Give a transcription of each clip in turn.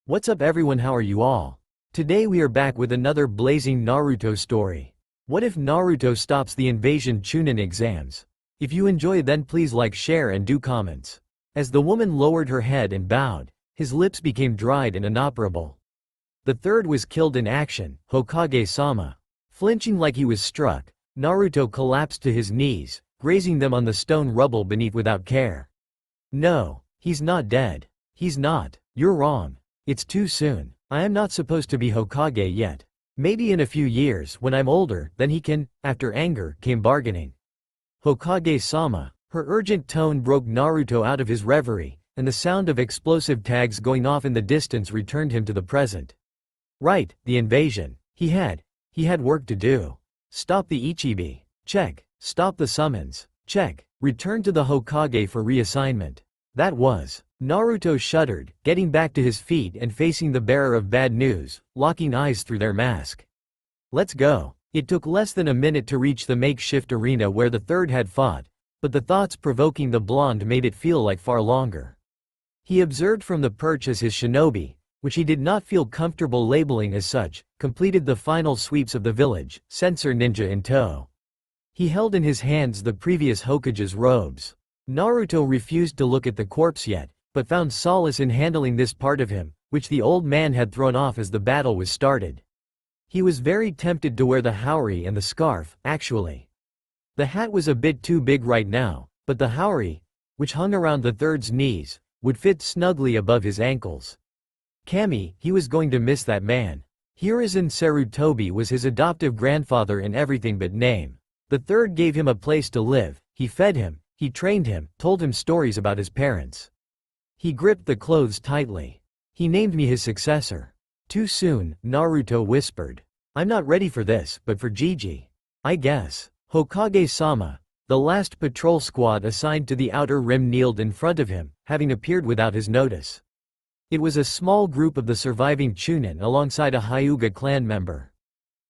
What's up everyone, how are you all? Today we are back with another blazing Naruto story. What if Naruto stops the invasion Chunin exams? If you enjoy then please like, share and do comments. As the woman lowered her head and bowed, his lips became dried and inoperable. The third was killed in action, Hokage-sama. Flinching like he was struck, Naruto collapsed to his knees, grazing them on the stone rubble beneath without care. No, he's not dead. He's not. You're wrong. It's too soon. I am not supposed to be Hokage yet. Maybe in a few years when I'm older, then he can. After anger came bargaining. Hokage-sama. Her urgent tone broke Naruto out of his reverie, and the sound of explosive tags going off in the distance returned him to the present. Right, the invasion. He had work to do. Stop the Ichibi. Check. Stop the summons. Check. Return to the Hokage for reassignment. That was. Naruto shuddered, getting back to his feet and facing the bearer of bad news, locking eyes through their mask. Let's go. It took less than a minute to reach the makeshift arena where the third had fought, but the thoughts provoking the blonde made it feel like far longer. He observed from the perch as his shinobi, which he did not feel comfortable labeling as such, completed the final sweeps of the village, sensor ninja in tow. He held in his hands the previous Hokage's robes. Naruto refused to look at the corpse yet, but found solace in handling this part of him, which the old man had thrown off as the battle was started. He was very tempted to wear the haori and the scarf, actually. The hat was a bit too big right now, but the haori, which hung around the third's knees, would fit snugly above his ankles. Kami, he was going to miss that man. Hiruzen Sarutobi was his adoptive grandfather in everything but name. The third gave him a place to live, he fed him, he trained him, told him stories about his parents. He gripped the clothes tightly. He named me his successor. Too soon, Naruto whispered. I'm not ready for this, but for Gigi. I guess. Hokage-sama. The last patrol squad assigned to the outer rim kneeled in front of him, having appeared without his notice. It was a small group of the surviving Chunin alongside a Hyuga clan member.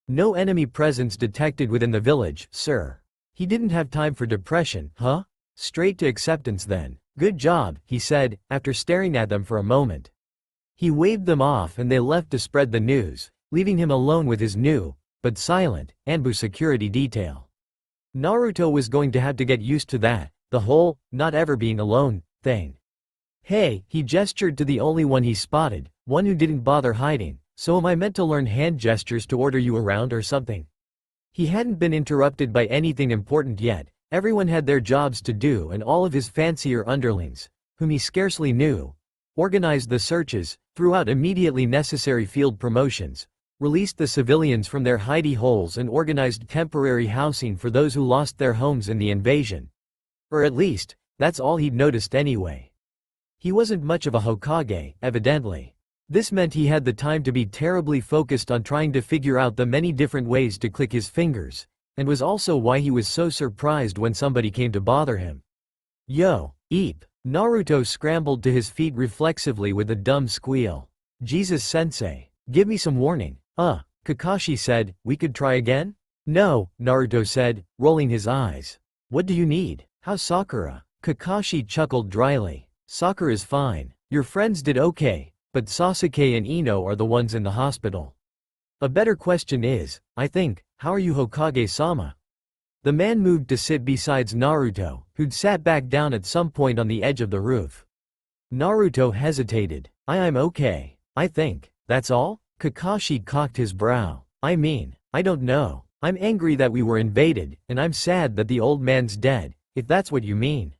No enemy presence detected within the village, sir. He didn't have time for depression, huh? Straight to acceptance then. Good job, he said, after staring at them for a moment. He waved them off and they left to spread the news, leaving him alone with his new, but silent, Anbu security detail. Naruto was going to have to get used to that, the whole, not ever being alone, thing. Hey, he gestured to the only one he spotted, one who didn't bother hiding, so am I meant to learn hand gestures to order you around or something? He hadn't been interrupted by anything important yet. Everyone had their jobs to do and all of his fancier underlings, whom he scarcely knew, organized the searches, threw out immediately necessary field promotions, released the civilians from their hidey holes and organized temporary housing for those who lost their homes in the invasion. Or at least, that's all he'd noticed anyway. He wasn't much of a Hokage, evidently. This meant he had the time to be terribly focused on trying to figure out the many different ways to click his fingers, and was also why he was so surprised when somebody came to bother him. Yo, Eep. Naruto scrambled to his feet reflexively with a dumb squeal. Jesus sensei, give me some warning. Kakashi said, we could try again? No, Naruto said, rolling his eyes. What do you need? How's Sakura? Kakashi chuckled dryly. Sakura's fine. Your friends did okay, but Sasuke and Ino are the ones in the hospital. A better question is, I think, how are you Hokage-sama? The man moved to sit beside Naruto, who'd sat back down at some point on the edge of the roof. Naruto hesitated. I'm okay. I think. That's all? Kakashi cocked his brow. I mean, I don't know. I'm angry that we were invaded, and I'm sad that the old man's dead, if that's what you mean.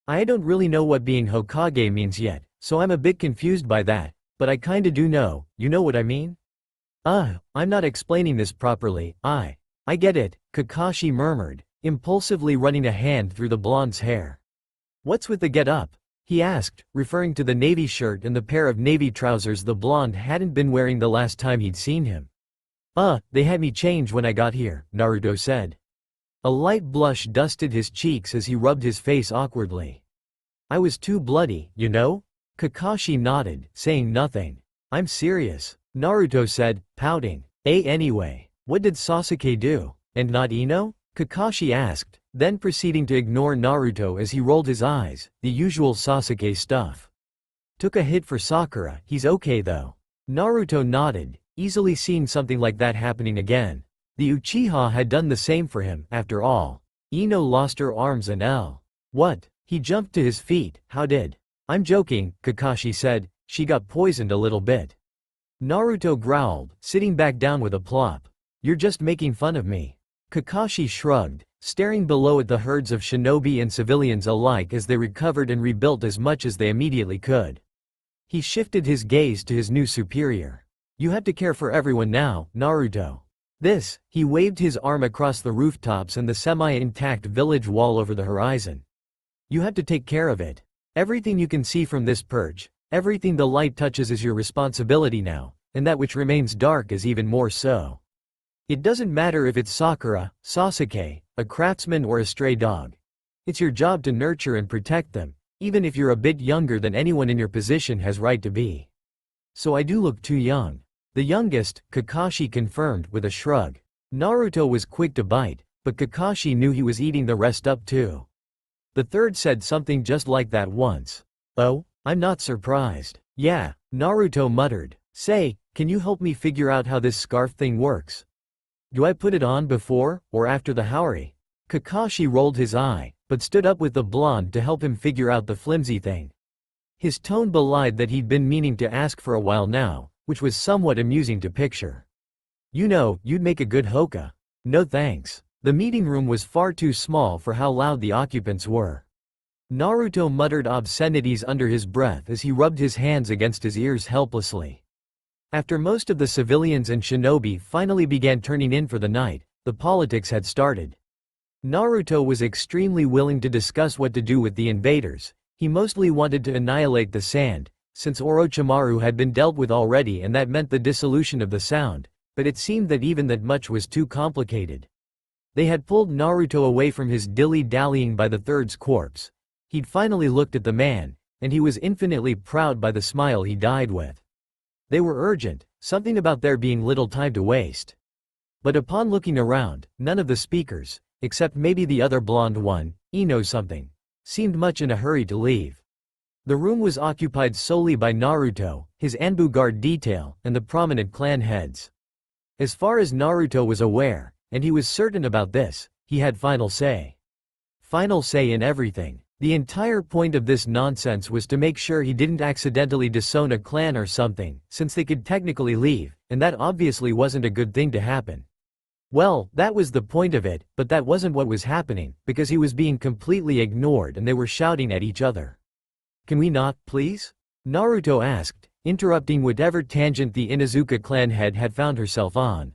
I don't really know what being Hokage means yet, so I'm a bit confused by that, but I kinda do know, you know what I mean? I'm not explaining this properly, I get it, Kakashi murmured, impulsively running a hand through the blonde's hair. What's with the get-up? He asked, referring to the navy shirt and the pair of navy trousers the blonde hadn't been wearing the last time he'd seen him. They had me change when I got here, Naruto said. A light blush dusted his cheeks as he rubbed his face awkwardly. I was too bloody, you know? Kakashi nodded, saying nothing. I'm serious, Naruto said, pouting. Anyway, what did Sasuke do? And not Ino? Kakashi asked, then proceeding to ignore Naruto as he rolled his eyes, the usual Sasuke stuff. Took a hit for Sakura, he's okay though. Naruto nodded, easily seeing something like that happening again. The Uchiha had done the same for him, after all. Ino lost her arms and What? He jumped to his feet, how did? I'm joking, Kakashi said, she got poisoned a little bit. Naruto growled, sitting back down with a plop. You're just making fun of me. Kakashi shrugged, staring below at the herds of shinobi and civilians alike as they recovered and rebuilt as much as they immediately could. He shifted his gaze to his new superior. You have to care for everyone now, Naruto. He waved his arm across the rooftops and the semi-intact village wall over the horizon. You have to take care of it. Everything you can see from this perch, everything the light touches is your responsibility now, and that which remains dark is even more so. It doesn't matter if it's Sakura, Sasuke, a craftsman or a stray dog. It's your job to nurture and protect them, even if you're a bit younger than anyone in your position has right to be. So I do look too young. The youngest, Kakashi confirmed with a shrug. Naruto was quick to bite, but Kakashi knew he was eating the rest up too. The third said something just like that once. Oh, I'm not surprised. Yeah, Naruto muttered. Say, can you help me figure out how this scarf thing works? Do I put it on before, or after the Haori? Kakashi rolled his eye, but stood up with the blonde to help him figure out the flimsy thing. His tone belied that he'd been meaning to ask for a while now, which was somewhat amusing to picture. You know, you'd make a good Hoka. No thanks. The meeting room was far too small for how loud the occupants were. Naruto muttered obscenities under his breath as he rubbed his hands against his ears helplessly. After most of the civilians and shinobi finally began turning in for the night, the politics had started. Naruto was extremely willing to discuss what to do with the invaders. He mostly wanted to annihilate the sand, since Orochimaru had been dealt with already and that meant the dissolution of the sound, but it seemed that even that much was too complicated. They had pulled Naruto away from his dilly-dallying by the third's corpse. He'd finally looked at the man, and he was infinitely proud by the smile he died with. They were urgent, something about there being little time to waste. But upon looking around, none of the speakers, except maybe the other blonde one, Ino something, seemed much in a hurry to leave. The room was occupied solely by Naruto, his Anbu guard detail, and the prominent clan heads. As far as Naruto was aware, and he was certain about this, he had final say. Final say in everything. The entire point of this nonsense was to make sure he didn't accidentally disown a clan or something, since they could technically leave, and that obviously wasn't a good thing to happen. Well, that was the point of it, but that wasn't what was happening, because he was being completely ignored and they were shouting at each other. Can we not, please? Naruto asked, interrupting whatever tangent the Inuzuka clan head had found herself on.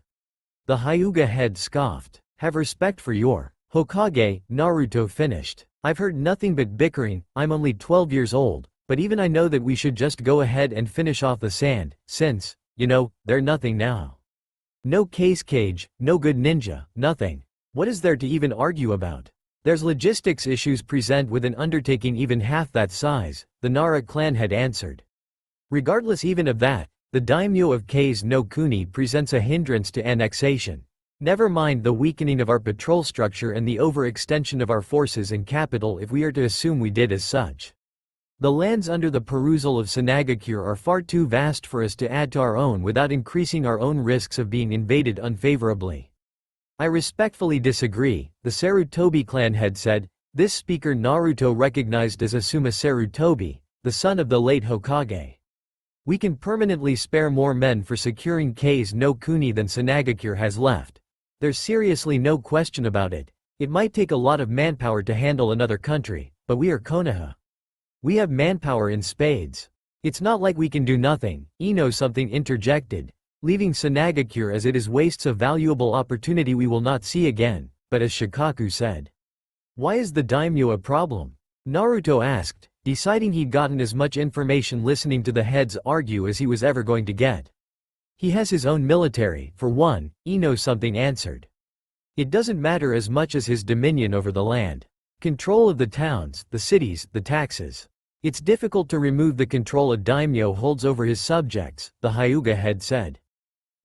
The Hyuga head scoffed. Have respect for your Hokage, Naruto finished. I've heard nothing but bickering. I'm only 12 years old, but even I know that we should just go ahead and finish off the sand, since, they're nothing now. No case cage, no good ninja, nothing. What is there to even argue about? There's logistics issues present with an undertaking even half that size, the Nara clan had answered. Regardless even of that, the daimyo of Kase no Kuni presents a hindrance to annexation. Never mind the weakening of our patrol structure and the overextension of our forces and capital if we are to assume we did as such. The lands under the perusal of Sanagakure are far too vast for us to add to our own without increasing our own risks of being invaded unfavorably. I respectfully disagree, the Sarutobi clan had said. This speaker Naruto recognized as Asuma Sarutobi, the son of the late Hokage. We can permanently spare more men for securing Kase no Kuni than Sanagakure has left. There's seriously no question about it. It might take a lot of manpower to handle another country, but we are Konoha. We have manpower in spades. It's not like we can do nothing, Ino something interjected. Leaving Sanagakure as it is wastes a valuable opportunity we will not see again, but as Shikaku said. Why is the daimyo a problem? Naruto asked, deciding he'd gotten as much information listening to the heads argue as he was ever going to get. He has his own military, for one, Ino something answered. It doesn't matter as much as his dominion over the land. Control of the towns, the cities, the taxes. It's difficult to remove the control a daimyo holds over his subjects, the Hyuga head said.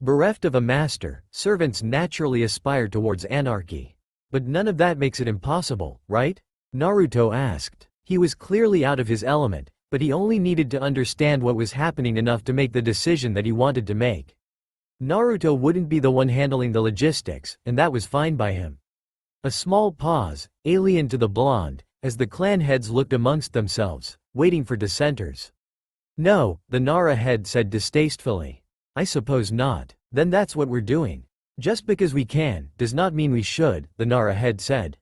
Bereft of a master, servants naturally aspire towards anarchy. But none of that makes it impossible, right? Naruto asked. He was clearly out of his element, But he only needed to understand what was happening enough to make the decision that he wanted to make. Naruto wouldn't be the one handling the logistics, and that was fine by him. A small pause, alien to the blonde, as the clan heads looked amongst themselves, waiting for dissenters. No, the Nara head said distastefully. I suppose not. Then that's what we're doing. Just because we can, does not mean we should, the Nara head said.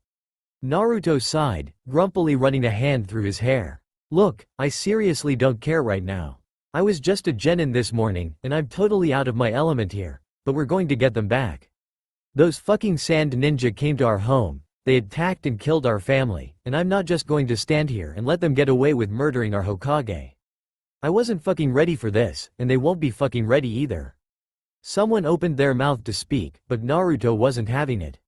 Naruto sighed, grumpily running a hand through his hair. Look, I seriously don't care right now. I was just a genin this morning, and I'm totally out of my element here, but we're going to get them back. Those fucking sand ninja came to our home, they attacked and killed our family, and I'm not just going to stand here and let them get away with murdering our Hokage. I wasn't fucking ready for this, and they won't be fucking ready either. Someone opened their mouth to speak, but Naruto wasn't having it.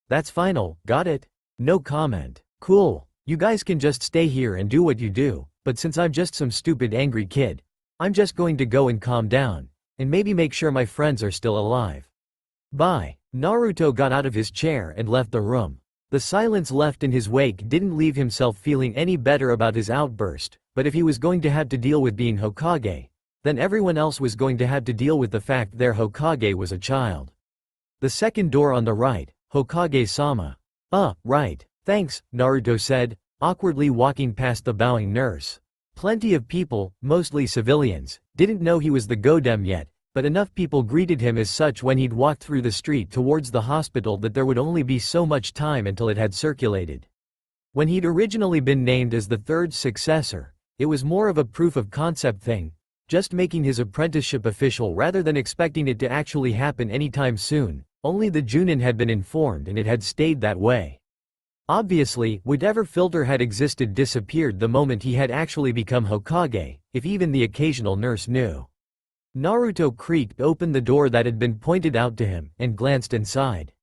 That's final, got it? No comment. Cool. You guys can just stay here and do what you do, but since I'm just some stupid angry kid, I'm just going to go and calm down, and maybe make sure my friends are still alive. Bye. Naruto got out of his chair and left the room. The silence left in his wake didn't leave himself feeling any better about his outburst, but if he was going to have to deal with being Hokage, then everyone else was going to have to deal with the fact their Hokage was a child. The second door on the right, Hokage-sama. Right. Thanks, Naruto said, awkwardly walking past the bowing nurse. Plenty of people, mostly civilians, didn't know he was the Godem yet, but enough people greeted him as such when he'd walked through the street towards the hospital that there would only be so much time until it had circulated. When he'd originally been named as the third successor, it was more of a proof of concept thing, just making his apprenticeship official rather than expecting it to actually happen anytime soon. Only the Chunin had been informed and it had stayed that way. Obviously, whatever filter had existed disappeared the moment he had actually become Hokage, if even the occasional nurse knew. Naruto creaked open the door that had been pointed out to him, and glanced inside.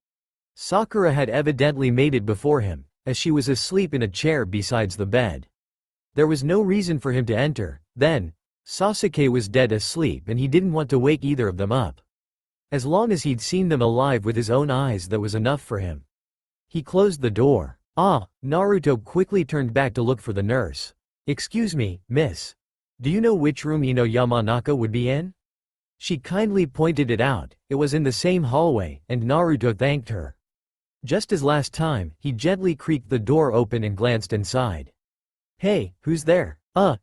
Sakura had evidently made it before him, as she was asleep in a chair besides the bed. There was no reason for him to enter, then. Sasuke was dead asleep and he didn't want to wake either of them up. As long as he'd seen them alive with his own eyes, that was enough for him. He closed the door. Naruto quickly turned back to look for the nurse. Excuse me, miss. Do you know which room Ino Yamanaka would be in? She kindly pointed it out. It was in the same hallway, and Naruto thanked her. Just as last time, he gently creaked the door open and glanced inside. Hey, who's there?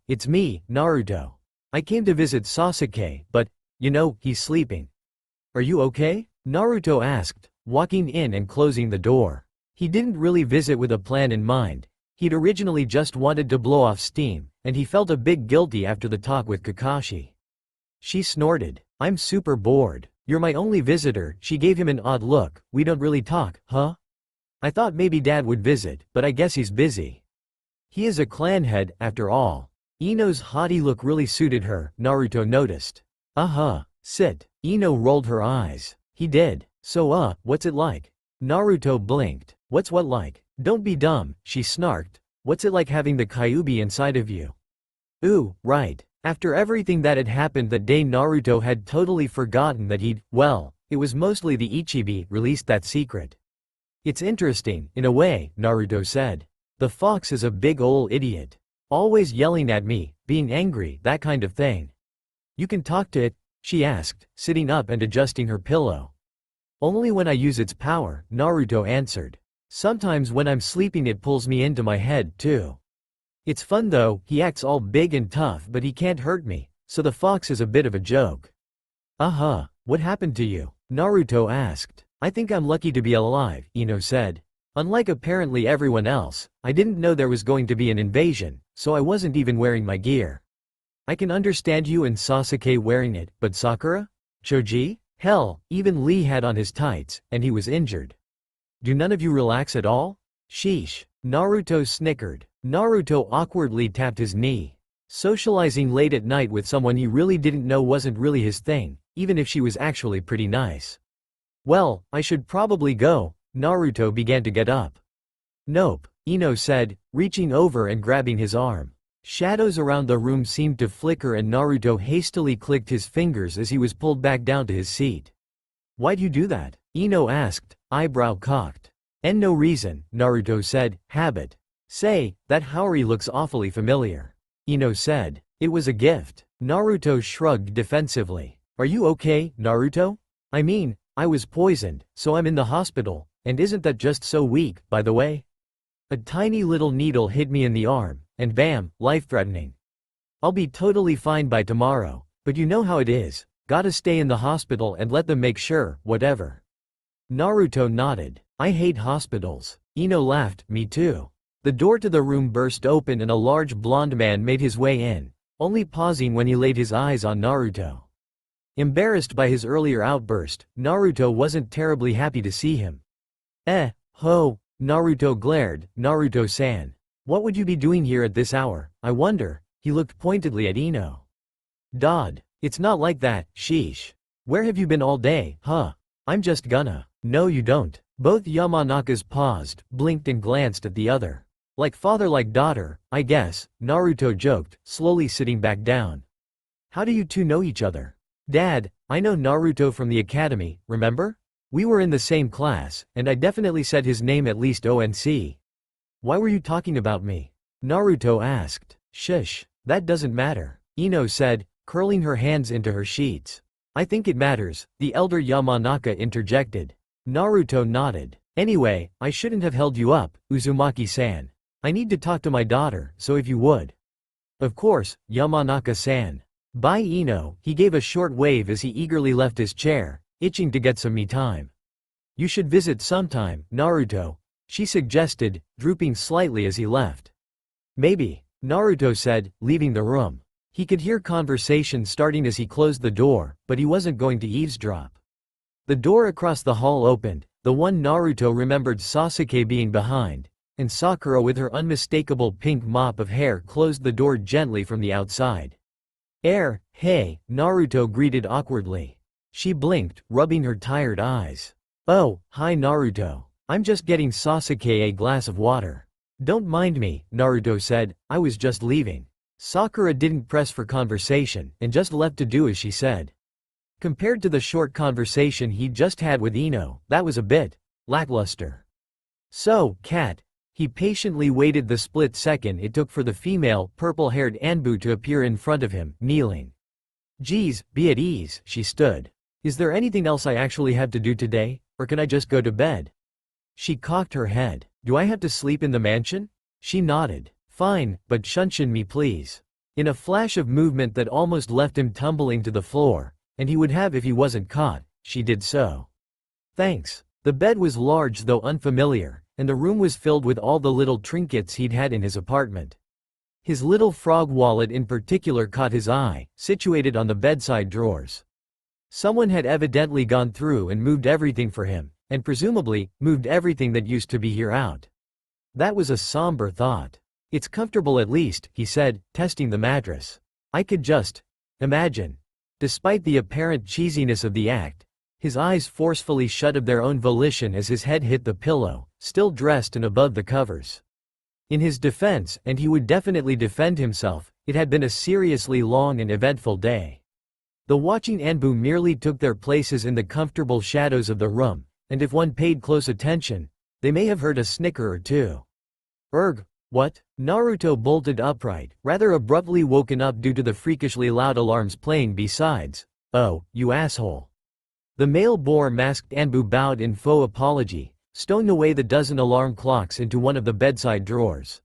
It's me, Naruto. I came to visit Sasuke, but, he's sleeping. Are you okay? Naruto asked, walking in and closing the door. He didn't really visit with a plan in mind. He'd originally just wanted to blow off steam, and he felt a bit guilty after the talk with Kakashi. She snorted. I'm super bored. You're my only visitor. She gave him an odd look. We don't really talk, huh? I thought maybe Dad would visit, but I guess he's busy. He is a clan head, after all. Ino's haughty look really suited her, Naruto noticed. Sit. Ino rolled her eyes. He did. So what's it like? Naruto blinked. What's what like? Don't be dumb, she snarked. What's it like having the Kyuubi inside of you? Ooh, right. After everything that had happened that day, Naruto had totally forgotten that it was mostly the Ichibi released that secret. It's interesting, in a way, Naruto said. The fox is a big ol' idiot. Always yelling at me, being angry, that kind of thing. You can talk to it? She asked, sitting up and adjusting her pillow. Only when I use its power, Naruto answered. Sometimes when I'm sleeping it pulls me into my head, too. It's fun though, he acts all big and tough but he can't hurt me, so the fox is a bit of a joke. What happened to you? Naruto asked. I think I'm lucky to be alive, Ino said. Unlike apparently everyone else, I didn't know there was going to be an invasion, so I wasn't even wearing my gear. I can understand you and Sasuke wearing it, but Sakura? Choji? Hell, even Lee had on his tights, and he was injured. Do none of you relax at all? Sheesh. Naruto snickered. Naruto awkwardly tapped his knee. Socializing late at night with someone he really didn't know wasn't really his thing, even if she was actually pretty nice. Well, I should probably go. Naruto began to get up. Nope, Ino said, reaching over and grabbing his arm. Shadows around the room seemed to flicker and Naruto hastily clicked his fingers as he was pulled back down to his seat. Why'd you do that? Ino asked, eyebrow cocked. And no reason, Naruto said, habit. Say, that Haori looks awfully familiar. Ino said. It was a gift. Naruto shrugged defensively. Are you okay, Naruto? I mean, I was poisoned, so I'm in the hospital, and isn't that just so weak, by the way? A tiny little needle hit me in the arm, and bam, life-threatening. I'll be totally fine by tomorrow, but you know how it is, gotta stay in the hospital and let them make sure, whatever. Naruto nodded. I hate hospitals. Ino laughed, me too. The door to the room burst open and a large blonde man made his way in, only pausing when he laid his eyes on Naruto. Embarrassed by his earlier outburst, Naruto wasn't terribly happy to see him. Ho, Naruto glared. Naruto-san. What would you be doing here at this hour, I wonder? He looked pointedly at Ino. Dodd. It's not like that, sheesh. Where have you been all day, huh? I'm just gonna. No you don't. Both Yamanakas paused, blinked and glanced at the other. Like father like daughter, I guess, Naruto joked, slowly sitting back down. How do you two know each other? Dad, I know Naruto from the academy, remember? We were in the same class, and I definitely said his name at least once. Why were you talking about me? Naruto asked. Shush, that doesn't matter, Ino said, curling her hands into her sheets. I think it matters, the elder Yamanaka interjected. Naruto nodded. Anyway, I shouldn't have held you up, Uzumaki-san. I need to talk to my daughter, so if you would. Of course, Yamanaka-san. Bye Ino, he gave a short wave as he eagerly left his chair, itching to get some me time. You should visit sometime, Naruto, she suggested, drooping slightly as he left. Maybe, Naruto said, leaving the room. He could hear conversation starting as he closed the door, but he wasn't going to eavesdrop. The door across the hall opened, the one Naruto remembered Sasuke being behind, and Sakura with her unmistakable pink mop of hair closed the door gently from the outside. Hey, Naruto greeted awkwardly. She blinked, rubbing her tired eyes. Oh, hi Naruto. I'm just getting Sasuke a glass of water. Don't mind me, Naruto said, I was just leaving. Sakura didn't press for conversation, and just left to do as she said. Compared to the short conversation he'd just had with Ino, that was a bit lackluster. So, cat. He patiently waited the split second it took for the female, purple-haired Anbu to appear in front of him, kneeling. Geez, be at ease, she stood. Is there anything else I actually have to do today, or can I just go to bed? She cocked her head. Do I have to sleep in the mansion? She nodded. Fine, but shunshin me please. In a flash of movement that almost left him tumbling to the floor, and he would have if he wasn't caught, she did so. Thanks. The bed was large though unfamiliar, and the room was filled with all the little trinkets he'd had in his apartment. His little frog wallet in particular caught his eye, situated on the bedside drawers. Someone had evidently gone through and moved everything for him, and presumably, moved everything that used to be here out. That was a somber thought. It's comfortable at least, he said, testing the mattress. I could just imagine. Despite the apparent cheesiness of the act, his eyes forcefully shut of their own volition as his head hit the pillow, still dressed and above the covers. In his defense, and he would definitely defend himself, it had been a seriously long and eventful day. The watching Anbu merely took their places in the comfortable shadows of the room, and if one paid close attention, they may have heard a snicker or two. What? Naruto bolted upright, rather abruptly woken up due to the freakishly loud alarms playing besides. Oh, you asshole. The male boar masked Anbu bowed in faux apology, stowing away the dozen alarm clocks into one of the bedside drawers.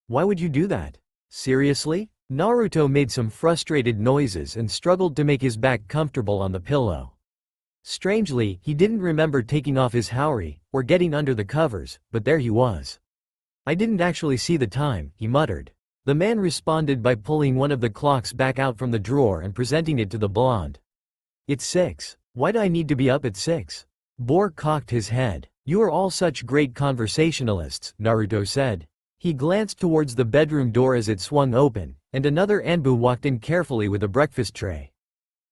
Why would you do that? Seriously? Naruto made some frustrated noises and struggled to make his back comfortable on the pillow. Strangely, he didn't remember taking off his haori, or getting under the covers, but there he was. I didn't actually see the time, he muttered. The man responded by pulling one of the clocks back out from the drawer and presenting it to the blonde. It's 6. Why do I need to be up at 6? Boar cocked his head. You are all such great conversationalists, Naruto said. He glanced towards the bedroom door as it swung open, and another Anbu walked in carefully with a breakfast tray.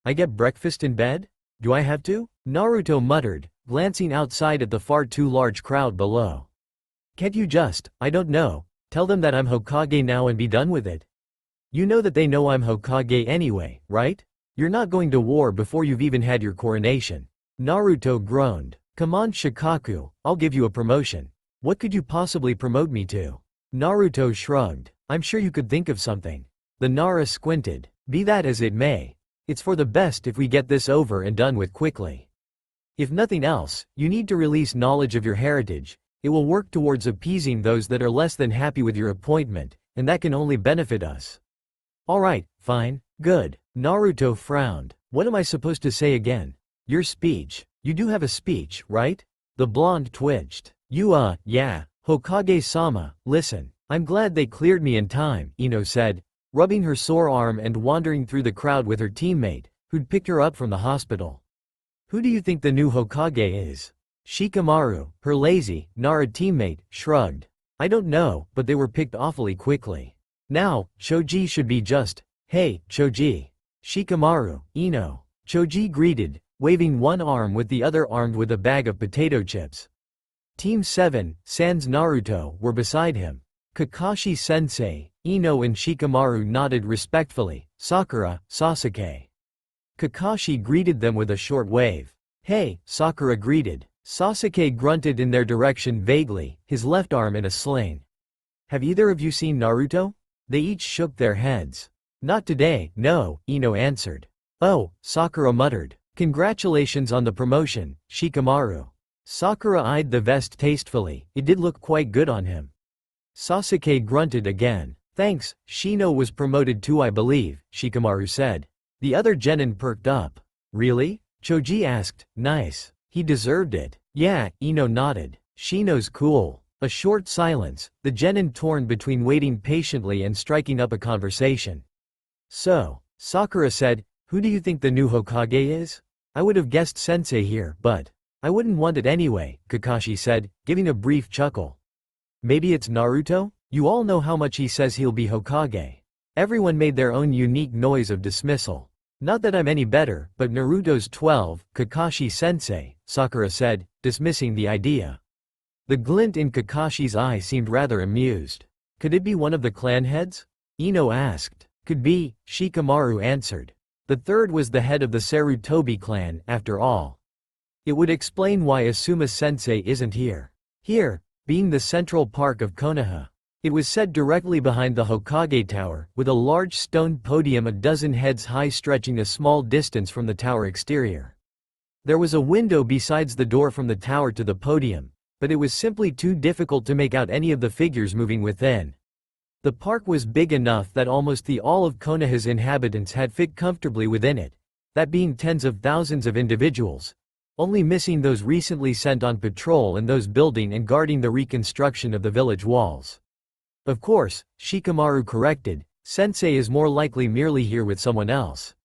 I get breakfast in bed? Do I have to? Naruto muttered, glancing outside at the far too large crowd below. Can't you just, I don't know, tell them that I'm Hokage now and be done with it? You know that they know I'm Hokage anyway, right? You're not going to war before you've even had your coronation. Naruto groaned. Come on Shikaku, I'll give you a promotion. What could you possibly promote me to? Naruto shrugged. I'm sure you could think of something. The Nara squinted. Be that as it may. It's for the best if we get this over and done with quickly. If nothing else, you need to release knowledge of your heritage. It will work towards appeasing those that are less than happy with your appointment, and that can only benefit us. Alright, fine, good. Naruto frowned. What am I supposed to say again? Your speech. You do have a speech, right? The blonde twitched. Yeah. Hokage-sama, listen. I'm glad they cleared me in time, Ino said, rubbing her sore arm and wandering through the crowd with her teammate, who'd picked her up from the hospital. Who do you think the new Hokage is? Shikamaru, her lazy, Nara teammate, shrugged. I don't know, but they were picked awfully quickly. Now, Choji should be just, hey, Choji. Shikamaru, Ino. Choji greeted, waving one arm with the other armed with a bag of potato chips. Team 7, sans Naruto, were beside him. Kakashi-sensei, Ino and Shikamaru nodded respectfully. Sakura, Sasuke. Kakashi greeted them with a short wave. Hey, Sakura greeted. Sasuke grunted in their direction vaguely, his left arm in a sling. Have either of you seen Naruto? They each shook their heads. Not today, no, Ino answered. Oh, Sakura muttered. Congratulations on the promotion, Shikamaru. Sakura eyed the vest tastefully, it did look quite good on him. Sasuke grunted again. Thanks, Shino was promoted too I believe, Shikamaru said. The other genin perked up. Really? Choji asked. Nice. He deserved it. Yeah, Ino nodded. Shino's cool. A short silence, the genin torn between waiting patiently and striking up a conversation. So, Sakura said, who do you think the new Hokage is? I would have guessed Sensei here, but I wouldn't want it anyway, Kakashi said, giving a brief chuckle. Maybe it's Naruto? You all know how much he says he'll be Hokage. Everyone made their own unique noise of dismissal. Not that I'm any better, but Naruto's 12, Kakashi-sensei, Sakura said, dismissing the idea. The glint in Kakashi's eye seemed rather amused. Could it be one of the clan heads? Ino asked. Could be, Shikamaru answered. The third was the head of the Sarutobi clan, after all. It would explain why Asuma-sensei isn't here. Here, being the central park of Konoha. It was set directly behind the Hokage Tower, with a large stone podium a dozen heads high stretching a small distance from the tower exterior. There was a window besides the door from the tower to the podium, but it was simply too difficult to make out any of the figures moving within. The park was big enough that almost all of Konoha's inhabitants had fit comfortably within it, that being tens of thousands of individuals, only missing those recently sent on patrol and those building and guarding the reconstruction of the village walls. Of course, Shikamaru corrected, Sensei is more likely merely here with someone else.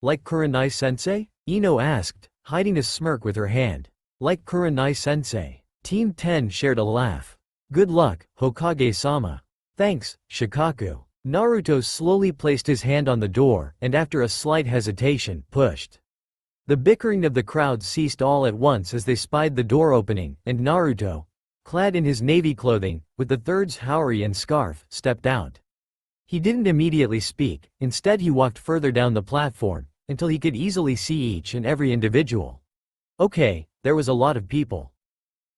Like Kurenai-sensei? Ino asked, hiding a smirk with her hand. Like Kurenai-sensei. Team 10 shared a laugh. Good luck, Hokage-sama. Thanks, Shikaku. Naruto slowly placed his hand on the door, and after a slight hesitation, pushed. The bickering of the crowd ceased all at once as they spied the door opening, and Naruto, clad in his navy clothing, with the third's haori and scarf, stepped out. He didn't immediately speak, instead he walked further down the platform, until he could easily see each and every individual. Okay, there was a lot of people.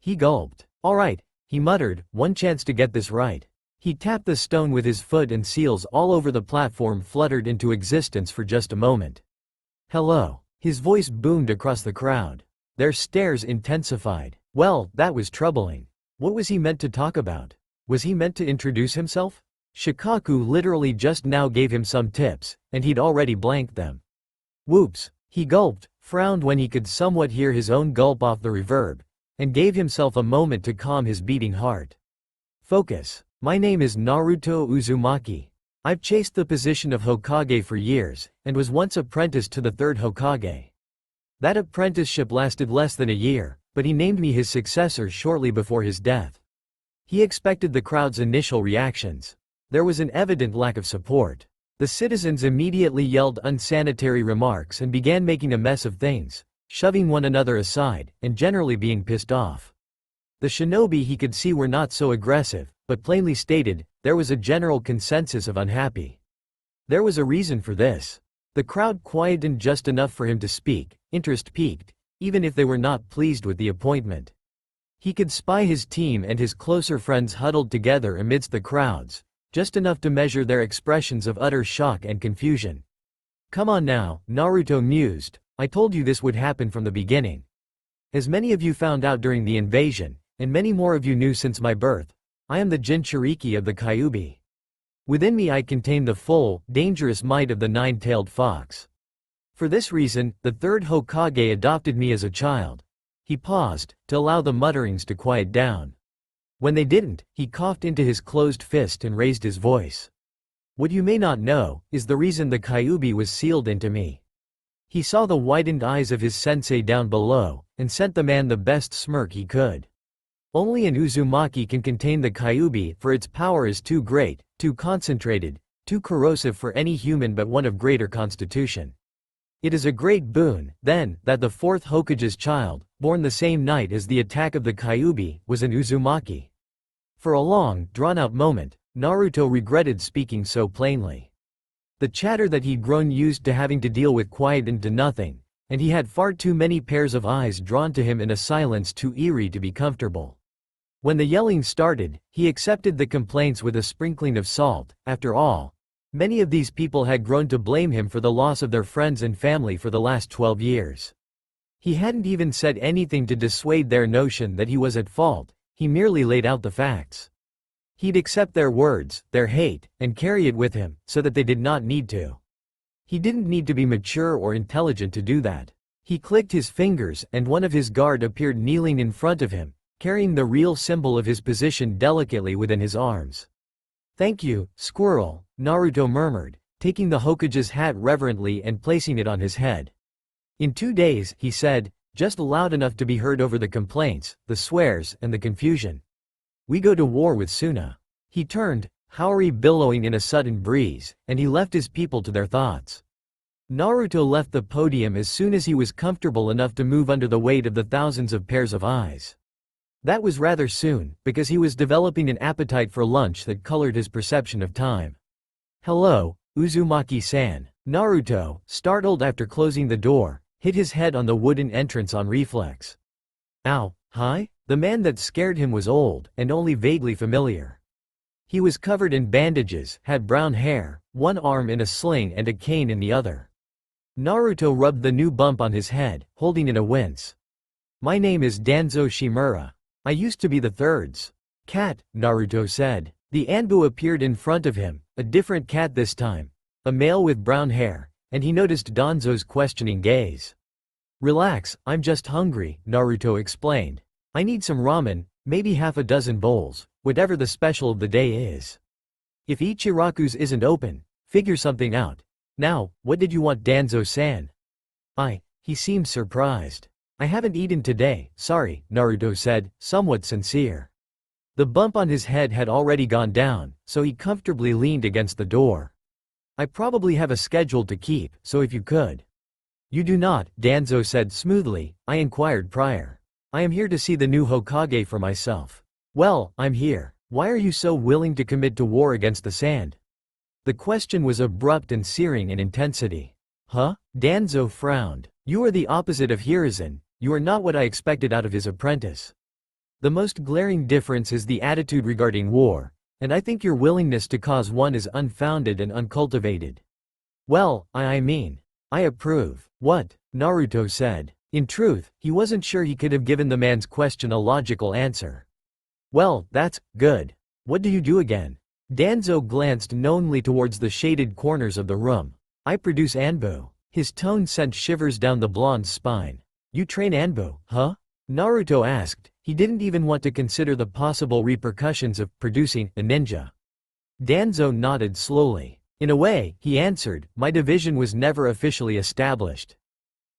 He gulped. Alright, he muttered, one chance to get this right. He tapped the stone with his foot and seals all over the platform fluttered into existence for just a moment. Hello. His voice boomed across the crowd. Their stares intensified. Well, that was troubling. What was he meant to talk about? Was he meant to introduce himself? Shikaku literally just now gave him some tips, and he'd already blanked them. Whoops. He gulped, frowned when he could somewhat hear his own gulp off the reverb, and gave himself a moment to calm his beating heart. Focus. My name is Naruto Uzumaki. I've chased the position of Hokage for years, and was once apprenticed to the third Hokage. That apprenticeship lasted less than a year, but he named me his successor shortly before his death. He expected the crowd's initial reactions. There was an evident lack of support. The citizens immediately yelled unsanitary remarks and began making a mess of things, shoving one another aside, and generally being pissed off. The shinobi he could see were not so aggressive, but plainly stated, there was a general consensus of unhappy. There was a reason for this. The crowd quietened just enough for him to speak, interest peaked, even if they were not pleased with the appointment. He could spy his team and his closer friends huddled together amidst the crowds, just enough to measure their expressions of utter shock and confusion. Come on now, Naruto mused, I told you this would happen from the beginning. As many of you found out during the invasion, and many more of you knew since my birth, I am the Jinchuriki of the Kyuubi. Within me I contain the full, dangerous might of the nine-tailed fox. For this reason, the third Hokage adopted me as a child. He paused, to allow the mutterings to quiet down. When they didn't, he coughed into his closed fist and raised his voice. What you may not know, is the reason the Kyuubi was sealed into me. He saw the widened eyes of his sensei down below, and sent the man the best smirk he could. Only an Uzumaki can contain the Kyuubi, for its power is too great, too concentrated, too corrosive for any human but one of greater constitution. It is a great boon, then, that the fourth Hokage's child, born the same night as the attack of the Kyuubi, was an Uzumaki. For a long, drawn-out moment, Naruto regretted speaking so plainly. The chatter that he'd grown used to having to deal with quieted to nothing, and he had far too many pairs of eyes drawn to him in a silence too eerie to be comfortable. When the yelling started, he accepted the complaints with a sprinkling of salt. After all, many of these people had grown to blame him for the loss of their friends and family for the last 12 years. He hadn't even said anything to dissuade their notion that he was at fault, he merely laid out the facts. He'd accept their words, their hate, and carry it with him, so that they did not need to. He didn't need to be mature or intelligent to do that. He clicked his fingers and one of his guard appeared kneeling in front of him, carrying the real symbol of his position delicately within his arms. Thank you, Squirrel, Naruto murmured, taking the Hokage's hat reverently and placing it on his head. In 2 days, he said, just loud enough to be heard over the complaints, the swears, and the confusion. We go to war with Suna. He turned, Haori billowing in a sudden breeze, and he left his people to their thoughts. Naruto left the podium as soon as he was comfortable enough to move under the weight of the thousands of pairs of eyes. That was rather soon, because he was developing an appetite for lunch that colored his perception of time. Hello, Uzumaki-san. Naruto, startled after closing the door, hit his head on the wooden entrance on reflex. Ow, hi? The man that scared him was old, and only vaguely familiar. He was covered in bandages, had brown hair, one arm in a sling and a cane in the other. Naruto rubbed the new bump on his head, holding in a wince. My name is Danzo Shimura. I used to be the third's cat, Naruto said. The Anbu appeared in front of him, a different cat this time, a male with brown hair, and he noticed Danzo's questioning gaze. Relax, I'm just hungry, Naruto explained. I need some ramen, maybe half a dozen bowls, whatever the special of the day is. If Ichiraku's isn't open, figure something out. Now, what did you want, Danzo-san? He seemed surprised. I haven't eaten today, sorry, Naruto said, somewhat sincere. The bump on his head had already gone down, so he comfortably leaned against the door. I probably have a schedule to keep, so if you could. You do not, Danzo said smoothly, I inquired prior. I am here to see the new Hokage for myself. Well, I'm here. Why are you so willing to commit to war against the sand? The question was abrupt and searing in intensity. Huh? Danzo frowned. You are the opposite of Hiruzen, you are not what I expected out of his apprentice. The most glaring difference is the attitude regarding war, and I think your willingness to cause one is unfounded and uncultivated. Well, I mean, I approve. What? Naruto said. In truth, he wasn't sure he could have given the man's question a logical answer. Well, that's good. What do you do again? Danzo glanced knowingly towards the shaded corners of the room. I produce Anbu. His tone sent shivers down the blonde's spine. You train Anbu, huh? Naruto asked. He didn't even want to consider the possible repercussions of producing a ninja. Danzo nodded slowly. In a way, he answered, my division was never officially established.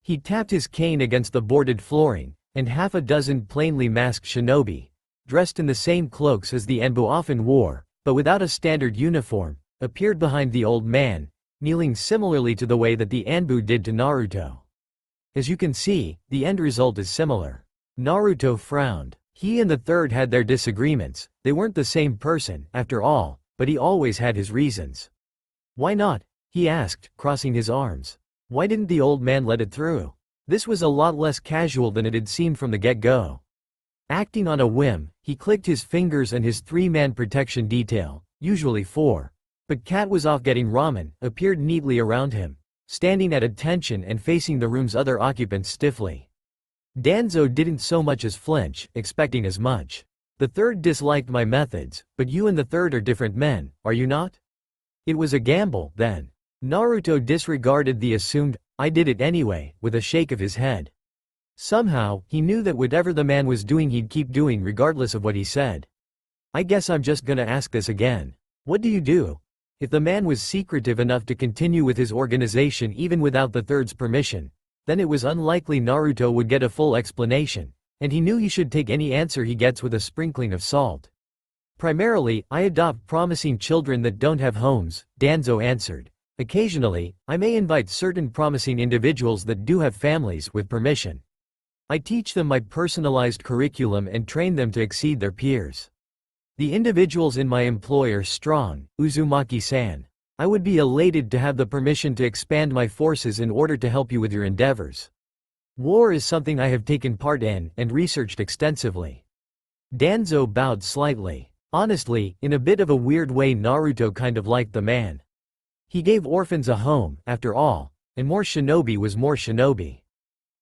He tapped his cane against the boarded flooring, and half a dozen plainly masked shinobi, dressed in the same cloaks as the Anbu often wore, but without a standard uniform, appeared behind the old man, kneeling similarly to the way that the Anbu did to Naruto. As you can see, the end result is similar. Naruto frowned. He and the third had their disagreements, they weren't the same person, after all, but he always had his reasons. Why not? He asked, crossing his arms. Why didn't the old man let it through? This was a lot less casual than it had seemed from the get-go. Acting on a whim, he clicked his fingers and his three-man protection detail, usually 4. But Cat was off getting ramen, appeared neatly around him, standing at attention and facing the room's other occupants stiffly. Danzo didn't so much as flinch, expecting as much. The third disliked my methods, but you and the third are different men, are you not? It was a gamble, then. Naruto disregarded the assumed, I did it anyway, with a shake of his head. Somehow, he knew that whatever the man was doing he'd keep doing regardless of what he said. I guess I'm just gonna ask this again. What do you do? If the man was secretive enough to continue with his organization even without the third's permission, then it was unlikely Naruto would get a full explanation, and he knew he should take any answer he gets with a sprinkling of salt. Primarily, I adopt promising children that don't have homes, Danzo answered. Occasionally, I may invite certain promising individuals that do have families with permission. I teach them my personalized curriculum and train them to exceed their peers. The individuals in my employ are strong, Uzumaki-san. I would be elated to have the permission to expand my forces in order to help you with your endeavors. War is something I have taken part in and researched extensively. Danzo bowed slightly. Honestly, in a bit of a weird way Naruto kind of liked the man. He gave orphans a home, after all, and more shinobi was more shinobi.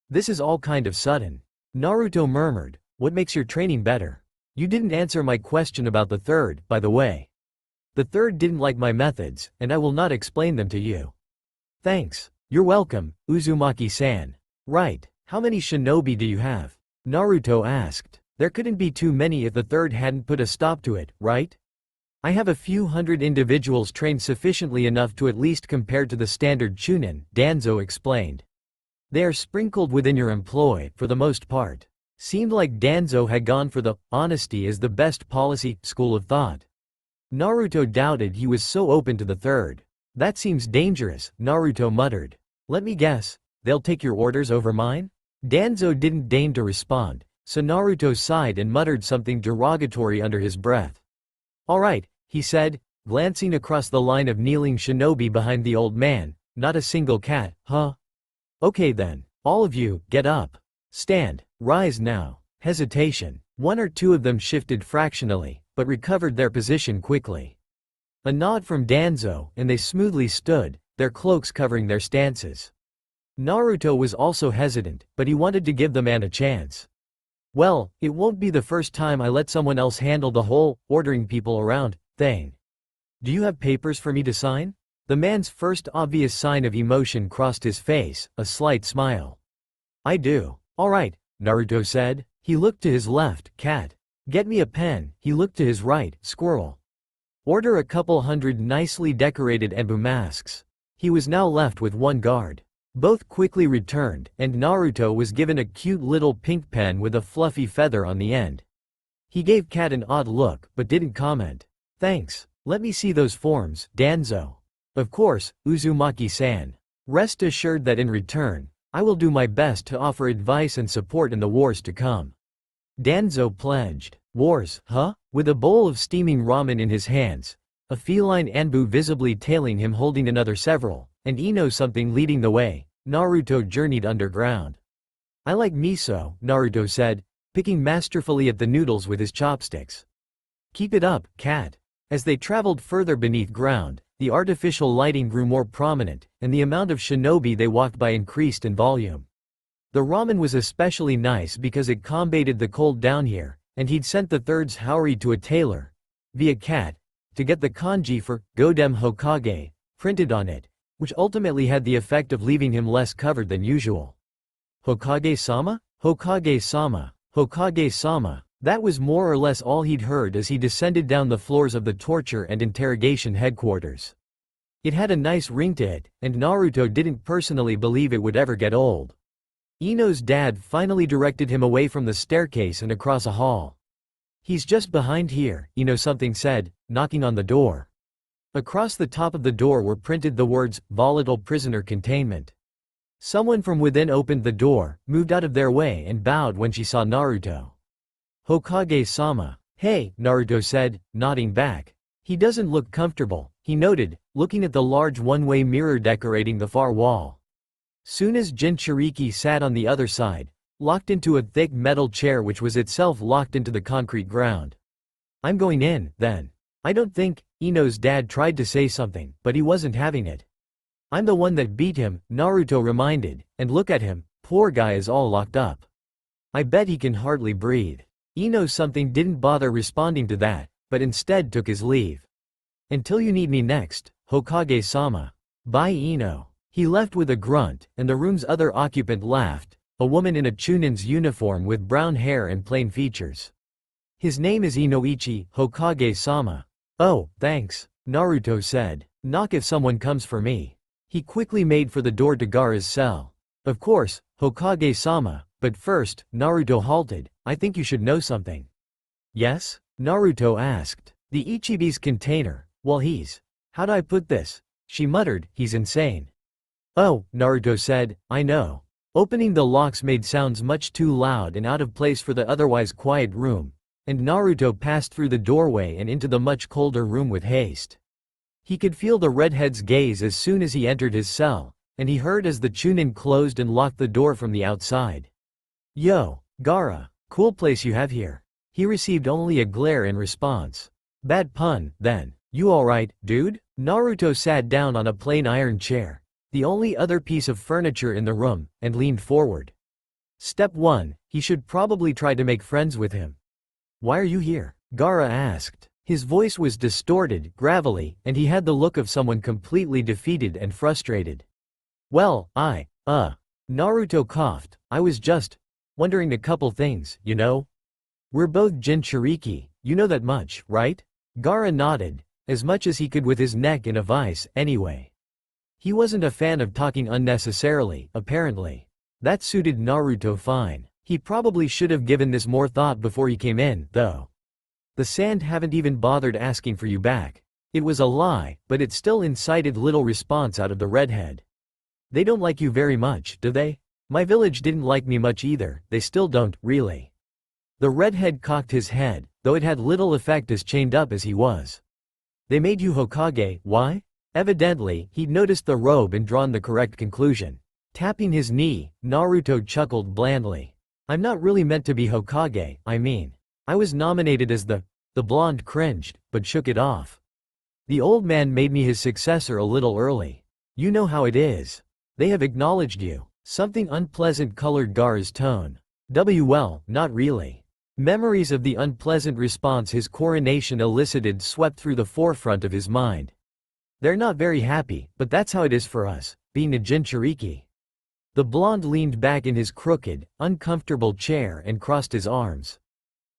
This is all kind of sudden. Naruto murmured, what makes your training better? You didn't answer my question about the third, by the way. The third didn't like my methods, and I will not explain them to you. Thanks. You're welcome, Uzumaki-san. Right, how many shinobi do you have? Naruto asked. There couldn't be too many if the third hadn't put a stop to it, right? I have a few hundred individuals trained sufficiently enough to at least compare to the standard Chunin, Danzo explained. They are sprinkled within your employ, for the most part. Seemed like Danzo had gone for the honesty is the best policy school of thought. Naruto doubted he was so open to the third. That seems dangerous, Naruto muttered. Let me guess, they'll take your orders over mine? Danzo didn't deign to respond, so Naruto sighed and muttered something derogatory under his breath. Alright, he said, glancing across the line of kneeling shinobi behind the old man, not a single cat, huh? Okay then, all of you, get up. Stand, rise now. Hesitation. One or two of them shifted fractionally, but recovered their position quickly. A nod from Danzo, and they smoothly stood, their cloaks covering their stances. Naruto was also hesitant, but he wanted to give the man a chance. Well, it won't be the first time I let someone else handle the whole ordering people around thing. Do you have papers for me to sign? The man's first obvious sign of emotion crossed his face, a slight smile. I do. Alright, Naruto said. He looked to his left, cat. Get me a pen. He looked to his right, squirrel. Order a couple hundred nicely decorated Enbu masks. He was now left with one guard. Both quickly returned, and Naruto was given a cute little pink pen with a fluffy feather on the end. He gave Cat an odd look, but didn't comment. Thanks. Let me see those forms, Danzo. Of course, Uzumaki-san. Rest assured that in return, I will do my best to offer advice and support in the wars to come. Danzo pledged. Wars, huh? With a bowl of steaming ramen in his hands, a feline Anbu visibly tailing him holding another several, and Ino something leading the way, Naruto journeyed underground. I like miso, Naruto said, picking masterfully at the noodles with his chopsticks. Keep it up, cat. As they traveled further beneath ground, the artificial lighting grew more prominent, and the amount of shinobi they walked by increased in volume. The ramen was especially nice because it combated the cold down here, and he'd sent the third's Haori to a tailor, via Cat, to get the kanji for Godem Hokage printed on it, which ultimately had the effect of leaving him less covered than usual. Hokage-sama? Hokage-sama. Hokage-sama. That was more or less all he'd heard as he descended down the floors of the torture and interrogation headquarters. It had a nice ring to it, and Naruto didn't personally believe it would ever get old. Ino's dad finally directed him away from the staircase and across a hall. He's just behind here, Ino something said, knocking on the door. Across the top of the door were printed the words, volatile prisoner containment. Someone from within opened the door, moved out of their way and bowed when she saw Naruto. Hokage-sama. Hey, Naruto said, nodding back. He doesn't look comfortable, he noted, looking at the large one-way mirror decorating the far wall. Soon as Jinchuriki sat on the other side, locked into a thick metal chair which was itself locked into the concrete ground. I'm going in, then. I don't think. Ino's dad tried to say something, but he wasn't having it. I'm the one that beat him, Naruto reminded, and look at him, poor guy is all locked up. I bet he can hardly breathe. Ino something didn't bother responding to that, but instead took his leave. Until you need me next, Hokage-sama. Bye Ino. He left with a grunt, and the room's other occupant laughed, a woman in a Chunin's uniform with brown hair and plain features. His name is Inoichi, Hokage-sama. Oh, thanks, Naruto said. Knock if someone comes for me. He quickly made for the door to Gaara's cell. Of course, Hokage-sama, but first, Naruto halted. I think you should know something. Yes? Naruto asked. The Ichibi's container. Well, how do I put this? She muttered, he's insane. Oh, Naruto said, I know. Opening the locks made sounds much too loud and out of place for the otherwise quiet room, and Naruto passed through the doorway and into the much colder room with haste. He could feel the redhead's gaze as soon as he entered his cell, and he heard as the Chunin closed and locked the door from the outside. Yo, Gaara, cool place you have here. He received only a glare in response. Bad pun, then. You alright, dude? Naruto sat down on a plain iron chair, the only other piece of furniture in the room, and leaned forward. Step 1, he should probably try to make friends with him. Why are you here? Gaara asked. His voice was distorted, gravelly, and he had the look of someone completely defeated and frustrated. Well, Naruto coughed. I was just wondering a couple things, you know? We're both Jinchuriki, you know that much, right? Gaara nodded, as much as he could with his neck in a vice, anyway. He wasn't a fan of talking unnecessarily, apparently. That suited Naruto fine. He probably should have given this more thought before he came in, though. The sand haven't even bothered asking for you back. It was a lie, but it still incited little response out of the redhead. They don't like you very much, do they? My village didn't like me much either, they still don't, really. The redhead cocked his head, though it had little effect as chained up as he was. They made you Hokage, why? Evidently, he'd noticed the robe and drawn the correct conclusion. Tapping his knee, Naruto chuckled blandly. I'm not really meant to be Hokage, I mean. I was nominated as the blonde cringed, but shook it off. The old man made me his successor a little early. You know how it is. They have acknowledged you. Something unpleasant colored Gaara's tone. Well, not really. Memories of the unpleasant response his coronation elicited swept through the forefront of his mind. They're not very happy, but that's how it is for us, being a Jinchuriki. The blonde leaned back in his crooked, uncomfortable chair and crossed his arms.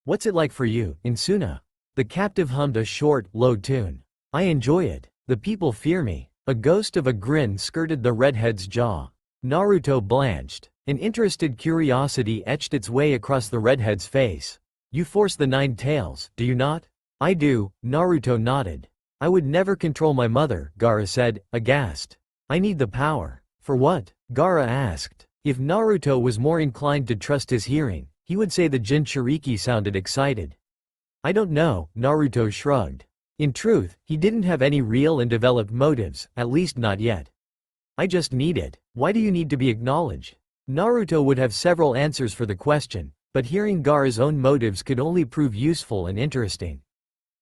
What's it like for you, Insuna? The captive hummed a short, low tune. I enjoy it. The people fear me. A ghost of a grin skirted the redhead's jaw. Naruto blanched. An interested curiosity etched its way across the redhead's face. You force the 9 tails, do you not? I do, Naruto nodded. I would never control my mother, Gaara said, aghast. I need the power. For what? Gaara asked. If Naruto was more inclined to trust his hearing, he would say the Jinchuriki sounded excited. I don't know, Naruto shrugged. In truth, he didn't have any real and developed motives, at least not yet. I just need it. Why do you need to be acknowledged? Naruto would have several answers for the question, but hearing Gaara's own motives could only prove useful and interesting.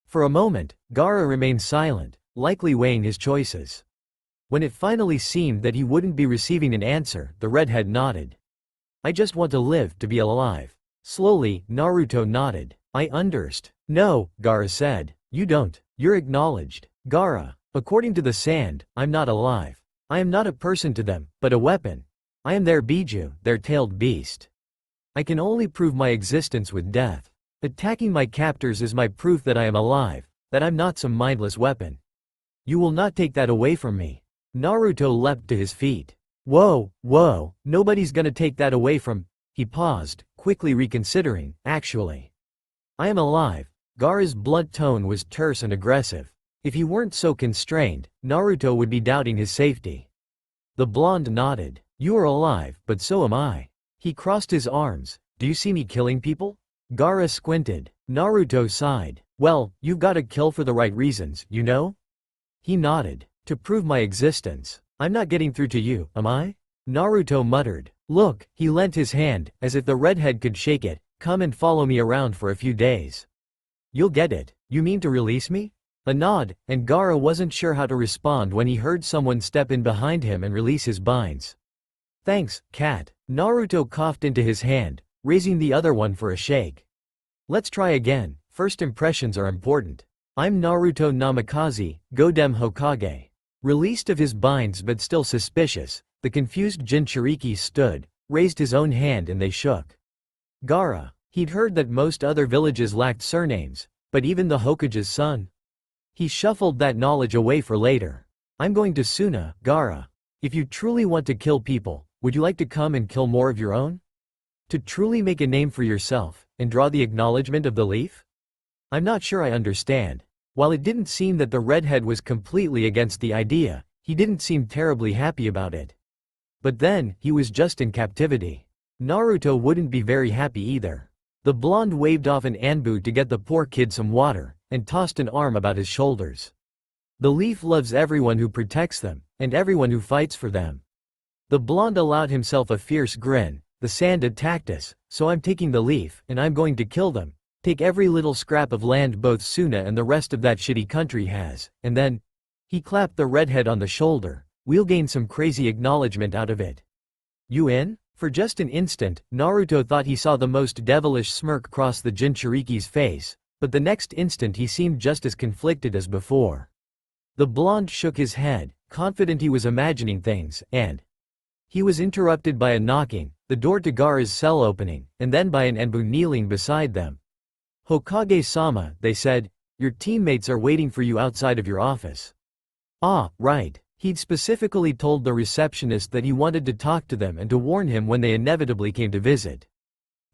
For a moment, Gaara remained silent, likely weighing his choices. When it finally seemed that he wouldn't be receiving an answer, the redhead nodded. I just want to live, to be alive. Slowly, Naruto nodded. I understand. No, Gaara said. You don't. You're acknowledged. Gaara, according to the sand, I'm not alive. I am not a person to them, but a weapon. I am their Biju, their tailed beast. I can only prove my existence with death. Attacking my captors is my proof that I am alive, that I'm not some mindless weapon. You will not take that away from me. Naruto leapt to his feet. Whoa, nobody's gonna take that away from. He paused, quickly reconsidering, actually. I am alive. Gaara's blunt tone was terse and aggressive. If he weren't so constrained, Naruto would be doubting his safety. The blonde nodded. You are alive, but so am I. He crossed his arms. Do you see me killing people? Gaara squinted. Naruto sighed. Well, you've gotta kill for the right reasons, you know? He nodded. To prove my existence. I'm not getting through to you, am I? Naruto muttered. Look, he lent his hand, as if the redhead could shake it. Come and follow me around for a few days. You'll get it. You mean to release me? A nod, and Gaara wasn't sure how to respond when he heard someone step in behind him and release his binds. Thanks, cat. Naruto coughed into his hand, raising the other one for a shake. Let's try again, first impressions are important. I'm Naruto Namikaze, Godem Hokage. Released of his binds but still suspicious, the confused Jinchuriki stood, raised his own hand and they shook. Gaara. He'd heard that most other villages lacked surnames, but even the Hokage's son? He shuffled that knowledge away for later. I'm going to Suna, Gaara. If you truly want to kill people, would you like to come and kill more of your own? To truly make a name for yourself, and draw the acknowledgement of the leaf? I'm not sure I understand. While it didn't seem that the redhead was completely against the idea, he didn't seem terribly happy about it. But then, he was just in captivity. Naruto wouldn't be very happy either. The blonde waved off an Anbu to get the poor kid some water, and tossed an arm about his shoulders. The leaf loves everyone who protects them, and everyone who fights for them. The blonde allowed himself a fierce grin. The sand attacked us, so I'm taking the leaf, and I'm going to kill them. Take every little scrap of land both Suna and the rest of that shitty country has, and then, he clapped the redhead on the shoulder, we'll gain some crazy acknowledgement out of it. You in? For just an instant, Naruto thought he saw the most devilish smirk cross the Jinchuriki's face, but the next instant he seemed just as conflicted as before. The blonde shook his head, confident he was imagining things, and he was interrupted by a knocking, the door to Gaara's cell opening, and then by an Anbu kneeling beside them. Hokage-sama, they said, your teammates are waiting for you outside of your office. Ah, right. He'd specifically told the receptionist that he wanted to talk to them and to warn him when they inevitably came to visit.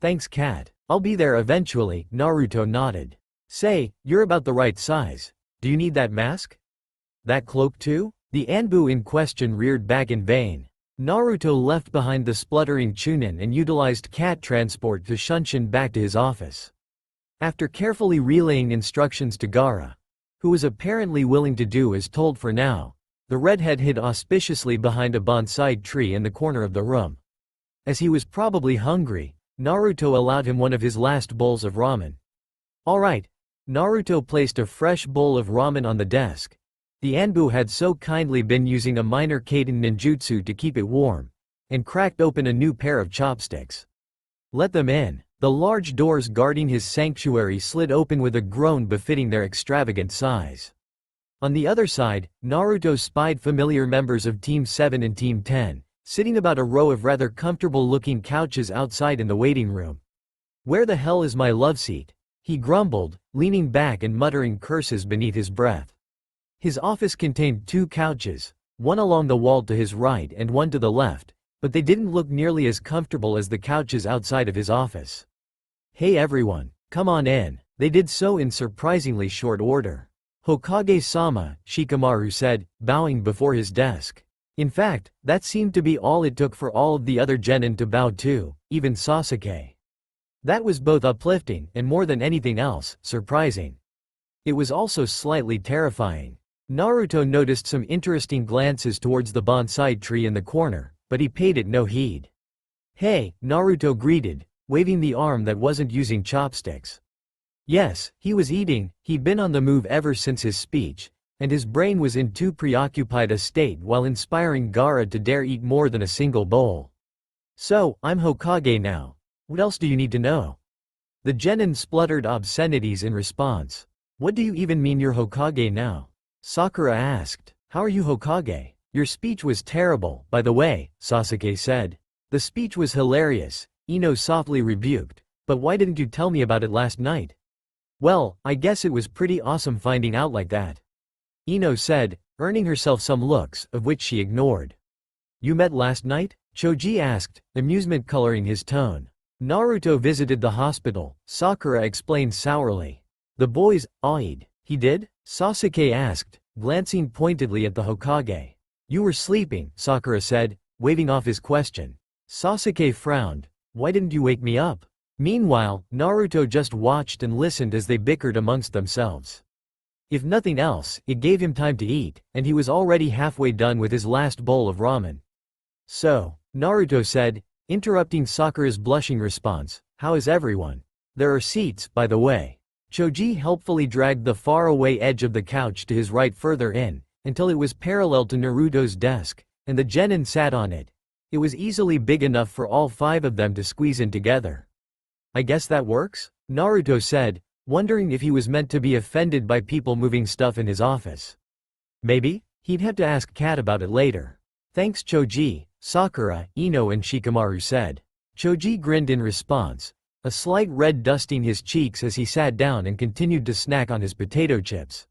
Thanks, cat. I'll be there eventually, Naruto nodded. Say, you're about the right size. Do you need that mask? That cloak too? The Anbu in question reared back in vain. Naruto left behind the spluttering Chunin and utilized cat transport to Shunshin back to his office. After carefully relaying instructions to Gaara, who was apparently willing to do as told for now, the redhead hid auspiciously behind a bonsai tree in the corner of the room. As he was probably hungry, Naruto allowed him one of his last bowls of ramen. Alright. Naruto placed a fresh bowl of ramen on the desk. The Anbu had so kindly been using a minor Kaiden ninjutsu to keep it warm, and cracked open a new pair of chopsticks. Let them in. The large doors guarding his sanctuary slid open with a groan befitting their extravagant size. On the other side, Naruto spied familiar members of Team 7 and Team 10, sitting about a row of rather comfortable-looking couches outside in the waiting room. Where the hell is my love seat? He grumbled, leaning back and muttering curses beneath his breath. His office contained 2 couches, one along the wall to his right and one to the left, but they didn't look nearly as comfortable as the couches outside of his office. Hey everyone, come on in. They did so in surprisingly short order. Hokage-sama, Shikamaru said, bowing before his desk. In fact, that seemed to be all it took for all of the other genin to bow too, even Sasuke. That was both uplifting and, more than anything else, surprising. It was also slightly terrifying. Naruto noticed some interesting glances towards the bonsai tree in the corner, but he paid it no heed. Hey, Naruto greeted, waving the arm that wasn't using chopsticks. Yes, he was eating. He'd been on the move ever since his speech, and his brain was in too preoccupied a state while inspiring Gaara to dare eat more than a single bowl. So, I'm Hokage now. What else do you need to know? The genin spluttered obscenities in response. What do you even mean you're Hokage now? Sakura asked. How are you Hokage? Your speech was terrible, by the way, Sasuke said. The speech was hilarious, Ino softly rebuked. But why didn't you tell me about it last night? Well, I guess it was pretty awesome finding out like that. Ino said, earning herself some looks, of which she ignored. You met last night? Choji asked, amusement coloring his tone. Naruto visited the hospital, Sakura explained sourly. The boys, awed. He did? Sasuke asked, glancing pointedly at the Hokage. You were sleeping, Sakura said, waving off his question. Sasuke frowned. Why didn't you wake me up? Meanwhile, Naruto just watched and listened as they bickered amongst themselves. If nothing else, it gave him time to eat, and he was already halfway done with his last bowl of ramen. So, Naruto said, interrupting Sakura's blushing response, how is everyone? There are seats, by the way. Choji helpfully dragged the faraway edge of the couch to his right further in, until it was parallel to Naruto's desk, and the genin sat on it. It was easily big enough for all 5 of them to squeeze in together. I guess that works? Naruto said, wondering if he was meant to be offended by people moving stuff in his office. Maybe? He'd have to ask Kat about it later. Thanks Choji, Sakura, Ino and Shikamaru said. Choji grinned in response, a slight red dusting his cheeks as he sat down and continued to snack on his potato chips.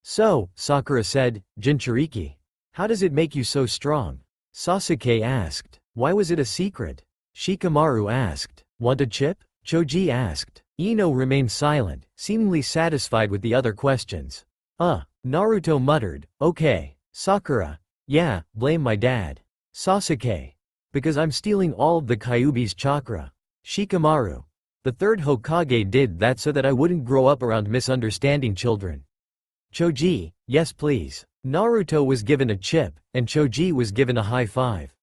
So, Sakura said, Jinchuriki. How does it make you so strong? Sasuke asked. Why was it a secret? Shikamaru asked. Want a chip? Choji asked. Ino remained silent, seemingly satisfied with the other questions. Naruto muttered, okay. Sakura. Yeah, blame my dad. Sasuke. Because I'm stealing all of the Kyuubi's chakra. Shikamaru. The 3rd Hokage did that so that I wouldn't grow up around misunderstanding children. Choji. Yes please. Naruto was given a chip, and Choji was given a high five.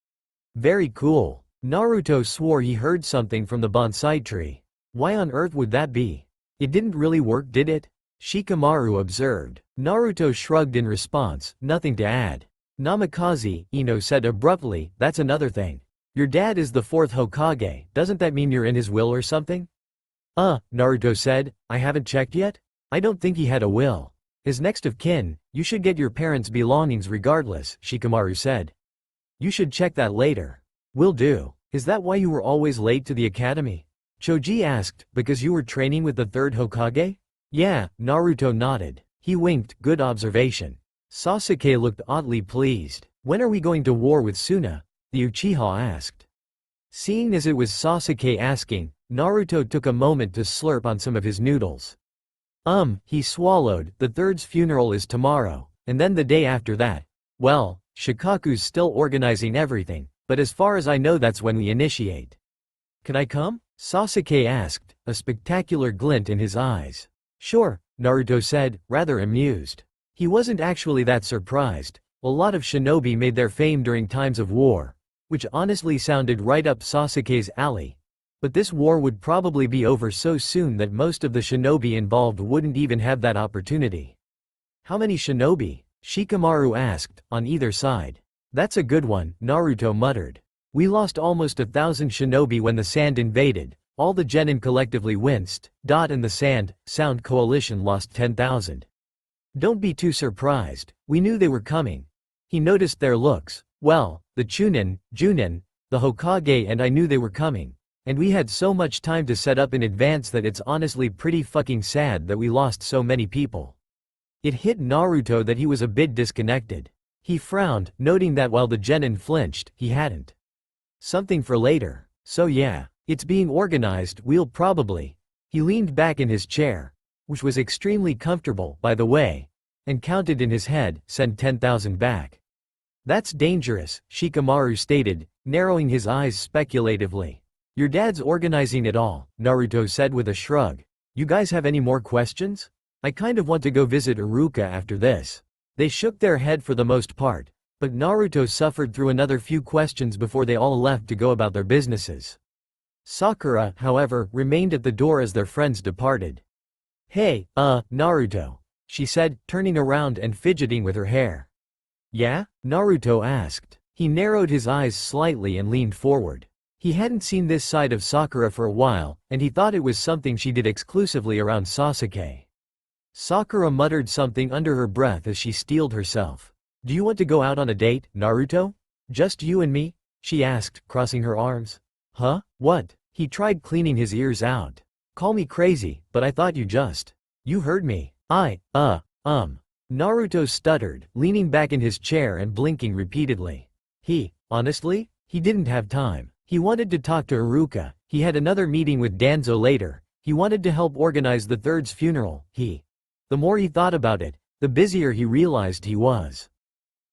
Very cool. Naruto swore he heard something from the bonsai tree. Why on earth would that be? It didn't really work, did it? Shikamaru observed. Naruto shrugged in response, nothing to add. Namikaze, Ino said abruptly, that's another thing. Your dad is the 4th Hokage, doesn't that mean you're in his will or something? Naruto said, I haven't checked yet? I don't think he had a will. As next of kin, you should get your parents' belongings regardless, Shikamaru said. You should check that later. Will do. Is that why you were always late to the academy? Choji asked, because you were training with the 3rd Hokage? Yeah, Naruto nodded. He winked, good observation. Sasuke looked oddly pleased. When are we going to war with Suna? The Uchiha asked. Seeing as it was Sasuke asking, Naruto took a moment to slurp on some of his noodles. He swallowed, the 3rd's funeral is tomorrow, and then the day after that. Well, Shikaku's still organizing everything, but as far as I know that's when we initiate. Can I come? Sasuke asked, a spectacular glint in his eyes. Sure, Naruto said, rather amused. He wasn't actually that surprised. A lot of shinobi made their fame during times of war, which honestly sounded right up Sasuke's alley. But this war would probably be over so soon that most of the shinobi involved wouldn't even have that opportunity. How many shinobi? Shikamaru asked, on either side. That's a good one, Naruto muttered. We lost almost 1,000 shinobi when the Sand invaded. All the genin collectively winced. And the Sound coalition lost 10,000. Don't be too surprised, we knew they were coming. He noticed their looks. Well, the Chunin, Junin, the Hokage and I knew they were coming. And we had so much time to set up in advance that it's honestly pretty fucking sad that we lost so many people. It hit Naruto that he was a bit disconnected. He frowned, noting that while the genin flinched, he hadn't. Something for later. So yeah, it's being organized, we'll probably. He leaned back in his chair, which was extremely comfortable, by the way, and counted in his head, send 10,000 back. That's dangerous, Shikamaru stated, narrowing his eyes speculatively. Your dad's organizing it all, Naruto said with a shrug. You guys have any more questions? I kind of want to go visit Iruka after this. They shook their head for the most part, but Naruto suffered through another few questions before they all left to go about their businesses. Sakura, however, remained at the door as their friends departed. Hey, Naruto, she said, turning around and fidgeting with her hair. Yeah? Naruto asked. He narrowed his eyes slightly and leaned forward. He hadn't seen this side of Sakura for a while, and he thought it was something she did exclusively around Sasuke. Sakura muttered something under her breath as she steeled herself. Do you want to go out on a date, Naruto? Just you and me? She asked, crossing her arms. Huh? What? He tried cleaning his ears out. Call me crazy, but I thought you just. You heard me. Naruto stuttered, leaning back in his chair and blinking repeatedly. Honestly, he didn't have time. He wanted to talk to Iruka, he had another meeting with Danzo later, he wanted to help organize the 3rd's funeral, The more he thought about it, the busier he realized he was.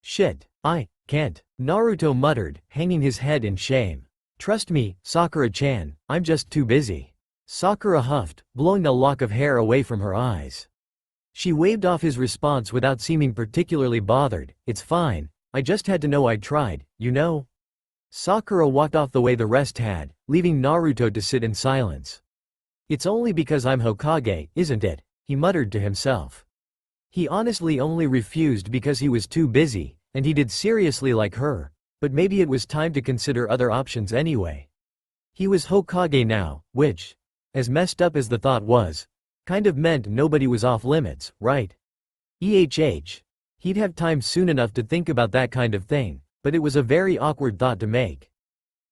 Shit, I can't, Naruto muttered, hanging his head in shame. Trust me, Sakura-chan, I'm just too busy. Sakura huffed, blowing a lock of hair away from her eyes. She waved off his response without seeming particularly bothered. It's fine, I just had to know I tried, you know? Sakura walked off the way the rest had, leaving Naruto to sit in silence. It's only because I'm Hokage, isn't it? He muttered to himself. He honestly only refused because he was too busy, and he did seriously like her, but maybe it was time to consider other options anyway. He was Hokage now, which, as messed up as the thought was, kind of meant nobody was off limits, right? He'd have time soon enough to think about that kind of thing, but it was a very awkward thought to make.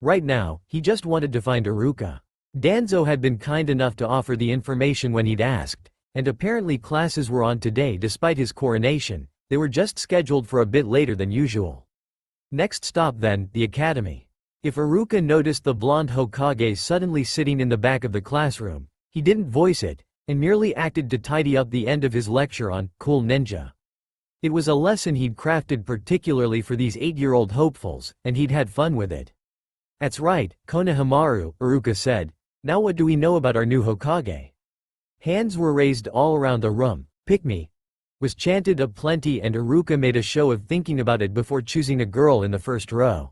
Right now, he just wanted to find Iruka. Danzo had been kind enough to offer the information when he'd asked, and apparently classes were on today despite his coronation. They were just scheduled for a bit later than usual. Next stop then, the academy. If Iruka noticed the blonde Hokage suddenly sitting in the back of the classroom, he didn't voice it, and merely acted to tidy up the end of his lecture on cool ninja. It was a lesson he'd crafted particularly for these 8-year-old hopefuls, and he'd had fun with it. That's right, Konohamaru, Iruka said. Now what do we know about our new Hokage? Hands were raised all around the room. Pick me was chanted aplenty, and Iruka made a show of thinking about it before choosing a girl in the first row.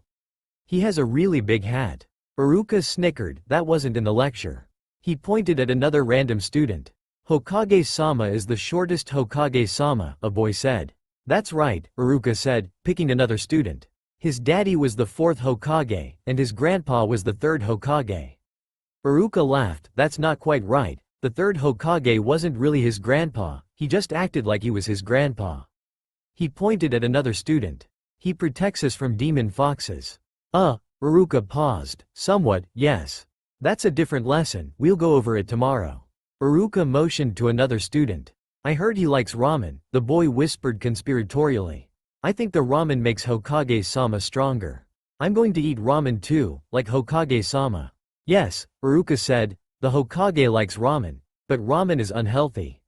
He has a really big hat. Iruka snickered. That wasn't in the lecture. He pointed at another random student. Hokage-sama is the shortest Hokage-sama, a boy said. That's right, Iruka said, picking another student. His daddy was the 4th Hokage, and his grandpa was the 3rd Hokage. Iruka laughed. That's not quite right. The 3rd Hokage wasn't really his grandpa, he just acted like he was his grandpa. He pointed at another student. He protects us from demon foxes. Iruka paused. Somewhat, yes. That's a different lesson, we'll go over it tomorrow. Iruka motioned to another student. I heard he likes ramen, the boy whispered conspiratorially. I think the ramen makes Hokage-sama stronger. I'm going to eat ramen too, like Hokage-sama. Yes, Iruka said, the Hokage likes ramen, but ramen is unhealthy.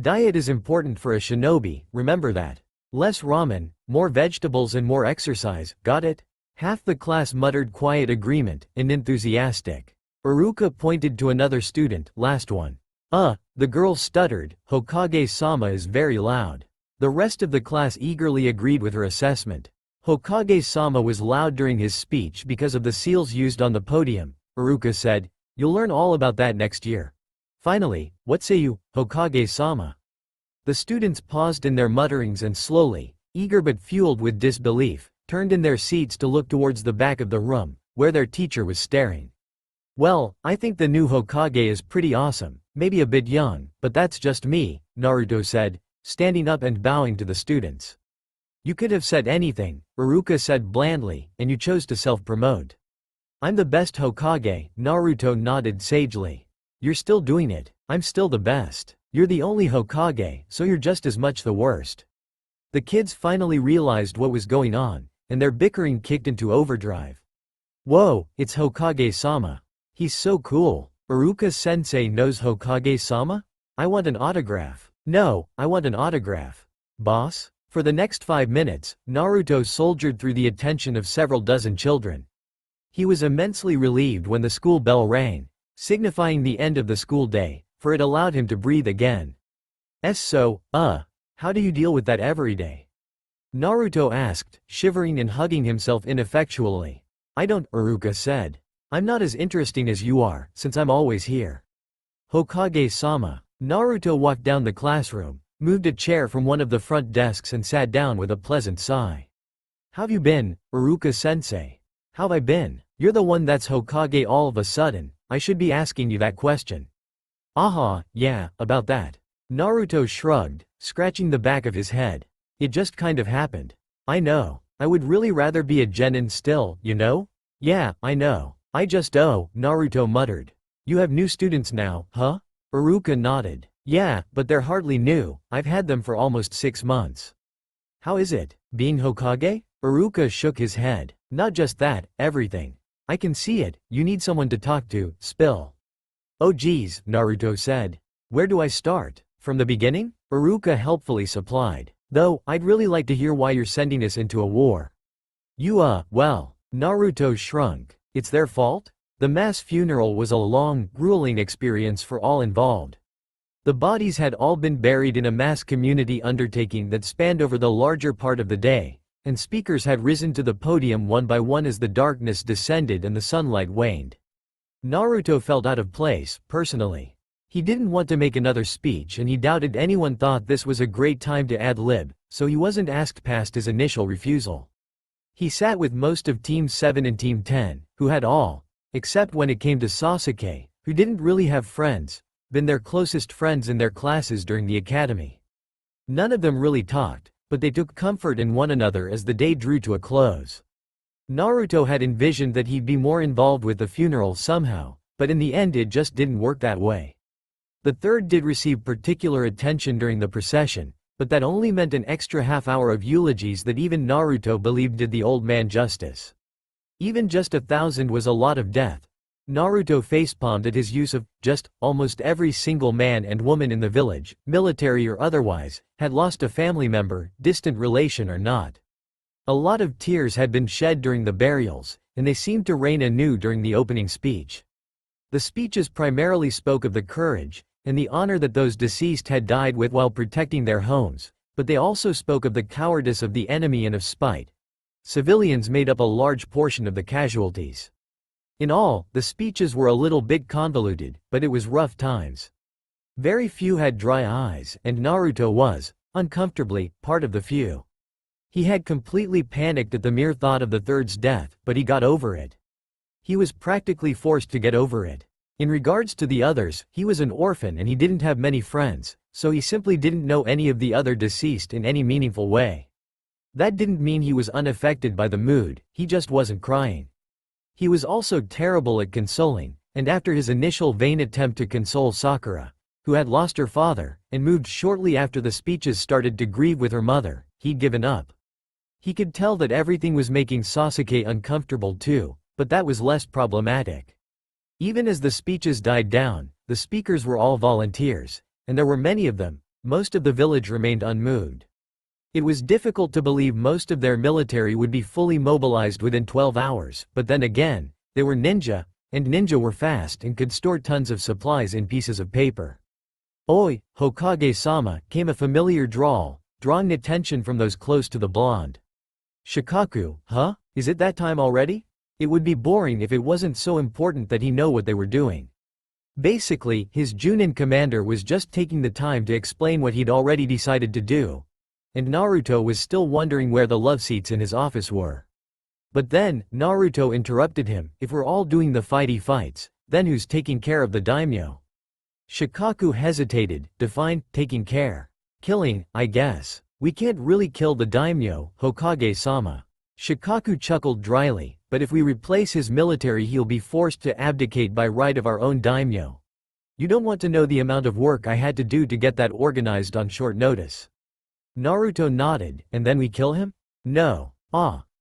Diet is important for a shinobi, remember that. Less ramen, more vegetables and more exercise, got it? Half the class muttered quiet agreement, and enthusiastic. Iruka pointed to another student, last one. The girl stuttered, Hokage-sama is very loud. The rest of the class eagerly agreed with her assessment. Hokage-sama was loud during his speech because of the seals used on the podium, Iruka said. You'll learn all about that next year. Finally, what say you, Hokage-sama? The students paused in their mutterings and slowly, eager but fueled with disbelief, turned in their seats to look towards the back of the room, where their teacher was staring. Well, I think the new Hokage is pretty awesome, maybe a bit young, but that's just me, Naruto said, standing up and bowing to the students. You could have said anything, Iruka said blandly, and you chose to self-promote. I'm the best Hokage, Naruto nodded sagely. You're still doing it, I'm still the best. You're the only Hokage, so you're just as much the worst. The kids finally realized what was going on, and their bickering kicked into overdrive. Whoa, it's Hokage-sama. He's so cool. Iruka-sensei knows Hokage-sama? I want an autograph. No, I want an autograph. Boss? For the next 5 minutes, Naruto soldiered through the attention of several dozen children. He was immensely relieved when the school bell rang, signifying the end of the school day, for it allowed him to breathe again. How do you deal with that every day? Naruto asked, shivering and hugging himself ineffectually. I don't, Iruka said. I'm not as interesting as you are, since I'm always here. Hokage-sama. Naruto walked down the classroom, moved a chair from one of the front desks and sat down with a pleasant sigh. How've you been, Iruka-sensei? How've I been? You're the one that's Hokage all of a sudden, I should be asking you that question. Yeah, about that. Naruto shrugged, scratching the back of his head. It just kind of happened. I know. I would really rather be a genin still, you know? Yeah, I know. Naruto muttered. You have new students now, huh? Iruka nodded. Yeah, but they're hardly new, I've had them for almost 6 months. How is it, being Hokage? Iruka shook his head. Not just that, everything. I can see it, you need someone to talk to, spill. Oh geez, Naruto said. Where do I start? From the beginning? Iruka helpfully supplied. Though, I'd really like to hear why you're sending us into a war. Well. Naruto shrunk. It's their fault? The mass funeral was a long, grueling experience for all involved. The bodies had all been buried in a mass community undertaking that spanned over the larger part of the day, and speakers had risen to the podium one by one as the darkness descended and the sunlight waned. Naruto felt out of place, personally. He didn't want to make another speech and he doubted anyone thought this was a great time to ad-lib, so he wasn't asked past his initial refusal. He sat with most of Team 7 and Team 10, who had all, except when it came to Sasuke, who didn't really have friends, been their closest friends in their classes during the academy. None of them really talked, but they took comfort in one another as the day drew to a close. Naruto had envisioned that he'd be more involved with the funeral somehow, but in the end it just didn't work that way. The third did receive particular attention during the procession, but that only meant an extra half-hour of eulogies that even Naruto believed did the old man justice. Even just 1,000 was a lot of death. Naruto facepalmed at his use of just almost every single man and woman in the village, military or otherwise, had lost a family member, distant relation or not. A lot of tears had been shed during the burials, and they seemed to rain anew during the opening speech. The speeches primarily spoke of the courage and the honor that those deceased had died with while protecting their homes, but they also spoke of the cowardice of the enemy and of spite. Civilians made up a large portion of the casualties. In all, the speeches were a little bit convoluted, but it was rough times. Very few had dry eyes, and Naruto was, uncomfortably, part of the few. He had completely panicked at the mere thought of the third's death, but he got over it. He was practically forced to get over it. In regards to the others, he was an orphan and he didn't have many friends, so he simply didn't know any of the other deceased in any meaningful way. That didn't mean he was unaffected by the mood, he just wasn't crying. He was also terrible at consoling, and after his initial vain attempt to console Sakura, who had lost her father, and moved shortly after the speeches started to grieve with her mother, he'd given up. He could tell that everything was making Sasuke uncomfortable too, but that was less problematic. Even as the speeches died down, the speakers were all volunteers, and there were many of them. Most of the village remained unmoved. It was difficult to believe most of their military would be fully mobilized within 12 hours, but then again, they were ninja, and ninja were fast and could store tons of supplies in pieces of paper. "Oi, Hokage-sama," came a familiar drawl, drawing attention from those close to the blonde. "Shikaku, huh? Is it that time already? It would be boring if it wasn't so important that he know what they were doing." Basically, his Chunin commander was just taking the time to explain what he'd already decided to do. And Naruto was still wondering where the love seats in his office were. But then, Naruto interrupted him, "If we're all doing the fighty fights, then who's taking care of the daimyo?" Shikaku hesitated, defined, taking care. "Killing, I guess. We can't really kill the daimyo, Hokage-sama." Shikaku chuckled dryly, "But if we replace his military he'll be forced to abdicate by right of our own daimyo. You don't want to know the amount of work I had to do to get that organized on short notice." Naruto nodded, "And then we kill him?" "No."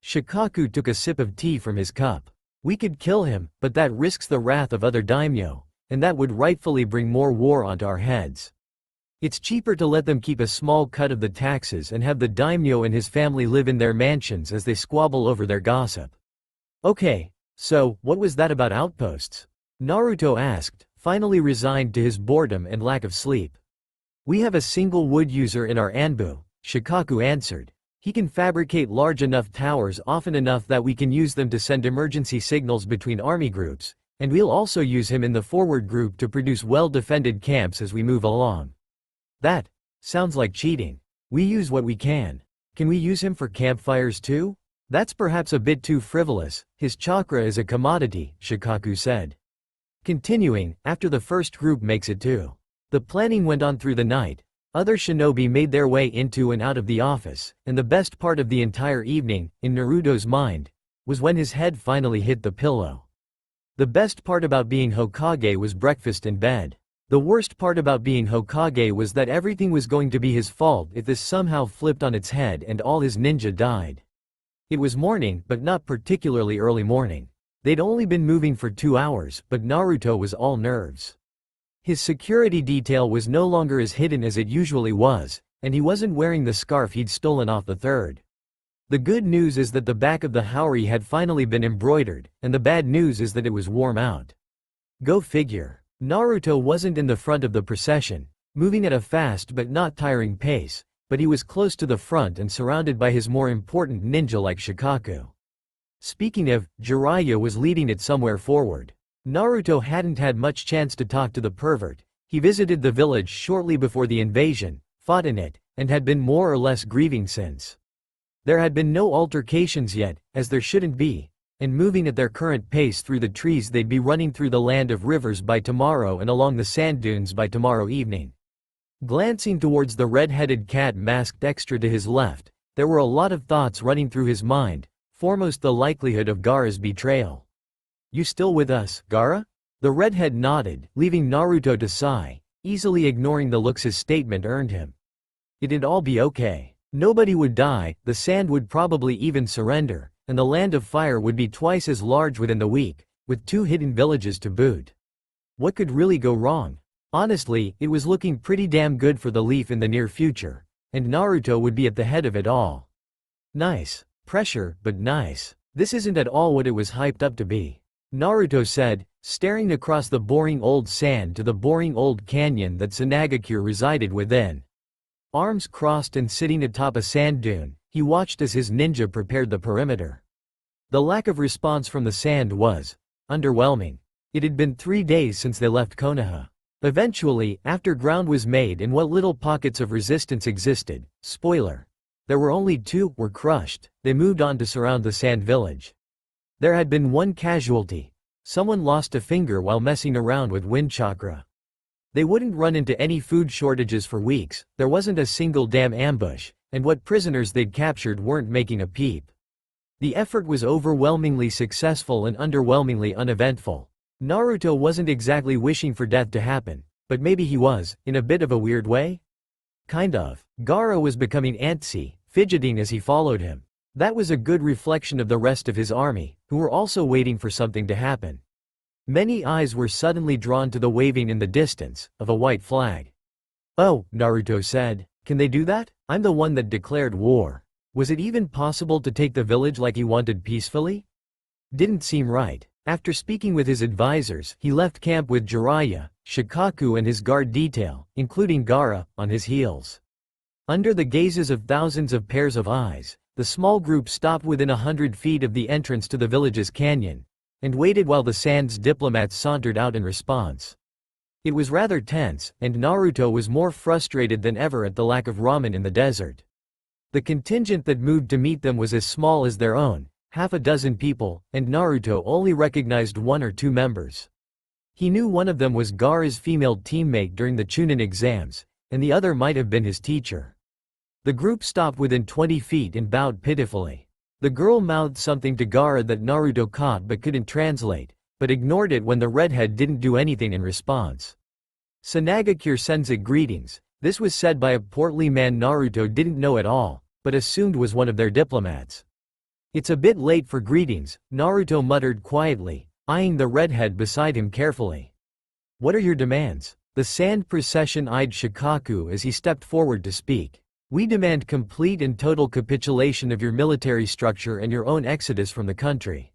Shikaku took a sip of tea from his cup. "We could kill him, but that risks the wrath of other daimyo, and that would rightfully bring more war onto our heads. It's cheaper to let them keep a small cut of the taxes and have the daimyo and his family live in their mansions as they squabble over their gossip." "Okay, so, what was that about outposts?" Naruto asked, finally resigned to his boredom and lack of sleep. "We have a single wood user in our Anbu," Shikaku answered. "He can fabricate large enough towers often enough that we can use them to send emergency signals between army groups, and we'll also use him in the forward group to produce well-defended camps as we move along." "That sounds like cheating. We use what we can. Can we use him for campfires too?" "That's perhaps a bit too frivolous. His chakra is a commodity," Shikaku said. Continuing, after the first group makes it too. The planning went on through the night. Other shinobi made their way into and out of the office, and the best part of the entire evening, in Naruto's mind, was when his head finally hit the pillow. The best part about being Hokage was breakfast in bed. The worst part about being Hokage was that everything was going to be his fault if this somehow flipped on its head and all his ninja died. It was morning, but not particularly early morning. They'd only been moving for 2 hours, but Naruto was all nerves. His security detail was no longer as hidden as it usually was, and he wasn't wearing the scarf he'd stolen off the third. The good news is that the back of the haori had finally been embroidered, and the bad news is that it was warm out. Go figure. Naruto wasn't in the front of the procession, moving at a fast but not tiring pace, but he was close to the front and surrounded by his more important ninja like Shikaku. Speaking of, Jiraiya was leading it somewhere forward. Naruto hadn't had much chance to talk to the pervert. He visited the village shortly before the invasion, fought in it, and had been more or less grieving since. There had been no altercations yet, as there shouldn't be, and moving at their current pace through the trees they'd be running through the land of rivers by tomorrow and along the sand dunes by tomorrow evening. Glancing towards the red-headed cat masked extra to his left, there were a lot of thoughts running through his mind, foremost the likelihood of Gaara's betrayal. "You still with us, Gaara?" The redhead nodded, leaving Naruto to sigh, easily ignoring the looks his statement earned him. It'd all be okay. Nobody would die, the sand would probably even surrender, and the land of fire would be twice as large within the week, with 2 hidden villages to boot. What could really go wrong? Honestly, it was looking pretty damn good for the Leaf in the near future, and Naruto would be at the head of it all. Nice. Pressure, but nice. This isn't at all what it was hyped up to be, Naruto said, staring across the boring old sand to the boring old canyon that Sanagakure resided within. Arms crossed and sitting atop a sand dune, he watched as his ninja prepared the perimeter. The lack of response from the sand was underwhelming. It had been 3 days since they left Konoha. Eventually, after ground was made and what little pockets of resistance existed, spoiler, there were only 2, were crushed, they moved on to surround the sand village. There had been 1 casualty. Someone lost a finger while messing around with wind chakra. They wouldn't run into any food shortages for weeks, there wasn't a single damn ambush, and what prisoners they'd captured weren't making a peep. The effort was overwhelmingly successful and underwhelmingly uneventful. Naruto wasn't exactly wishing for death to happen, but maybe he was, in a bit of a weird way? Kind of. Gaara was becoming antsy, fidgeting as he followed him. That was a good reflection of the rest of his army, who were also waiting for something to happen. Many eyes were suddenly drawn to the waving in the distance, of a white flag. "Oh," Naruto said, "can they do that? I'm the one that declared war. Was it even possible to take the village like he wanted peacefully? Didn't seem right." After speaking with his advisors, he left camp with Jiraiya, Shikaku and his guard detail, including Gaara, on his heels. Under the gazes of thousands of pairs of eyes, the small group stopped within 100 feet of the entrance to the village's canyon, and waited while the Sand's diplomats sauntered out in response. It was rather tense, and Naruto was more frustrated than ever at the lack of ramen in the desert. The contingent that moved to meet them was as small as their own, half a dozen people, and Naruto only recognized 1 or 2 members. He knew one of them was Gaara's female teammate during the Chunin exams, and the other might have been his teacher. The group stopped within 20 feet and bowed pitifully. The girl mouthed something to Gaara that Naruto caught but couldn't translate, but ignored it when the redhead didn't do anything in response. "Sanagakure sends it greetings." This was said by a portly man Naruto didn't know at all, but assumed was one of their diplomats. "It's a bit late for greetings," Naruto muttered quietly, eyeing the redhead beside him carefully. "What are your demands?" The sand procession eyed Shikaku as he stepped forward to speak. "We demand complete and total capitulation of your military structure and your own exodus from the country.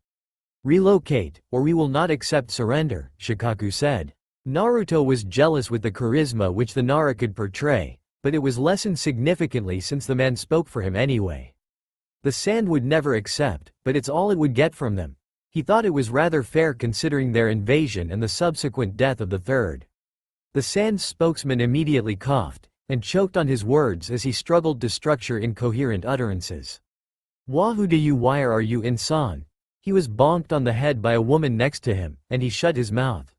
Relocate, or we will not accept surrender," Shikaku said. Naruto was jealous with the charisma which the Nara could portray, but it was lessened significantly since the man spoke for him anyway. The Sand would never accept, but it's all it would get from them. He thought it was rather fair considering their invasion and the subsequent death of the third. The Sand's spokesman immediately coughed, and choked on his words as he struggled to structure incoherent utterances. "Wahoo do you wire are you insan?" He was bonked on the head by a woman next to him, and he shut his mouth.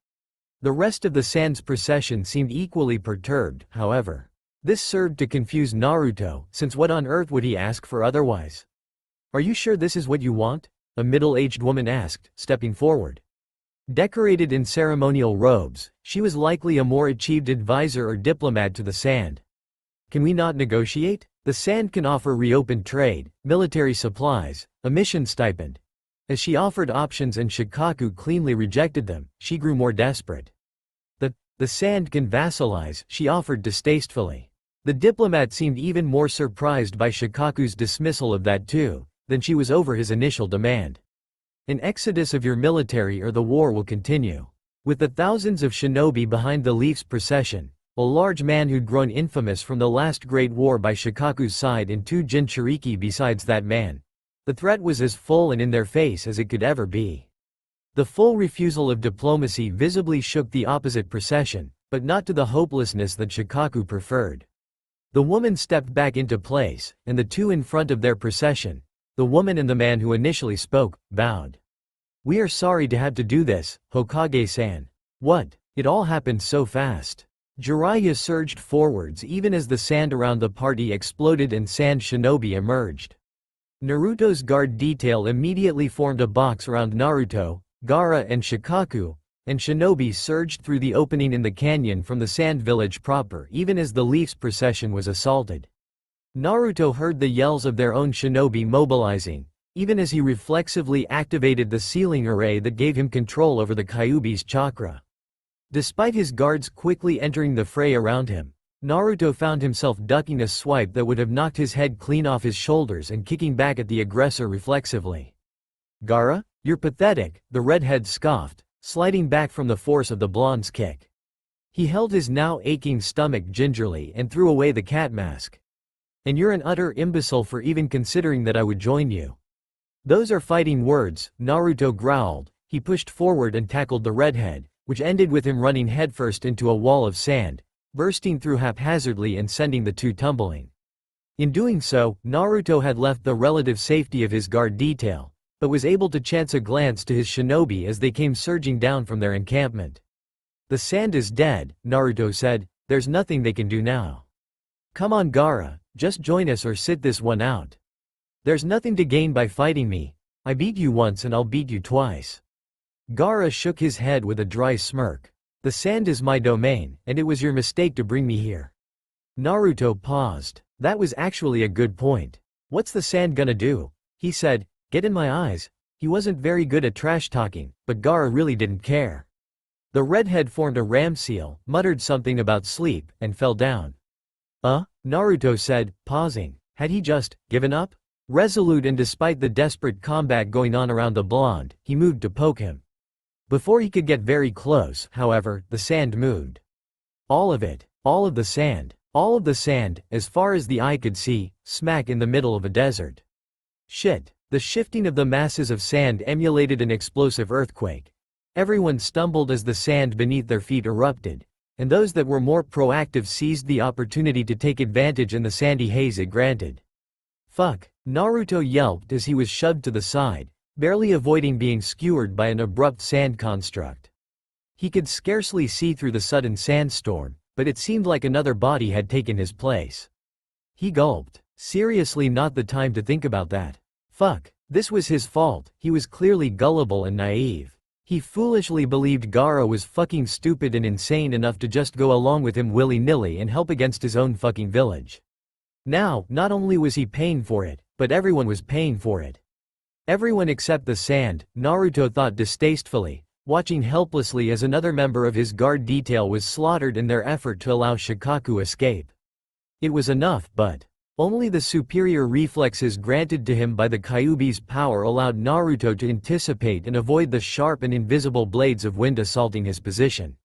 The rest of the Sand's procession seemed equally perturbed, however. This served to confuse Naruto, since what on earth would he ask for otherwise? "Are you sure this is what you want?" a middle-aged woman asked, stepping forward. Decorated in ceremonial robes, she was likely a more achieved advisor or diplomat to the Sand. "Can we not negotiate? The Sand can offer reopened trade, military supplies, a mission stipend." As she offered options and Shikaku cleanly rejected them, she grew more desperate. The Sand can vassalize," she offered distastefully. The diplomat seemed even more surprised by Shikaku's dismissal of that too, than she was over his initial demand. "An exodus of your military or the war will continue." With the thousands of shinobi behind the Leaf's procession, a large man who'd grown infamous from the last great war by Shikaku's side and 2 Jinchuriki besides that man, the threat was as full and in their face as it could ever be. The full refusal of diplomacy visibly shook the opposite procession, but not to the hopelessness that Shikaku preferred. The woman stepped back into place, and the two in front of their procession, the woman and the man who initially spoke, bowed. "We are sorry to have to do this, Hokage-san." "What? It all happened so fast." Jiraiya surged forwards even as the sand around the party exploded and sand shinobi emerged. Naruto's guard detail immediately formed a box around Naruto, Gaara and Shikaku, and shinobi surged through the opening in the canyon from the sand village proper even as the Leafs procession was assaulted. Naruto heard the yells of their own shinobi mobilizing, even as he reflexively activated the sealing array that gave him control over the Kyuubi's chakra. Despite his guards quickly entering the fray around him, Naruto found himself ducking a swipe that would have knocked his head clean off his shoulders and kicking back at the aggressor reflexively. "Gaara? You're pathetic," the redhead scoffed, sliding back from the force of the blonde's kick. He held his now aching stomach gingerly and threw away the cat mask. "And you're an utter imbecile for even considering that I would join you." "Those are fighting words," Naruto growled. He pushed forward and tackled the redhead, which ended with him running headfirst into a wall of sand, bursting through haphazardly and sending the two tumbling. In doing so, Naruto had left the relative safety of his guard detail, but was able to chance a glance to his shinobi as they came surging down from their encampment. "The sand is dead," Naruto said. "There's nothing they can do now. Come on Gaara, just join us or sit this one out. There's nothing to gain by fighting me. I beat you once and I'll beat you twice." Gaara shook his head with a dry smirk. "The sand is my domain, and it was your mistake to bring me here." Naruto paused. That was actually a good point. "What's the sand gonna do?" he said. "Get in my eyes." He wasn't very good at trash talking, but Gaara really didn't care. The redhead formed a ram seal, muttered something about sleep, and fell down. Naruto said, pausing. Had he just given up? Resolute and despite the desperate combat going on around the blonde, he moved to poke him. Before he could get very close, however, the sand moved. All of it. All of the sand. All of the sand, as far as the eye could see, smack in the middle of a desert. Shit. The shifting of the masses of sand emulated an explosive earthquake. Everyone stumbled as the sand beneath their feet erupted, and those that were more proactive seized the opportunity to take advantage in the sandy haze it granted. Fuck, Naruto yelped as he was shoved to the side, barely avoiding being skewered by an abrupt sand construct. He could scarcely see through the sudden sandstorm, but it seemed like another body had taken his place. He gulped. Seriously, not the time to think about that. Fuck, this was his fault. He was clearly gullible and naive. He foolishly believed Gaara was fucking stupid and insane enough to just go along with him willy-nilly and help against his own fucking village. Now, not only was he paying for it, but everyone was paying for it. Everyone except the sand, Naruto thought distastefully, watching helplessly as another member of his guard detail was slaughtered in their effort to allow Shikaku escape. It was enough, but only the superior reflexes granted to him by the Kyuubi's power allowed Naruto to anticipate and avoid the sharp and invisible blades of wind assaulting his position.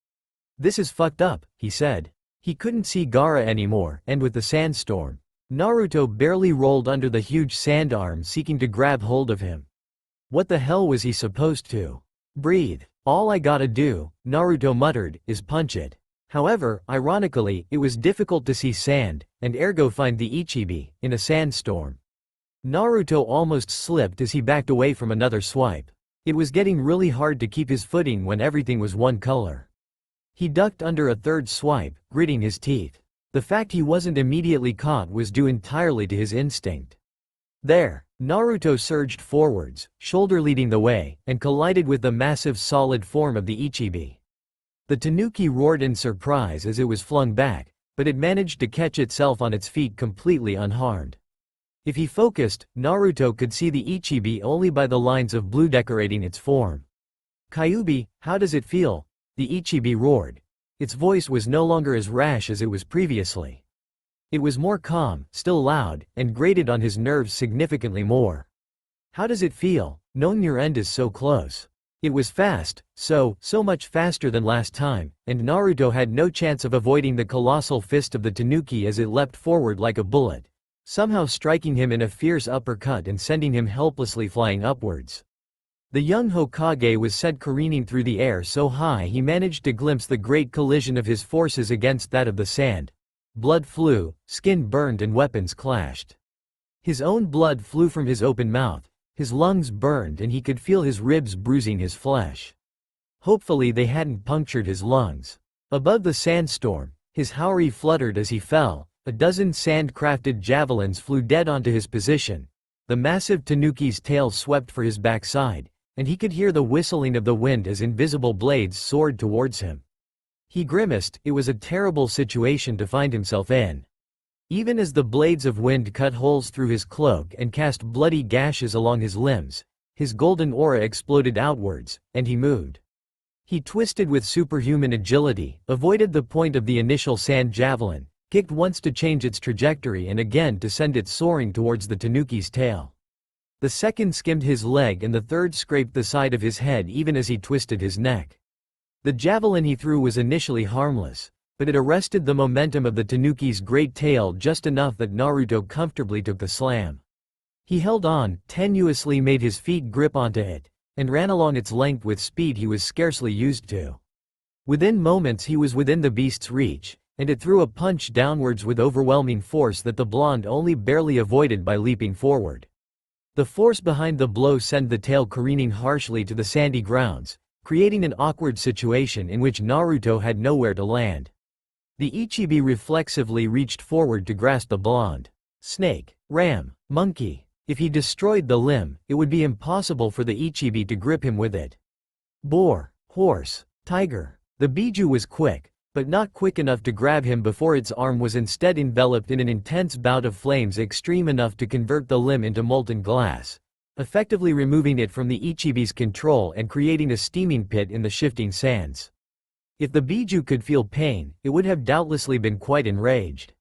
This is fucked up, he said. He couldn't see Gaara anymore, and with the sandstorm, Naruto barely rolled under the huge sand arm seeking to grab hold of him. What the hell was he supposed to? Breathe. All I gotta do, Naruto muttered, is punch it. However, ironically, it was difficult to see sand, and ergo find the Ichibi, in a sandstorm. Naruto almost slipped as he backed away from another swipe. It was getting really hard to keep his footing when everything was one color. He ducked under a third swipe, gritting his teeth. The fact he wasn't immediately caught was due entirely to his instinct. There, Naruto surged forwards, shoulder leading the way, and collided with the massive solid form of the Ichibi. The tanuki roared in surprise as it was flung back, but it managed to catch itself on its feet completely unharmed. If he focused, Naruto could see the Ichibi only by the lines of blue decorating its form. "Kyuubi, how does it feel?" the Ichibi roared. Its voice was no longer as rash as it was previously. It was more calm, still loud, and grated on his nerves significantly more. "How does it feel, knowing your end is so close?" It was fast, so much faster than last time, and Naruto had no chance of avoiding the colossal fist of the tanuki as it leapt forward like a bullet, somehow striking him in a fierce uppercut and sending him helplessly flying upwards. The young Hokage was sent careening through the air so high he managed to glimpse the great collision of his forces against that of the sand. Blood flew, skin burned and weapons clashed. His own blood flew from his open mouth, his lungs burned and he could feel his ribs bruising his flesh. Hopefully they hadn't punctured his lungs. Above the sandstorm, his haori fluttered as he fell, a dozen sand-crafted javelins flew dead onto his position. The massive tanuki's tail swept for his backside, and he could hear the whistling of the wind as invisible blades soared towards him. He grimaced, it was a terrible situation to find himself in. Even as the blades of wind cut holes through his cloak and cast bloody gashes along his limbs, his golden aura exploded outwards, and he moved. He twisted with superhuman agility, avoided the point of the initial sand javelin, kicked once to change its trajectory and again to send it soaring towards the tanuki's tail. The second skimmed his leg and the third scraped the side of his head even as he twisted his neck. The javelin he threw was initially harmless, but it arrested the momentum of the tanuki's great tail just enough that Naruto comfortably took the slam. He held on, tenuously made his feet grip onto it, and ran along its length with speed he was scarcely used to. Within moments he was within the beast's reach, and it threw a punch downwards with overwhelming force that the blonde only barely avoided by leaping forward. The force behind the blow sent the tail careening harshly to the sandy grounds, creating an awkward situation in which Naruto had nowhere to land. The Ichibi reflexively reached forward to grasp the blonde. Snake, ram, monkey. If he destroyed the limb, it would be impossible for the Ichibi to grip him with it. Boar, horse, tiger. The Biju was quick, but not quick enough to grab him before its arm was instead enveloped in an intense bout of flames extreme enough to convert the limb into molten glass, effectively removing it from the Ichibi's control and creating a steaming pit in the shifting sands. If the Biju could feel pain, it would have doubtlessly been quite enraged.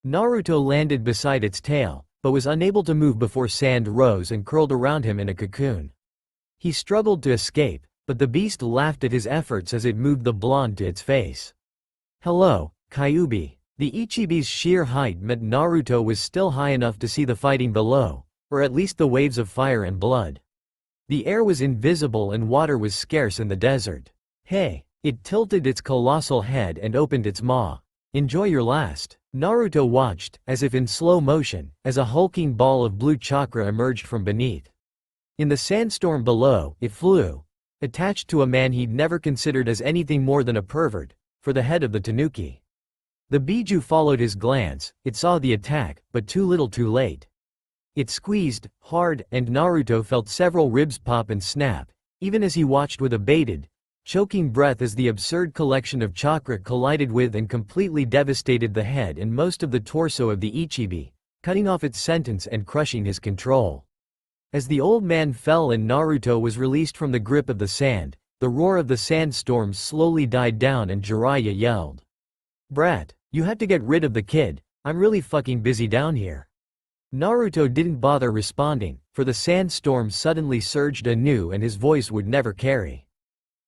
Naruto landed beside its tail, but was unable to move before sand rose and curled around him in a cocoon. He struggled to escape, but the beast laughed at his efforts as it moved the blonde to its face. Hello, Kyuubi. The Ichibi's sheer height meant Naruto was still high enough to see the fighting below, or at least the waves of fire and blood. The air was invisible and water was scarce in the desert. Hey! It tilted its colossal head and opened its maw. Enjoy your last. Naruto watched, as if in slow motion, as a hulking ball of blue chakra emerged from beneath. In the sandstorm below, it flew, attached to a man he'd never considered as anything more than a pervert, for the head of the tanuki. The Biju followed his glance, it saw the attack, but too little too late. It squeezed, hard, and Naruto felt several ribs pop and snap, even as he watched with a bated, choking breath as the absurd collection of chakra collided with and completely devastated the head and most of the torso of the Ichibi, cutting off its sentence and crushing his control. As the old man fell and Naruto was released from the grip of the sand, the roar of the sandstorm slowly died down and Jiraiya yelled. Brat, you had to get rid of the kid, I'm really fucking busy down here. Naruto didn't bother responding, for the sandstorm suddenly surged anew and his voice would never carry.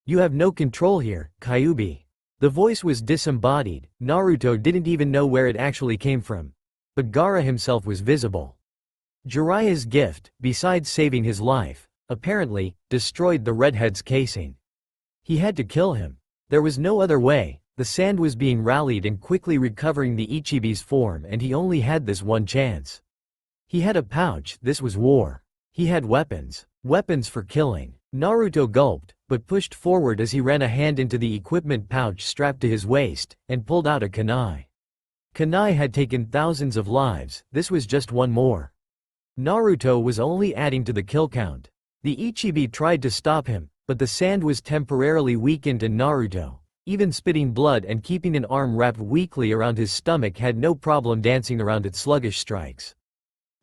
You have no control here, Kyuubi. The voice was disembodied, Naruto didn't even know where it actually came from. But Gaara himself was visible. Jiraiya's gift, besides saving his life, apparently, destroyed the redhead's casing. He had to kill him. There was no other way, the sand was being rallied and quickly recovering the Ichibi's form and he only had this one chance. He had a pouch, this was war. He had weapons. Weapons for killing. Naruto gulped, but pushed forward as he ran a hand into the equipment pouch strapped to his waist, and pulled out a kunai. Kunai had taken thousands of lives, this was just one more. Naruto was only adding to the kill count. The Ichibi tried to stop him, but the sand was temporarily weakened and Naruto, even spitting blood and keeping an arm wrapped weakly around his stomach, had no problem dancing around its sluggish strikes.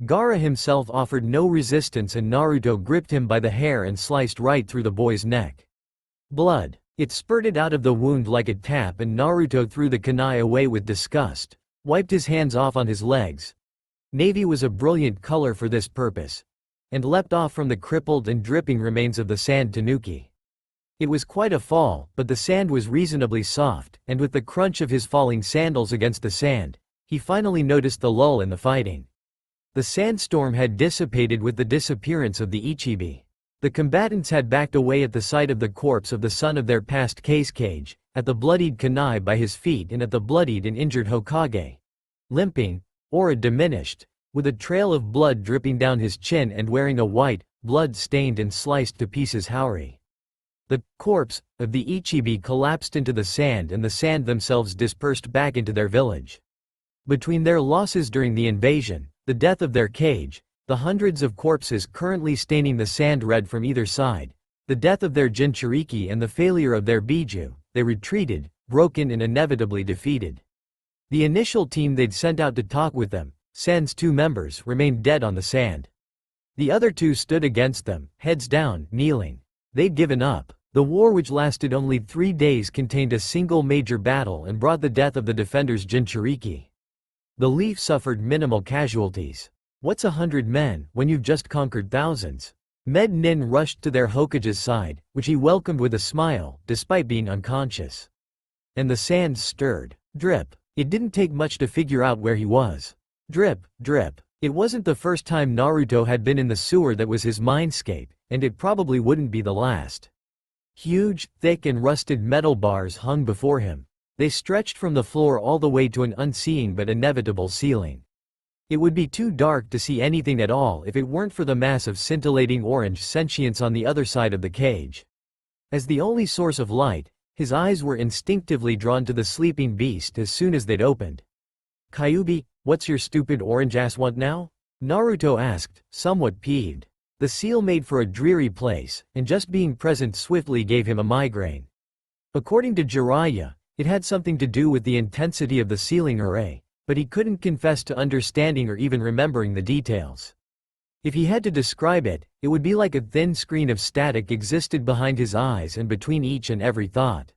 Gaara himself offered no resistance and Naruto gripped him by the hair and sliced right through the boy's neck. Blood. It spurted out of the wound like a tap and Naruto threw the kunai away with disgust, wiped his hands off on his legs. Navy was a brilliant color for this purpose, and leapt off from the crippled and dripping remains of the sand tanuki. It was quite a fall, but the sand was reasonably soft, and with the crunch of his falling sandals against the sand, he finally noticed the lull in the fighting. The sandstorm had dissipated with the disappearance of the Ichibi. The combatants had backed away at the sight of the corpse of the son of their past cage, at the bloodied Kunai by his feet and at the bloodied and injured Hokage. Limping, aura diminished, with a trail of blood dripping down his chin and wearing a white, blood-stained and sliced to pieces haori. The corpse of the Ichibi collapsed into the sand and the sand themselves dispersed back into their village. Between their losses during the invasion, the death of their cage, the hundreds of corpses currently staining the sand red from either side, the death of their Jinchuriki and the failure of their Biju, they retreated, broken and inevitably defeated. The initial team they'd sent out to talk with them, Sen's 2 members, remained dead on the sand. The other 2 stood against them, heads down, kneeling. They'd given up. The war, which lasted only 3 days, contained a single major battle and brought the death of the defenders Jinchuriki. The Leaf suffered minimal casualties. What's 100 men, when you've just conquered thousands? Med Nin rushed to their Hokage's side, which he welcomed with a smile, despite being unconscious. And the sand stirred. Drip. It didn't take much to figure out where he was. Drip, drip. It wasn't the first time Naruto had been in the sewer that was his mindscape, and it probably wouldn't be the last. Huge, thick and rusted metal bars hung before him. They stretched from the floor all the way to an unseeing but inevitable ceiling. It would be too dark to see anything at all if it weren't for the mass of scintillating orange sentience on the other side of the cage. As the only source of light, his eyes were instinctively drawn to the sleeping beast as soon as they'd opened. "Kyuubi, what's your stupid orange ass want now?" Naruto asked, somewhat peeved. The seal made for a dreary place, and just being present swiftly gave him a migraine. According to Jiraiya, it had something to do with the intensity of the ceiling array, but he couldn't confess to understanding or even remembering the details. If he had to describe it, it would be like a thin screen of static existed behind his eyes and between each and every thought.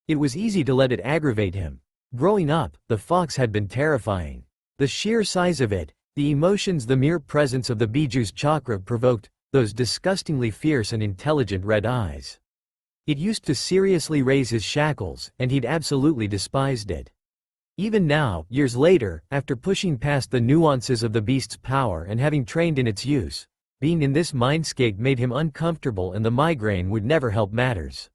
It was easy to let it aggravate him. Growing up, the fox had been terrifying. The sheer size of it, the emotions the mere presence of the Biju's chakra provoked, those disgustingly fierce and intelligent red eyes. It used to seriously raise his shackles, and he'd absolutely despised it. Even now, years later, after pushing past the nuances of the beast's power and having trained in its use, being in this mindscape made him uncomfortable and the migraine would never help matters.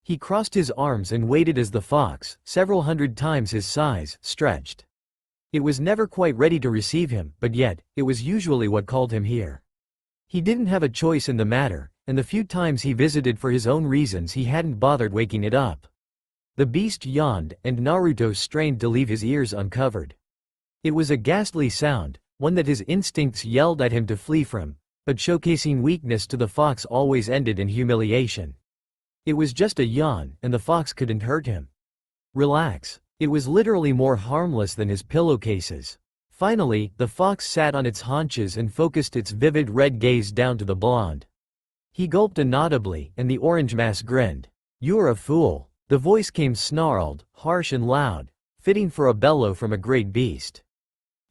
He crossed his arms and waited as the fox, several hundred times his size, stretched. It was never quite ready to receive him, but yet, it was usually what called him here. He didn't have a choice in the matter, and the few times he visited for his own reasons he hadn't bothered waking it up. The beast yawned, and Naruto strained to leave his ears uncovered. It was a ghastly sound, one that his instincts yelled at him to flee from, but showcasing weakness to the fox always ended in humiliation. It was just a yawn, and the fox couldn't hurt him. Relax. It was literally more harmless than his pillowcases. Finally, the fox sat on its haunches and focused its vivid red gaze down to the blonde. He gulped inaudibly, and the orange mass grinned. "You're a fool." The voice came snarled, harsh and loud, fitting for a bellow from a great beast.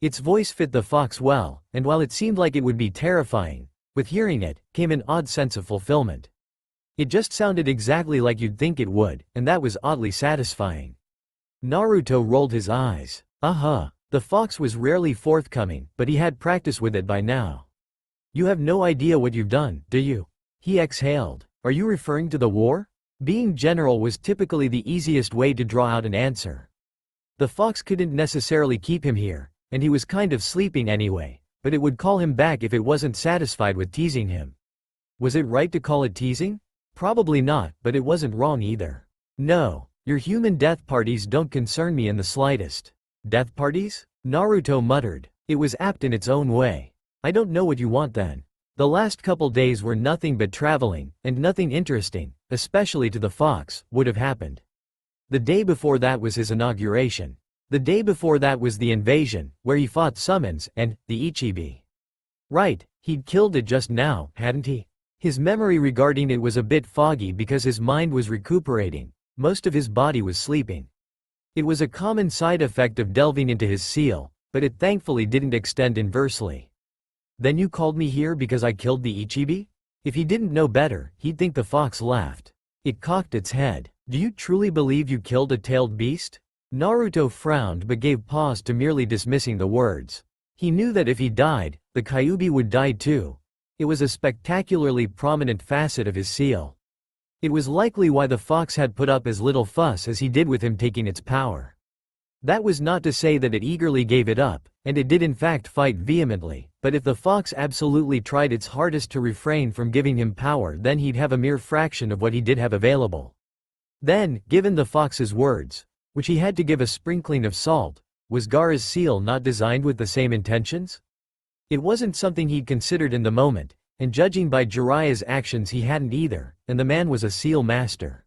Its voice fit the fox well, and while it seemed like it would be terrifying, with hearing it, came an odd sense of fulfillment. It just sounded exactly like you'd think it would, and that was oddly satisfying. Naruto rolled his eyes. The fox was rarely forthcoming, but he had practice with it by now. "You have no idea what you've done, do you?" He exhaled. "Are you referring to the war?" Being general was typically the easiest way to draw out an answer. The fox couldn't necessarily keep him here, and he was kind of sleeping anyway, but it would call him back if it wasn't satisfied with teasing him. Was it right to call it teasing? Probably not, but it wasn't wrong either. "No, your human death parties don't concern me in the slightest." "Death parties?" Naruto muttered. It was apt in its own way. "I don't know what you want then." The last couple days were nothing but traveling, and nothing interesting, especially to the fox, would have happened. The day before that was his inauguration. The day before that was the invasion, where he fought summons, and the Ichibi. Right, he'd killed it just now, hadn't he? His memory regarding it was a bit foggy because his mind was recuperating, most of his body was sleeping. It was a common side effect of delving into his seal, but it thankfully didn't extend inversely. "Then you called me here because I killed the Ichibi?" If he didn't know better, he'd think the fox laughed. It cocked its head. "Do you truly believe you killed a tailed beast?" Naruto frowned but gave pause to merely dismissing the words. He knew that if he died, the Kyuubi would die too. It was a spectacularly prominent facet of his seal. It was likely why the fox had put up as little fuss as he did with him taking its power. That was not to say that it eagerly gave it up, and it did in fact fight vehemently, but if the fox absolutely tried its hardest to refrain from giving him power, then he'd have a mere fraction of what he did have available. Then, given the fox's words, which he had to give a sprinkling of salt, was Gaara's seal not designed with the same intentions? It wasn't something he'd considered in the moment, and judging by Jiraiya's actions he hadn't either, and the man was a seal master.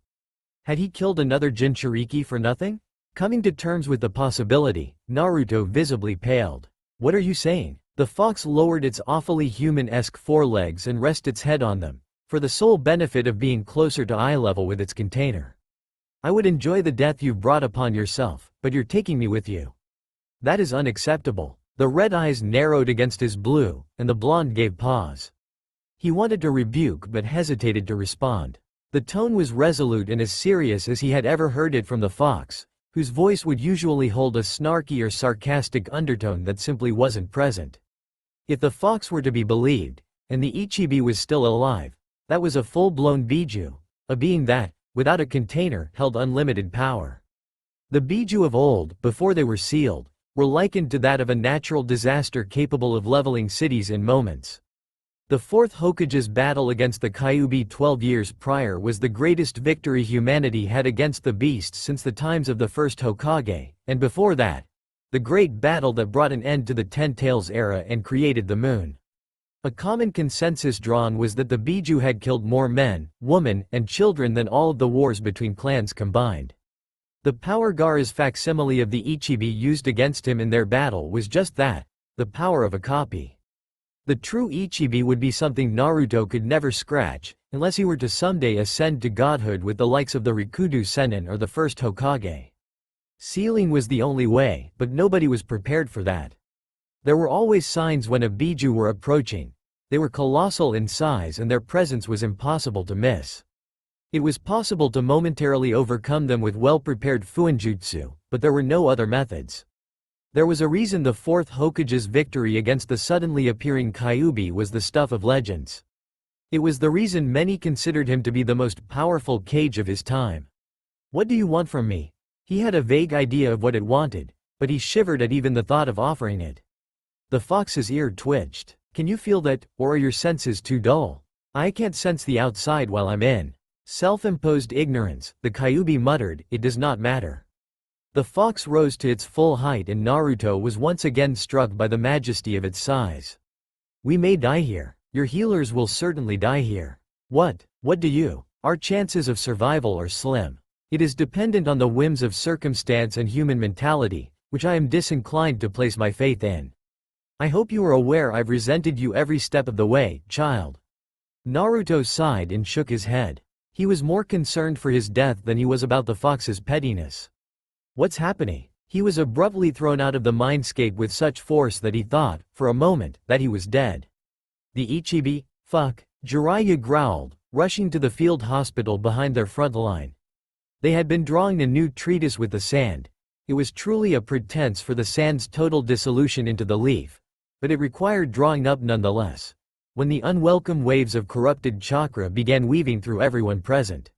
Had he killed another Jinchuriki for nothing? Coming to terms with the possibility, Naruto visibly paled. What are you saying? The fox lowered its awfully human-esque forelegs and rested its head on them, for the sole benefit of being closer to eye level with its container. I would enjoy the death you've brought upon yourself, but you're taking me with you. That is unacceptable. The red eyes narrowed against his blue, and the blonde gave pause. He wanted to rebuke but hesitated to respond. The tone was resolute and as serious as he had ever heard it from the fox, whose voice would usually hold a snarky or sarcastic undertone that simply wasn't present. If the fox were to be believed, and the Ichibi was still alive, that was a full-blown Biju, a being that, without a container, held unlimited power. The Biju of old, before they were sealed, were likened to that of a natural disaster capable of leveling cities in moments. The Fourth Hokage's battle against the Kyuubi 12 years prior was the greatest victory humanity had against the beast since the times of the first Hokage, and before that, the great battle that brought an end to the Ten Tails era and created the moon. A common consensus drawn was that the Biju had killed more men, women, and children than all of the wars between clans combined. The power Gaara's facsimile of the Ichibi used against him in their battle was just that, the power of a copy. The true Ichibi would be something Naruto could never scratch, unless he were to someday ascend to godhood with the likes of the Rikudo Sennin or the first Hokage. Sealing was the only way, but nobody was prepared for that. There were always signs when a Biju were approaching. They were colossal in size and their presence was impossible to miss. It was possible to momentarily overcome them with well-prepared Fuinjutsu, but there were no other methods. There was a reason the Fourth Hokage's victory against the suddenly appearing Kyuubi was the stuff of legends. It was the reason many considered him to be the most powerful Kage of his time. What do you want from me? He had a vague idea of what it wanted, but he shivered at even the thought of offering it. The fox's ear twitched. Can you feel that, or are your senses too dull? I can't sense the outside while I'm in. Self-imposed ignorance, the Kyuubi muttered, it does not matter. The fox rose to its full height and Naruto was once again struck by the majesty of its size. We may die here. Your healers will certainly die here. What do you? Our chances of survival are slim. It is dependent on the whims of circumstance and human mentality, which I am disinclined to place my faith in. I hope you are aware I've resented you every step of the way, child. Naruto sighed and shook his head. He was more concerned for his death than he was about the fox's pettiness. What's happening? He was abruptly thrown out of the mindscape with such force that he thought, for a moment, that he was dead. The Ichibi? Fuck. Jiraiya growled, rushing to the field hospital behind their front line. They had been drawing a new treatise with the sand. It was truly a pretense for the sand's total dissolution into the leaf, but it required drawing up nonetheless, when the unwelcome waves of corrupted chakra began weaving through everyone present.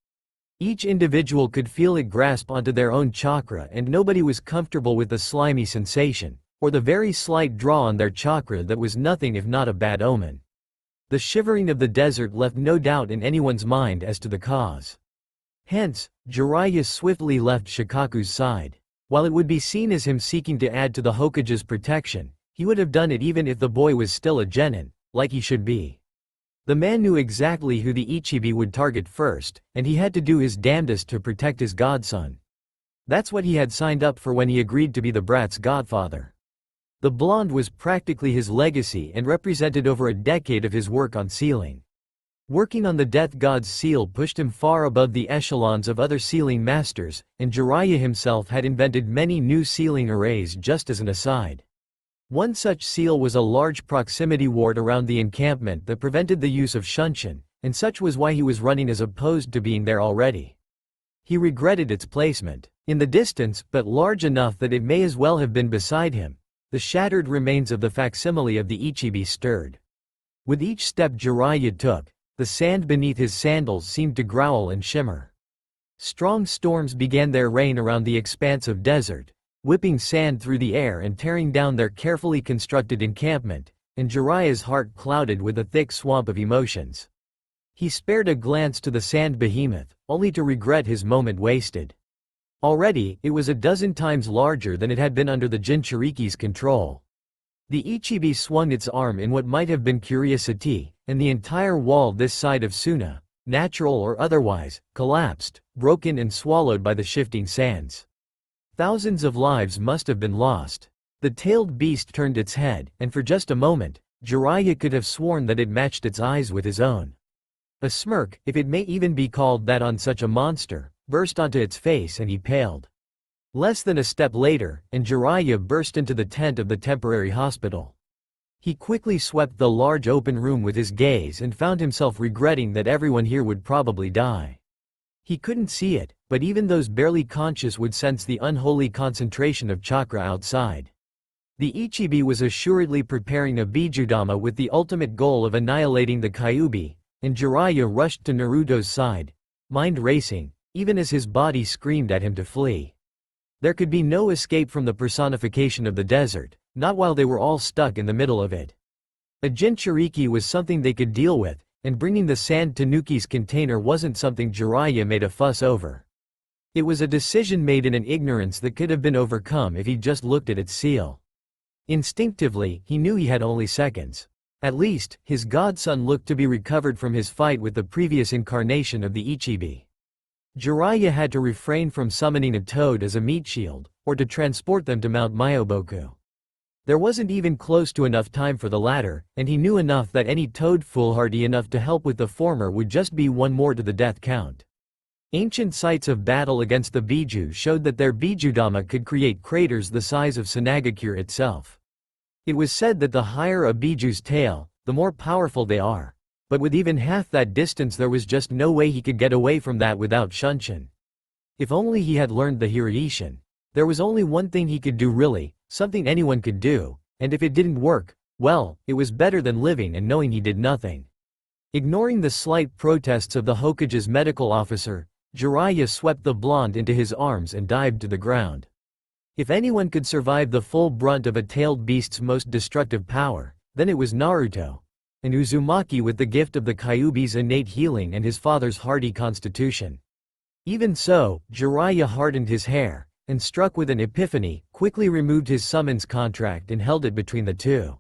Each individual could feel it grasp onto their own chakra and nobody was comfortable with the slimy sensation, or the very slight draw on their chakra that was nothing if not a bad omen. The shivering of the desert left no doubt in anyone's mind as to the cause. Hence, Jiraiya swiftly left Shikaku's side. While it would be seen as him seeking to add to the Hokage's protection, he would have done it even if the boy was still a genin, like he should be. The man knew exactly who the Ichibi would target first, and he had to do his damnedest to protect his godson. That's what he had signed up for when he agreed to be the brat's godfather. The blonde was practically his legacy and represented over a decade of his work on sealing. Working on the death god's seal pushed him far above the echelons of other sealing masters, and Jiraiya himself had invented many new sealing arrays just as an aside. One such seal was a large proximity ward around the encampment that prevented the use of shunshin, and such was why he was running as opposed to being there already. He regretted its placement. In the distance, but large enough that it may as well have been beside him, the shattered remains of the facsimile of the Ichibi stirred. With each step Jiraiya took, the sand beneath his sandals seemed to growl and shimmer. Strong storms began their reign around the expanse of desert, whipping sand through the air and tearing down their carefully constructed encampment, and Jiraiya's heart clouded with a thick swamp of emotions. He spared a glance to the sand behemoth, only to regret his moment wasted. Already, it was a dozen times larger than it had been under the Jinchuriki's control. The Ichibi swung its arm in what might have been curiosity, and the entire wall this side of Suna, natural or otherwise, collapsed, broken and swallowed by the shifting sands. Thousands of lives must have been lost. The tailed beast turned its head, and for just a moment, Jiraiya could have sworn that it matched its eyes with his own. A smirk, if it may even be called that on such a monster, burst onto its face and he paled. Less than a step later, and Jiraiya burst into the tent of the temporary hospital. He quickly swept the large open room with his gaze and found himself regretting that everyone here would probably die. He couldn't see it, but even those barely conscious would sense the unholy concentration of chakra outside. The Ichibi was assuredly preparing a Bijudama with the ultimate goal of annihilating the Kyuubi, and Jiraiya rushed to Naruto's side, mind racing, even as his body screamed at him to flee. There could be no escape from the personification of the desert, not while they were all stuck in the middle of it. A Jinchuriki was something they could deal with, and bringing the sand to Nuki's container wasn't something Jiraiya made a fuss over. It was a decision made in an ignorance that could have been overcome if he'd just looked at its seal. Instinctively, he knew he had only seconds. At least, his godson looked to be recovered from his fight with the previous incarnation of the Ichibi. Jiraiya had to refrain from summoning a toad as a meat shield, or to transport them to Mount Myoboku. There wasn't even close to enough time for the latter, and he knew enough that any toad foolhardy enough to help with the former would just be one more to the death count. Ancient sites of battle against the Biju showed that their Bijudama could create craters the size of Sanagakure itself. It was said that the higher a Biju's tail, the more powerful they are. But with even half that distance there was just no way he could get away from that without Shunshin. If only he had learned the Hiraishin. There was only one thing he could do really, something anyone could do, and if it didn't work, well, it was better than living and knowing he did nothing. Ignoring the slight protests of the Hokage's medical officer, Jiraiya swept the blonde into his arms and dived to the ground. If anyone could survive the full brunt of a tailed beast's most destructive power, then it was Naruto. And Uzumaki with the gift of the Kyuubi's innate healing and his father's hardy constitution. Even so, Jiraiya hardened his hair, and struck with an epiphany, quickly removed his summons contract and held it between the two.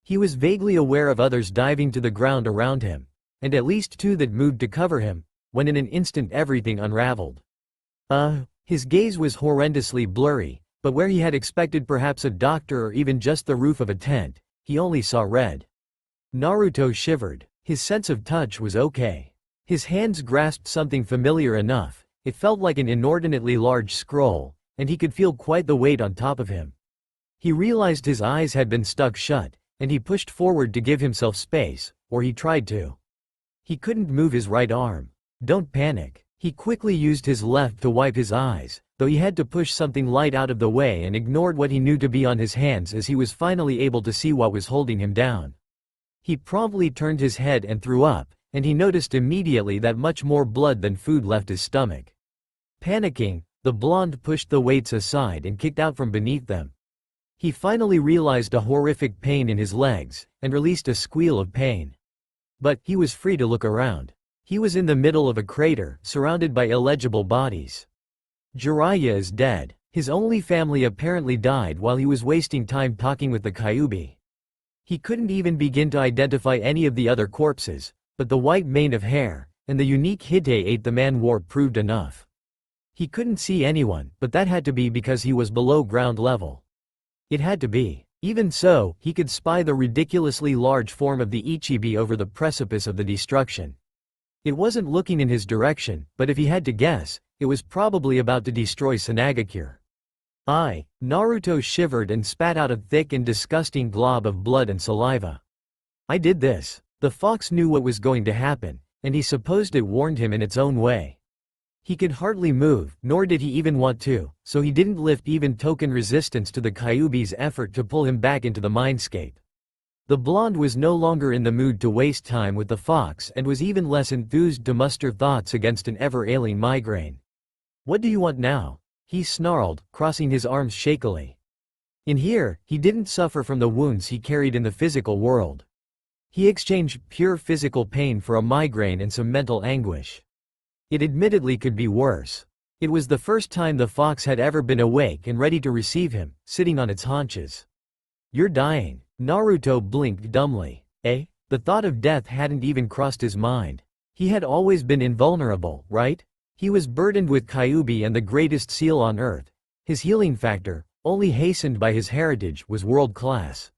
He was vaguely aware of others diving to the ground around him, and at least two that moved to cover him, when in an instant everything unraveled. His gaze was horrendously blurry, but where he had expected perhaps a doctor or even just the roof of a tent, he only saw red. Naruto shivered. His sense of touch was okay. His hands grasped something familiar enough. It felt like an inordinately large scroll, and he could feel quite the weight on top of him. He realized his eyes had been stuck shut, and he pushed forward to give himself space, or he tried to. He couldn't move his right arm. Don't panic. He quickly used his left to wipe his eyes, though he had to push something light out of the way and ignored what he knew to be on his hands as he was finally able to see what was holding him down. He promptly turned his head and threw up, and he noticed immediately that much more blood than food left his stomach. Panicking, the blonde pushed the weights aside and kicked out from beneath them. He finally realized a horrific pain in his legs, and released a squeal of pain. But he was free to look around. He was in the middle of a crater, surrounded by illegible bodies. Jiraiya is dead. His only family apparently died while he was wasting time talking with the Kyuubi. He couldn't even begin to identify any of the other corpses, but the white mane of hair, and the unique Hite-8 the man wore proved enough. He couldn't see anyone, but that had to be because he was below ground level. It had to be. Even so, he could spy the ridiculously large form of the Ichibi over the precipice of the destruction. It wasn't looking in his direction, but if he had to guess, it was probably about to destroy Sanagakure. Naruto shivered and spat out a thick and disgusting glob of blood and saliva. I did this. The fox knew what was going to happen, and he supposed it warned him in its own way. He could hardly move, nor did he even want to, so he didn't lift even token resistance to the Kyuubi's effort to pull him back into the mindscape. The blonde was no longer in the mood to waste time with the fox and was even less enthused to muster thoughts against an ever-ailing migraine. "What do you want now?" he snarled, crossing his arms shakily. In here, he didn't suffer from the wounds he carried in the physical world. He exchanged pure physical pain for a migraine and some mental anguish. It admittedly could be worse. It was the first time the fox had ever been awake and ready to receive him, sitting on its haunches. "You're dying." Naruto blinked dumbly. Eh? The thought of death hadn't even crossed his mind. He had always been invulnerable, right? He was burdened with Kyuubi and the greatest seal on earth. His healing factor, only hastened by his heritage, was world-class.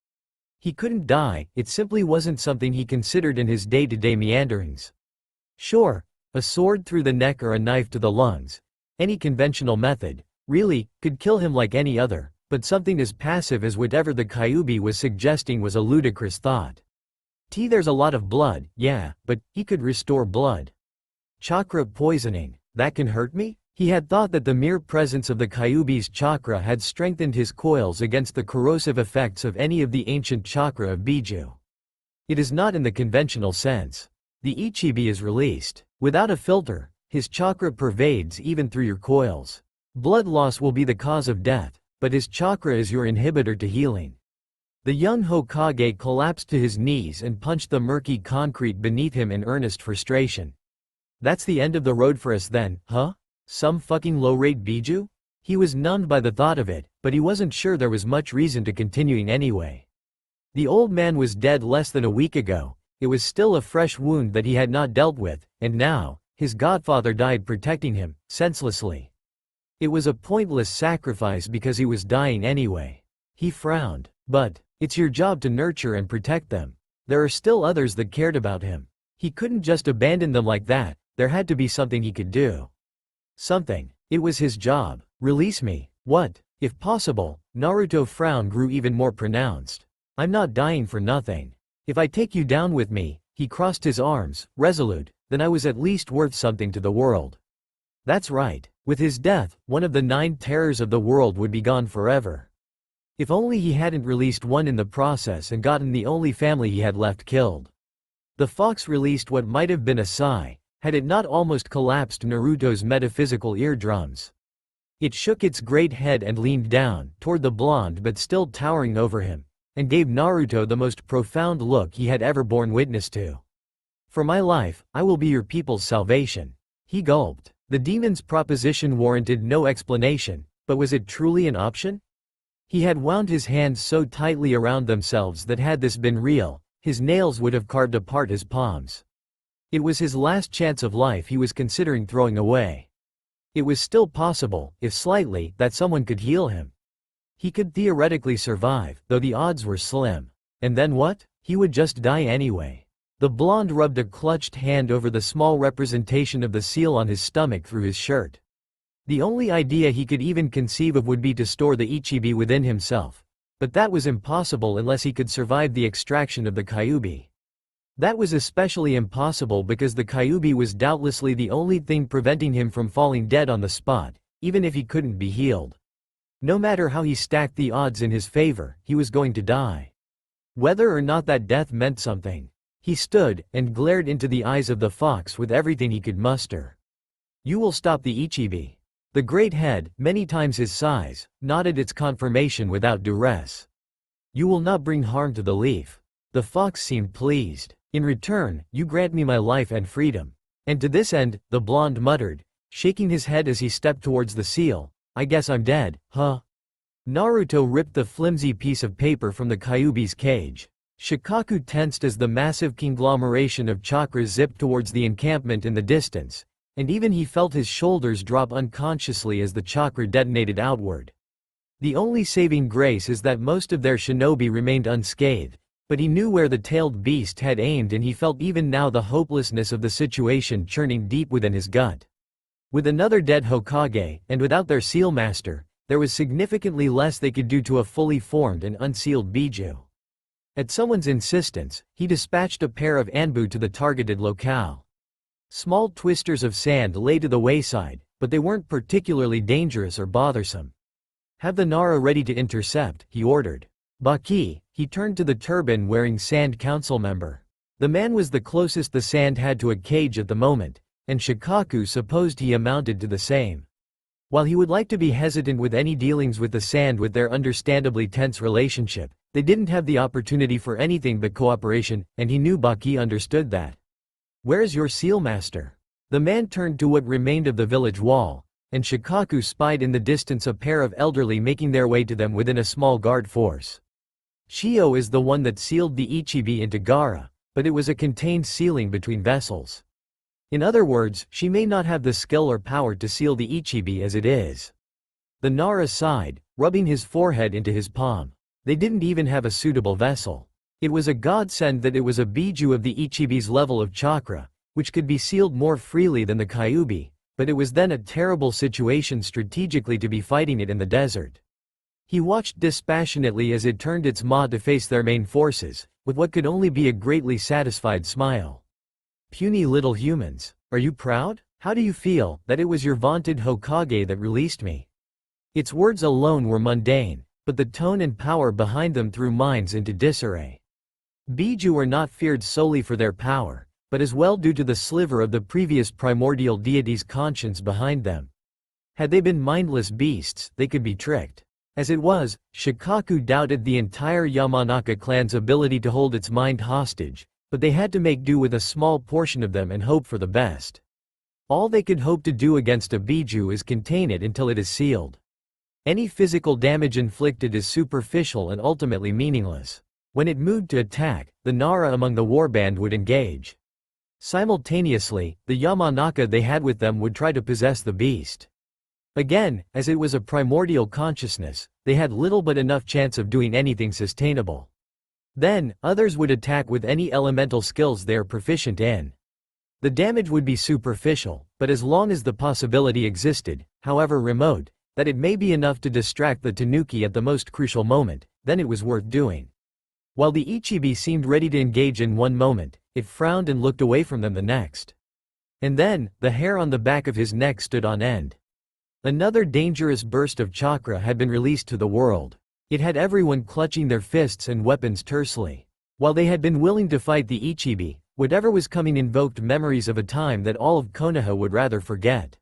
He couldn't die, it simply wasn't something he considered in his day-to-day meanderings. Sure, a sword through the neck or a knife to the lungs, any conventional method, really, could kill him like any other, but something as passive as whatever the Kyuubi was suggesting was a ludicrous thought. There's a lot of blood, yeah, but he could restore blood. Chakra poisoning, that can hurt me? He had thought that the mere presence of the Kyuubi's chakra had strengthened his coils against the corrosive effects of any of the ancient chakra of Biju. It is not in the conventional sense. The Ichibi is released. Without a filter, his chakra pervades even through your coils. Blood loss will be the cause of death, but his chakra is your inhibitor to healing. The young Hokage collapsed to his knees and punched the murky concrete beneath him in earnest frustration. That's the end of the road for us then, huh? Some fucking low-rate Biju? He was numbed by the thought of it, but he wasn't sure there was much reason to continuing anyway. The old man was dead less than a week ago. It was still a fresh wound that he had not dealt with, and now, his godfather died protecting him, senselessly. It was a pointless sacrifice because he was dying anyway. He frowned. But, it's your job to nurture and protect them. There are still others that cared about him. He couldn't just abandon them like that, there had to be something he could do. Something. It was his job. Release me. What? If possible. Naruto's frown grew even more pronounced. I'm not dying for nothing. If I take you down with me, he crossed his arms, resolute, then I was at least worth something to the world. That's right. With his death, one of the 9 terrors of the world would be gone forever. If only he hadn't released one in the process and gotten the only family he had left killed. The fox released what might have been a sigh, had it not almost collapsed Naruto's metaphysical eardrums. It shook its great head and leaned down toward the blonde but still towering over him, and gave Naruto the most profound look he had ever borne witness to. For my life, I will be your people's salvation. He gulped. The demon's proposition warranted no explanation, but was it truly an option? He had wound his hands so tightly around themselves that had this been real, his nails would have carved apart his palms. It was his last chance of life he was considering throwing away. It was still possible, if slightly, that someone could heal him. He could theoretically survive, though the odds were slim. And then what? He would just die anyway. The blonde rubbed a clutched hand over the small representation of the seal on his stomach through his shirt. The only idea he could even conceive of would be to store the Ichibi within himself. But that was impossible unless he could survive the extraction of the Kyuubi. That was especially impossible because the Kyuubi was doubtlessly the only thing preventing him from falling dead on the spot, even if he couldn't be healed. No matter how he stacked the odds in his favor, he was going to die. Whether or not that death meant something. He stood and glared into the eyes of the fox with everything he could muster. You will stop the Ichibi. The great head, many times his size, nodded its confirmation without duress. You will not bring harm to the leaf. The fox seemed pleased. In return, you grant me my life and freedom. And to this end, the blonde muttered, shaking his head as he stepped towards the seal, I guess I'm dead, huh? Naruto ripped the flimsy piece of paper from the Kyuubi's cage. Shikaku tensed as the massive conglomeration of chakras zipped towards the encampment in the distance, and even he felt his shoulders drop unconsciously as the chakra detonated outward. The only saving grace is that most of their shinobi remained unscathed, but he knew where the tailed beast had aimed and he felt even now the hopelessness of the situation churning deep within his gut. With another dead Hokage, and without their seal master, there was significantly less they could do to a fully formed and unsealed Biju. At someone's insistence, he dispatched a pair of Anbu to the targeted locale. Small twisters of sand lay to the wayside, but they weren't particularly dangerous or bothersome. Have the Nara ready to intercept, he ordered. Baki, He turned to the turban-wearing Sand Council member. The man was the closest the sand had to a cage at the moment, and Shikaku supposed he amounted to the same. While he would like to be hesitant with any dealings with the sand with their understandably tense relationship, they didn't have the opportunity for anything but cooperation, and he knew Baki understood that. "Where's your seal master?" The man turned to what remained of the village wall, and Shikaku spied in the distance a pair of elderly making their way to them within a small guard force. Shio is the one that sealed the Ichibi into Gaara, but it was a contained sealing between vessels. In other words, she may not have the skill or power to seal the Ichibi as it is. The Nara sighed, rubbing his forehead into his palm. They didn't even have a suitable vessel. It was a godsend that it was a Biju of the Ichibi's level of chakra, which could be sealed more freely than the Kyuubi, but it was then a terrible situation strategically to be fighting it in the desert. He watched dispassionately as it turned its maw to face their main forces, with what could only be a greatly satisfied smile. "Puny little humans, are you proud? How do you feel that it was your vaunted Hokage that released me?" Its words alone were mundane, but the tone and power behind them threw minds into disarray. Biju are not feared solely for their power, but as well due to the sliver of the previous primordial deity's conscience behind them. Had they been mindless beasts, they could be tricked. As it was, Shikaku doubted the entire Yamanaka clan's ability to hold its mind hostage, but they had to make do with a small portion of them and hope for the best. All they could hope to do against a Biju is contain it until it is sealed. Any physical damage inflicted is superficial and ultimately meaningless. When it moved to attack, the Nara among the warband would engage. Simultaneously, the Yamanaka they had with them would try to possess the beast. Again, as it was a primordial consciousness, they had little but enough chance of doing anything sustainable. Then, others would attack with any elemental skills they are proficient in. The damage would be superficial, but as long as the possibility existed, however remote, that it may be enough to distract the Tanuki at the most crucial moment, then it was worth doing. While the Ichibi seemed ready to engage in one moment, it frowned and looked away from them the next. And then, the hair on the back of his neck stood on end. Another dangerous burst of chakra had been released to the world. It had everyone clutching their fists and weapons tersely. While they had been willing to fight the Ichibi, whatever was coming invoked memories of a time that all of Konoha would rather forget.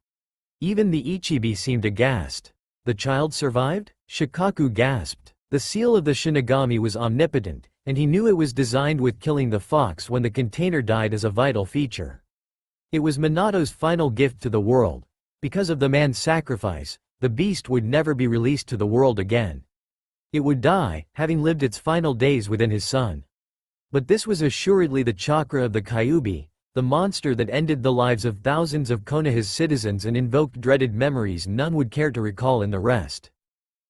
Even the Ichibi seemed aghast. "The child survived?" Shikaku gasped. The seal of the Shinigami was omnipotent, and he knew it was designed with killing the fox when the container died as a vital feature. It was Minato's final gift to the world. Because of the man's sacrifice, the beast would never be released to the world again. It would die, having lived its final days within his son. But this was assuredly the chakra of the Kyuubi, the monster that ended the lives of thousands of Konoha's citizens and invoked dreaded memories none would care to recall in the rest.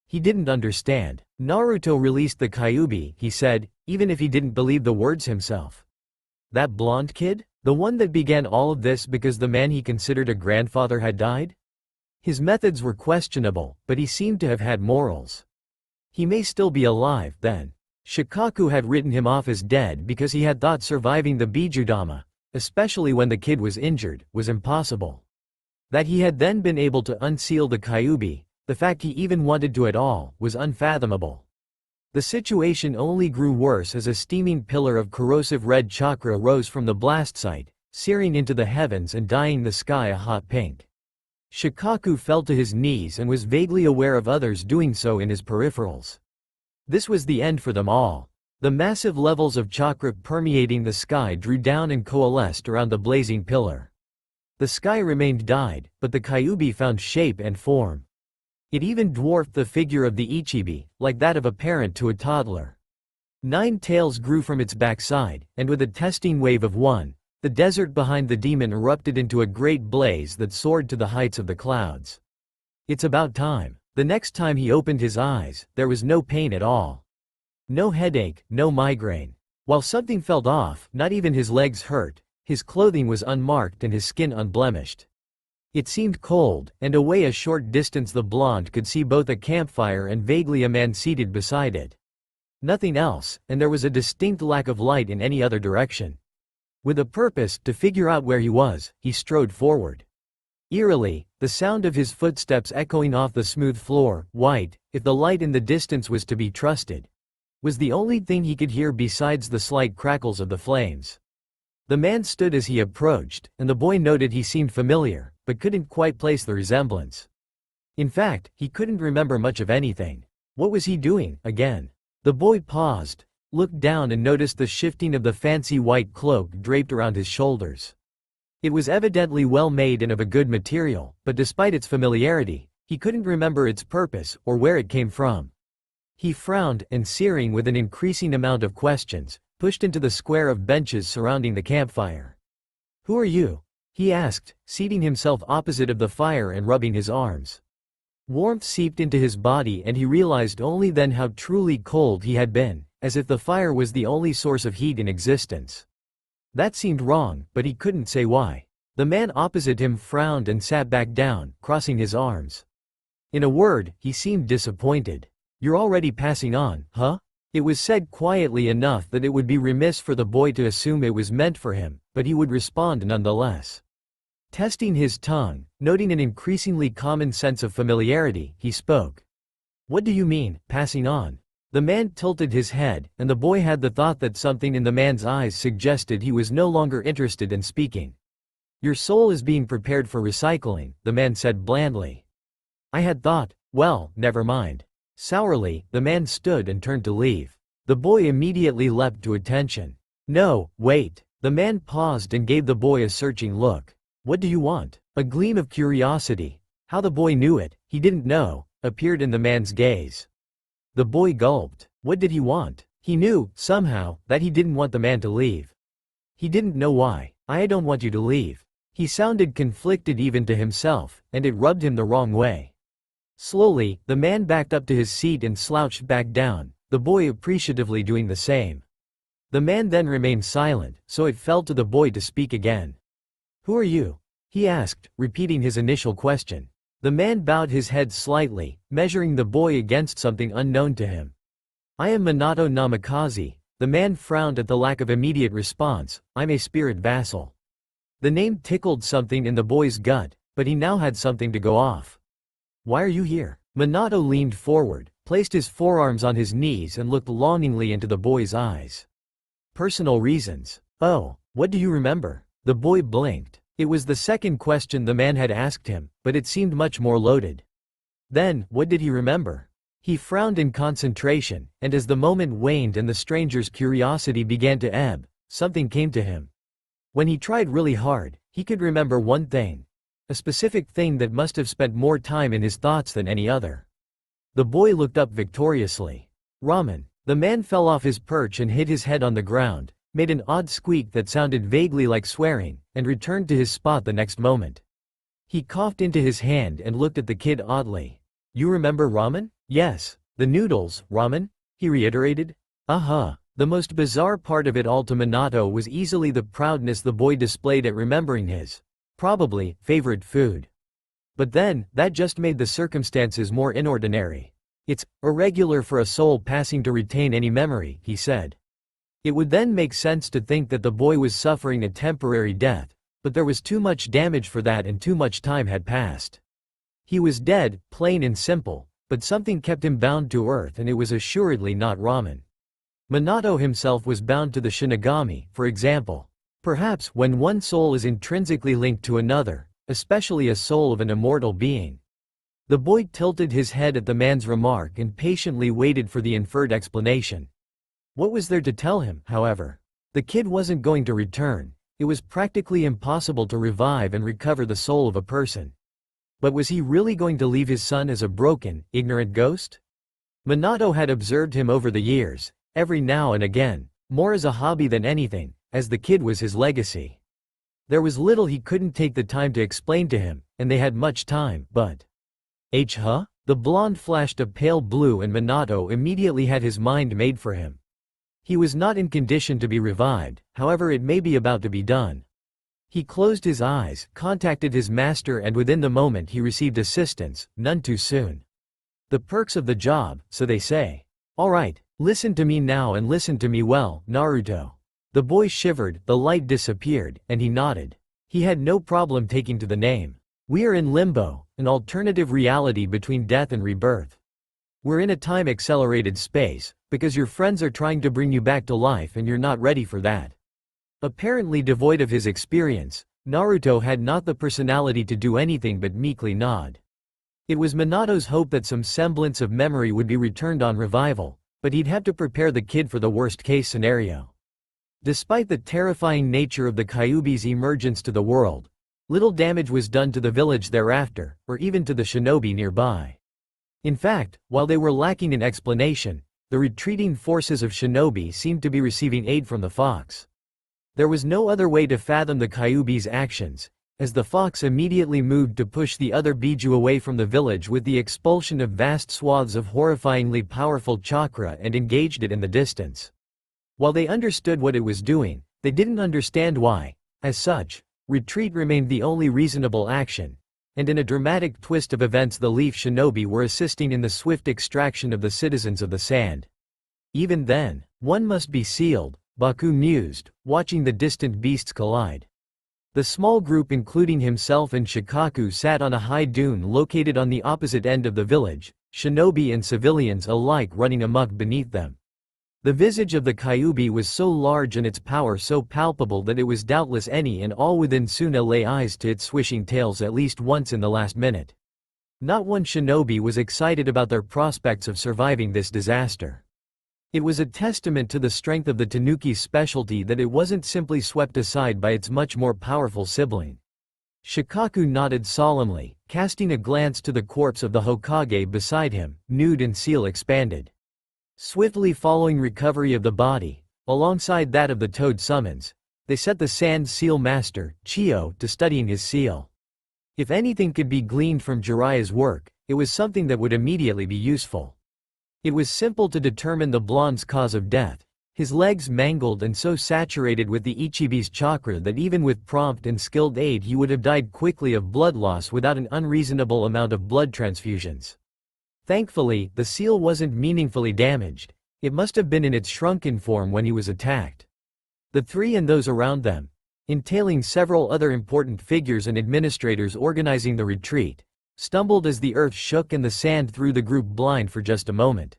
He didn't understand. "Naruto released the Kyuubi," he said, even if he didn't believe the words himself. "That blonde kid? The one that began all of this because the man he considered a grandfather had died?" His methods were questionable, but he seemed to have had morals. He may still be alive, then. Shikaku had written him off as dead because he had thought surviving the Bijudama, especially when the kid was injured, was impossible. That he had then been able to unseal the Kyuubi, the fact he even wanted to at all, was unfathomable. The situation only grew worse as a steaming pillar of corrosive red chakra rose from the blast site, searing into the heavens and dyeing the sky a hot pink. Shikaku fell to his knees and was vaguely aware of others doing so in his peripherals. This was the end for them all. The massive levels of chakra permeating the sky drew down and coalesced around the blazing pillar. The sky remained dyed, but the Kyuubi found shape and form. It even dwarfed the figure of the Ichibi, like that of a parent to a toddler. 9 tails grew from its backside, and with a testing wave of one, the desert behind the demon erupted into a great blaze that soared to the heights of the clouds. It's about time. The next time he opened his eyes, there was no pain at all. No headache, no migraine. While something felt off, not even his legs hurt, his clothing was unmarked and his skin unblemished. It seemed cold, and away a short distance the blonde could see both a campfire and vaguely a man seated beside it. Nothing else, and there was a distinct lack of light in any other direction. With a purpose, to figure out where he was, he strode forward. Eerily, the sound of his footsteps echoing off the smooth floor, white, if the light in the distance was to be trusted. was the only thing he could hear besides the slight crackles of the flames. The man stood as he approached, and the boy noted he seemed familiar, but couldn't quite place the resemblance. In fact, he couldn't remember much of anything. What was he doing, again? The boy paused, looked down and noticed the shifting of the fancy white cloak draped around his shoulders. It was evidently well made and of a good material, but despite its familiarity, he couldn't remember its purpose or where it came from. He frowned and, searing with an increasing amount of questions, pushed into the square of benches surrounding the campfire. "Who are you?" he asked, seating himself opposite of the fire and rubbing his arms. Warmth seeped into his body and he realized only then how truly cold he had been, as if the fire was the only source of heat in existence. That seemed wrong, but he couldn't say why. The man opposite him frowned and sat back down, crossing his arms. In a word, he seemed disappointed. "You're already passing on, huh?" It was said quietly enough that it would be remiss for the boy to assume it was meant for him, but he would respond nonetheless. Testing his tongue, noting an increasingly common sense of familiarity, he spoke. "What do you mean, passing on?" The man tilted his head, and the boy had the thought that something in the man's eyes suggested he was no longer interested in speaking. "Your soul is being prepared for recycling," the man said blandly. "I had thought, well, never mind." Sourly, the man stood and turned to leave. The boy immediately leapt to attention. "No, wait." The man paused and gave the boy a searching look. "What do you want?" A gleam of curiosity, how the boy knew it, he didn't know, appeared in the man's gaze. The boy gulped. What did he want? He knew, somehow, that he didn't want the man to leave. He didn't know why. "I don't want you to leave." He sounded conflicted even to himself, and it rubbed him the wrong way. Slowly, the man backed up to his seat and slouched back down, the boy appreciatively doing the same. The man then remained silent, so it fell to the boy to speak again. "Who are you?" he asked, repeating his initial question. The man bowed his head slightly, measuring the boy against something unknown to him. "I am Minato Namikaze." The man frowned at the lack of immediate response. "I'm a spirit vassal." The name tickled something in the boy's gut, but he now had something to go off. "Why are you here?" Minato leaned forward, placed his forearms on his knees and looked longingly into the boy's eyes. "Personal reasons." "Oh, what do you remember?" The boy blinked. It was the second question the man had asked him, but it seemed much more loaded. Then, what did he remember? He frowned in concentration, and as the moment waned and the stranger's curiosity began to ebb, something came to him. When he tried really hard, he could remember one thing. A specific thing that must have spent more time in his thoughts than any other. The boy looked up victoriously. "Ramen." The man fell off his perch and hit his head on the ground, made an odd squeak that sounded vaguely like swearing, and returned to his spot the next moment. He coughed into his hand and looked at the kid oddly. "You remember ramen?" "Yes. The noodles, ramen?" he reiterated. "Uh-huh." The most bizarre part of it all to Minato was easily the proudness the boy displayed at remembering his, probably, favorite food. But then, that just made the circumstances more inordinary. "It's irregular for a soul passing to retain any memory," he said. It would then make sense to think that the boy was suffering a temporary death, but there was too much damage for that and too much time had passed. He was dead, plain and simple, but something kept him bound to earth and it was assuredly not ramen. Minato himself was bound to the Shinigami, for example. Perhaps when one soul is intrinsically linked to another, especially a soul of an immortal being. The boy tilted his head at the man's remark and patiently waited for the inferred explanation. What was there to tell him, however? The kid wasn't going to return. It was practically impossible to revive and recover the soul of a person. But was he really going to leave his son as a broken, ignorant ghost? Minato had observed him over the years, every now and again, more as a hobby than anything, as the kid was his legacy. There was little he couldn't take the time to explain to him, and they had much time, but… Huh? The blonde flashed a pale blue and Minato immediately had his mind made for him. He was not in condition to be revived, however it may be about to be done. He closed his eyes, contacted his master and within the moment he received assistance, none too soon. The perks of the job, so they say. "All right, listen to me now and listen to me well, Naruto." The boy shivered, the light disappeared, and he nodded. He had no problem taking to the name. "We are in limbo, an alternative reality between death and rebirth. We're in a time-accelerated space, because your friends are trying to bring you back to life and you're not ready for that. Apparently devoid of his experience, Naruto had not the personality to do anything but meekly nod. It was Minato's hope that some semblance of memory would be returned on revival, but he'd have to prepare the kid for the worst-case scenario. Despite the terrifying nature of the Kyuubi's emergence to the world, little damage was done to the village thereafter, or even to the shinobi nearby. In fact, while they were lacking in explanation, the retreating forces of shinobi seemed to be receiving aid from the fox. There was no other way to fathom the Kyuubi's actions, as the fox immediately moved to push the other Biju away from the village with the expulsion of vast swaths of horrifyingly powerful chakra and engaged it in the distance. While they understood what it was doing, they didn't understand why. As such, retreat remained the only reasonable action, and in a dramatic twist of events the Leaf Shinobi were assisting in the swift extraction of the citizens of the sand. Even then, one must be sealed, Baku mused, watching the distant beasts collide. The small group including himself and Shikaku sat on a high dune located on the opposite end of the village, shinobi and civilians alike running amok beneath them. The visage of the Kyuubi was so large and its power so palpable that it was doubtless any and all within Suna lay eyes to its swishing tails at least once in the last minute. Not one shinobi was excited about their prospects of surviving this disaster. It was a testament to the strength of the Tanuki's specialty that it wasn't simply swept aside by its much more powerful sibling. Shikaku nodded solemnly, casting a glance to the corpse of the Hokage beside him, nude and seal expanded. Swiftly following recovery of the body, alongside that of the toad summons, they set the Sand Seal Master, Chiyo, to studying his seal. If anything could be gleaned from Jiraiya's work, it was something that would immediately be useful. It was simple to determine the blonde's cause of death, his legs mangled and so saturated with the Ichibi's chakra that even with prompt and skilled aid he would have died quickly of blood loss without an unreasonable amount of blood transfusions. Thankfully, the seal wasn't meaningfully damaged. It must have been in its shrunken form when he was attacked. The three and those around them, entailing several other important figures and administrators organizing the retreat, stumbled as the earth shook and the sand threw the group blind for just a moment.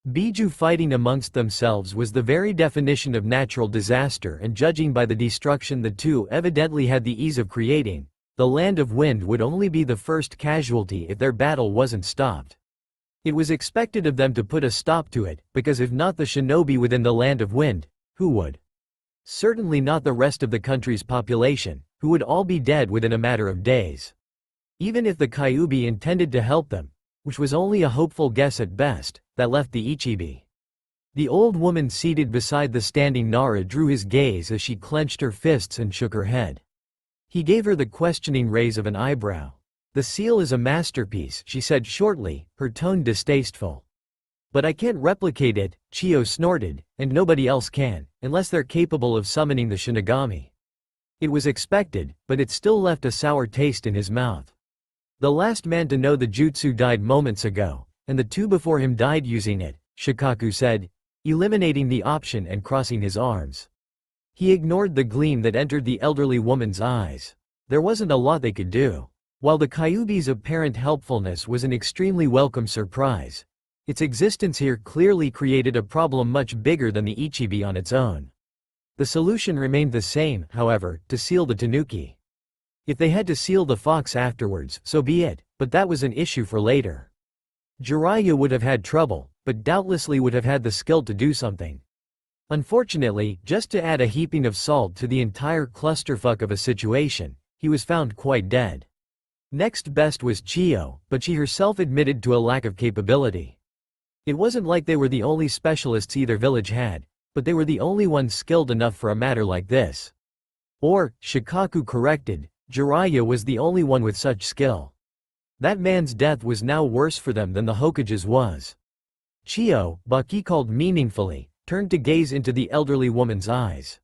Biju fighting amongst themselves was the very definition of natural disaster, and judging by the destruction the two evidently had the ease of creating, the Land of Wind would only be the first casualty if their battle wasn't stopped. It was expected of them to put a stop to it, because if not the shinobi within the Land of Wind, who would? Certainly not the rest of the country's population, who would all be dead within a matter of days. Even if the Kyuubi intended to help them, which was only a hopeful guess at best, that left the Ichibi. The old woman seated beside the standing Nara drew his gaze as she clenched her fists and shook her head. He gave her the questioning raise of an eyebrow. "The seal is a masterpiece," she said shortly, her tone distasteful. "But I can't replicate it," Chiyo snorted, "and nobody else can, unless they're capable of summoning the Shinigami." It was expected, but it still left a sour taste in his mouth. The last man to know the jutsu died moments ago, and the two before him died using it, Shikaku said, eliminating the option and crossing his arms. He ignored the gleam that entered the elderly woman's eyes. There wasn't a lot they could do. While the Kyuubi's apparent helpfulness was an extremely welcome surprise, its existence here clearly created a problem much bigger than the Ichibi on its own. The solution remained the same, however, to seal the Tanuki. If they had to seal the fox afterwards, so be it, but that was an issue for later. Jiraiya would have had trouble, but doubtlessly would have had the skill to do something. Unfortunately, just to add a heaping of salt to the entire clusterfuck of a situation, he was found quite dead. Next best was Chiyo, but she herself admitted to a lack of capability. It wasn't like they were the only specialists either village had, but they were the only ones skilled enough for a matter like this. Or, Shikaku corrected, Jiraiya was the only one with such skill. That man's death was now worse for them than the Hokage's was. Chiyo, Baki called meaningfully, turned to gaze into the elderly woman's eyes.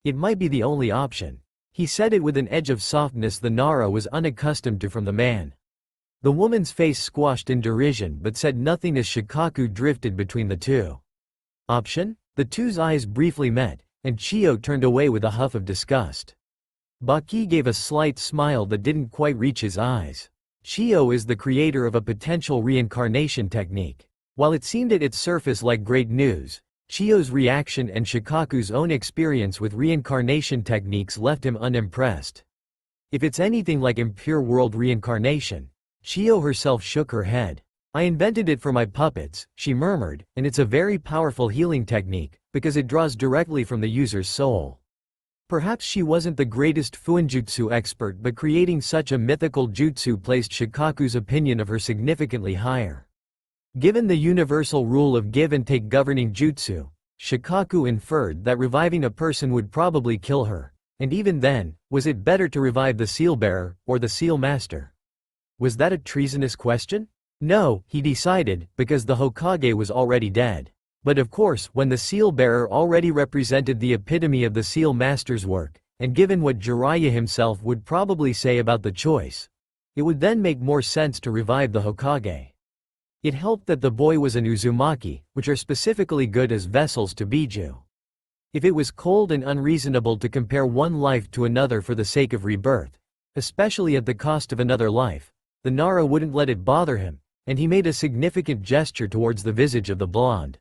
It might be the only option. He said it with an edge of softness the Nara was unaccustomed to from the man. The woman's face squashed in derision but said nothing as Shikaku drifted between the two. Option? The two's eyes briefly met, and Chiyo turned away with a huff of disgust. Baki gave a slight smile that didn't quite reach his eyes. Chiyo is the creator of a potential reincarnation technique. While it seemed at its surface like great news, Chiyo's reaction and Shikaku's own experience with reincarnation techniques left him unimpressed. If it's anything like impure world reincarnation, Chiyo herself shook her head. I invented it for my puppets, she murmured, and it's a very powerful healing technique, because it draws directly from the user's soul. Perhaps she wasn't the greatest fuinjutsu expert, but creating such a mythical jutsu placed Shikaku's opinion of her significantly higher. Given the universal rule of give and take governing jutsu, Shikaku inferred that reviving a person would probably kill her, and even then, was it better to revive the seal-bearer, or the seal-master? Was that a treasonous question? No, he decided, because the Hokage was already dead. But of course, when the seal-bearer already represented the epitome of the seal-master's work, and given what Jiraiya himself would probably say about the choice, it would then make more sense to revive the Hokage. It helped that the boy was an Uzumaki, which are specifically good as vessels to Biju. If it was cold and unreasonable to compare one life to another for the sake of rebirth, especially at the cost of another life, the Nara wouldn't let it bother him, and he made a significant gesture towards the visage of the blonde.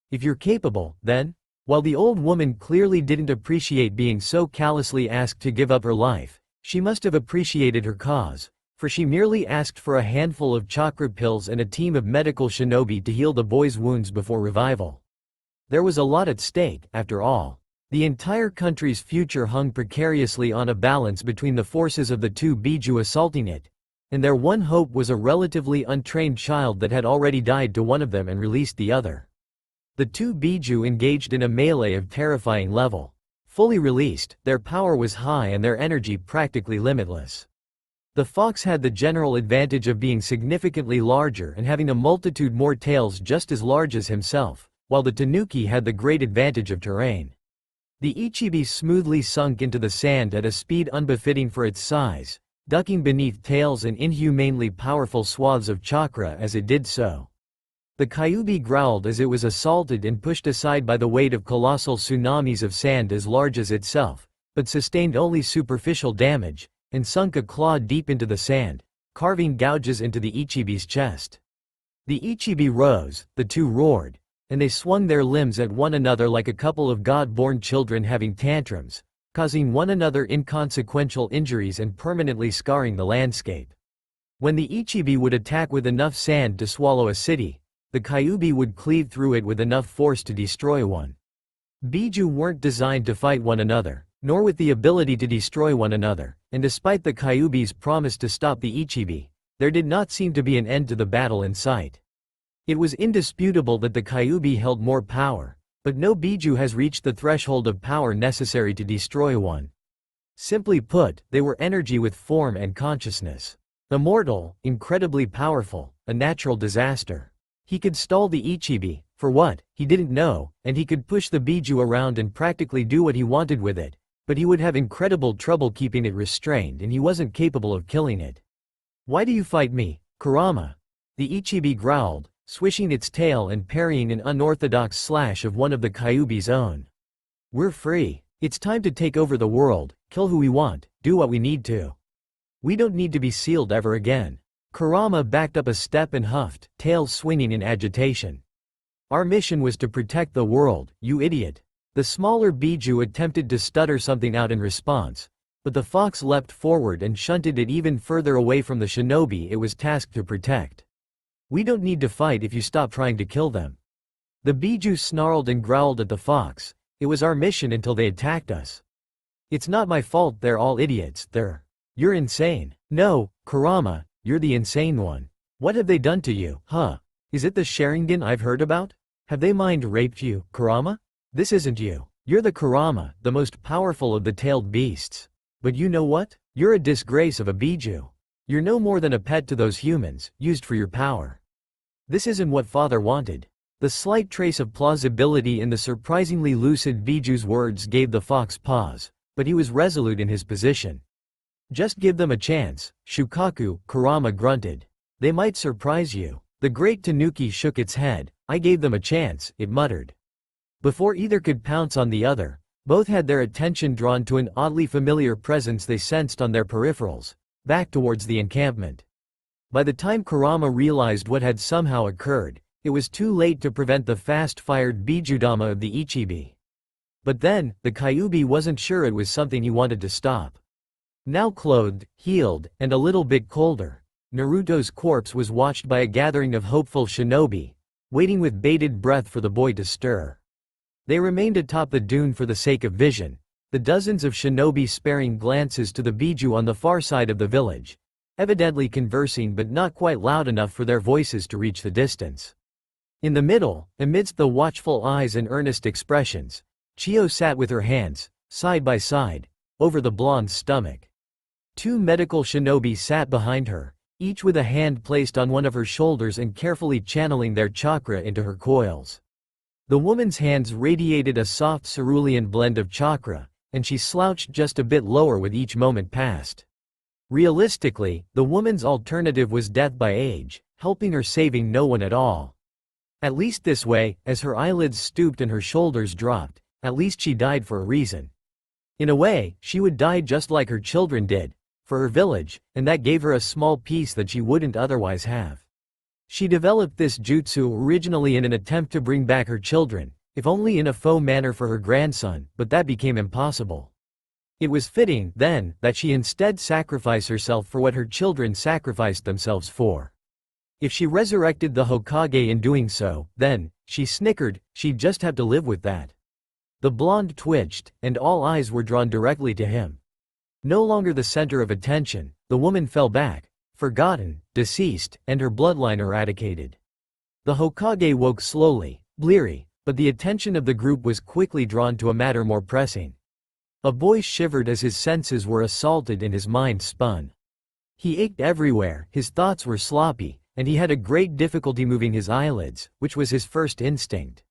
If you're capable, then? While the old woman clearly didn't appreciate being so callously asked to give up her life, she must have appreciated her cause, for she merely asked for a handful of chakra pills and a team of medical shinobi to heal the boy's wounds before revival. There was a lot at stake, after all. The entire country's future hung precariously on a balance between the forces of the two Biju assaulting it, and their one hope was a relatively untrained child that had already died to one of them and released the other. The two Biju engaged in a melee of terrifying level. Fully released, their power was high and their energy practically limitless. The fox had the general advantage of being significantly larger and having a multitude more tails just as large as himself, while the tanuki had the great advantage of terrain. The Ichibi smoothly sunk into the sand at a speed unbefitting for its size, ducking beneath tails and inhumanely powerful swaths of chakra as it did so. The Kyuubi growled as it was assaulted and pushed aside by the weight of colossal tsunamis of sand as large as itself, but sustained only superficial damage, and sunk a claw deep into the sand, carving gouges into the Ichibi's chest. The Ichibi rose, the two roared, and they swung their limbs at one another like a couple of god-born children having tantrums, causing one another inconsequential injuries and permanently scarring the landscape. When the Ichibi would attack with enough sand to swallow a city, the Kyuubi would cleave through it with enough force to destroy one. Biju weren't designed to fight one another, nor with the ability to destroy one another, and despite the Kyuubi's promise to stop the Ichibi, there did not seem to be an end to the battle in sight. It was indisputable that the Kyuubi held more power, but no Biju has reached the threshold of power necessary to destroy one. Simply put, they were energy with form and consciousness. Immortal, incredibly powerful, a natural disaster. He could stall the Ichibi, for what, he didn't know, and he could push the Biju around and practically do what he wanted with it, but he would have incredible trouble keeping it restrained and he wasn't capable of killing it. Why do you fight me, Kurama? The Ichibi growled, swishing its tail and parrying an unorthodox slash of one of the Kyuubi's own. We're free. It's time to take over the world, kill who we want, do what we need to. We don't need to be sealed ever again. Kurama backed up a step and huffed, tail swinging in agitation. Our mission was to protect the world, you idiot. The smaller Biju attempted to stutter something out in response, but the fox leapt forward and shunted it even further away from the shinobi it was tasked to protect. We don't need to fight if you stop trying to kill them. The Biju snarled and growled at the fox. It was our mission until they attacked us. It's not my fault they're all idiots, You're insane. No, Kurama, you're the insane one. What have they done to you, huh? Is it the Sharingan I've heard about? Have they mind-raped you, Kurama? This isn't you. You're the Kurama, the most powerful of the tailed beasts. But you know what? You're a disgrace of a Biju. You're no more than a pet to those humans, used for your power. This isn't what father wanted. The slight trace of plausibility in the surprisingly lucid Biju's words gave the fox pause, but he was resolute in his position. Just give them a chance, Shukaku, Kurama grunted. They might surprise you. The great Tanuki shook its head. I gave them a chance, it muttered. Before either could pounce on the other, both had their attention drawn to an oddly familiar presence they sensed on their peripherals, back towards the encampment. By the time Kurama realized what had somehow occurred, It was too late to prevent the fast-fired Bijudama of the Ichibi. But then, the Kyuubi wasn't sure it was something he wanted to stop. Now clothed, healed, and a little bit colder, Naruto's corpse was watched by a gathering of hopeful shinobi, waiting with bated breath for the boy to stir. They remained atop the dune for the sake of vision, the dozens of shinobi sparing glances to the Biju on the far side of the village, evidently conversing but not quite loud enough for their voices to reach the distance. In the middle, amidst the watchful eyes and earnest expressions, Chiyo sat with her hands, side by side, over the blonde's stomach. Two medical shinobi sat behind her, each with a hand placed on one of her shoulders and carefully channeling their chakra into her coils. The woman's hands radiated a soft cerulean blend of chakra, and she slouched just a bit lower with each moment passed. Realistically, the woman's alternative was death by age, helping her saving no one at all. At least this way, as her eyelids stooped and her shoulders dropped, at least she died for a reason. In a way, she would die just like her children did, for her village, and that gave her a small piece that she wouldn't otherwise have. She developed this jutsu originally in an attempt to bring back her children, if only in a faux manner for her grandson, but that became impossible. It was fitting, then, that she instead sacrifice herself for what her children sacrificed themselves for. If she resurrected the Hokage in doing so, then, she snickered, she'd just have to live with that. The blonde twitched, and all eyes were drawn directly to him. No longer the center of attention, the woman fell back, forgotten, deceased, and her bloodline eradicated. The Hokage woke slowly, bleary, but the attention of the group was quickly drawn to a matter more pressing. A boy shivered as his senses were assaulted and his mind spun. He ached everywhere, his thoughts were sloppy, and he had a great difficulty moving his eyelids, which was his first instinct.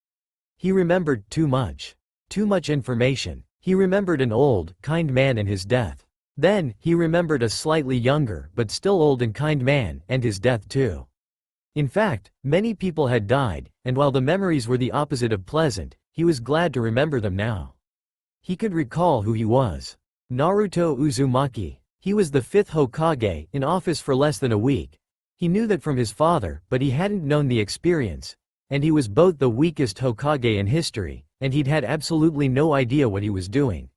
He remembered too much. Too much information. He remembered an old, kind man and his death. Then, he remembered a slightly younger, but still old and kind man, and his death too. In fact, many people had died, and while the memories were the opposite of pleasant, he was glad to remember them now. He could recall who he was. Naruto Uzumaki. He was the 5th Hokage, in office for less than a week. He knew that from his father, but he hadn't known the experience. And he was both the weakest Hokage in history, and he'd had absolutely no idea what he was doing.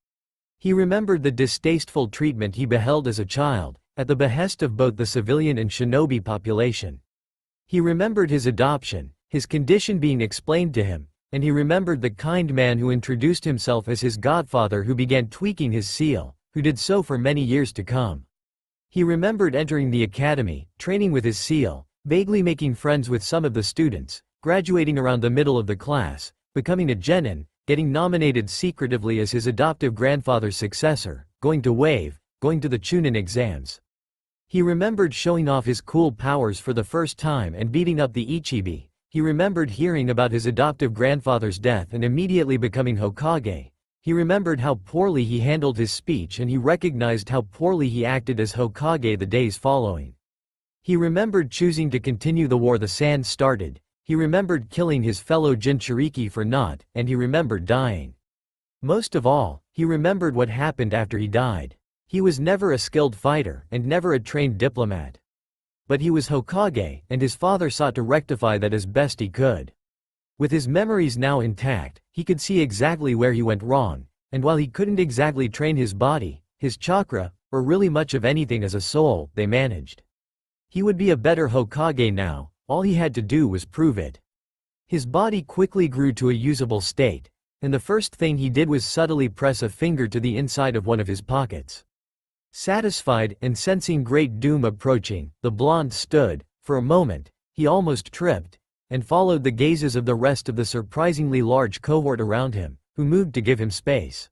He remembered the distasteful treatment he beheld as a child, at the behest of both the civilian and shinobi population. He remembered his adoption, his condition being explained to him, and he remembered the kind man who introduced himself as his godfather who began tweaking his seal, who did so for many years to come. He remembered entering the academy, training with his seal, vaguely making friends with some of the students, graduating around the middle of the class, becoming a genin, getting nominated secretively as his adoptive grandfather's successor, going to WAVE, going to the Chunin exams. He remembered showing off his cool powers for the first time and beating up the Ichibi. He remembered hearing about his adoptive grandfather's death and immediately becoming Hokage. He remembered how poorly he handled his speech and he recognized how poorly he acted as Hokage the days following. He remembered choosing to continue the war the Sand started. He remembered killing his fellow Jinchuriki for naught, and he remembered dying. Most of all, he remembered what happened after he died. He was never a skilled fighter, and never a trained diplomat. But he was Hokage, and his father sought to rectify that as best he could. With his memories now intact, he could see exactly where he went wrong, and while he couldn't exactly train his body, his chakra, or really much of anything as a soul, they managed. He would be a better Hokage now. All he had to do was prove it. His body quickly grew to a usable state, and the first thing he did was subtly press a finger to the inside of one of his pockets. Satisfied and sensing great doom approaching, the blonde stood. For a moment, he almost tripped, and followed the gazes of the rest of the surprisingly large cohort around him, who moved to give him space.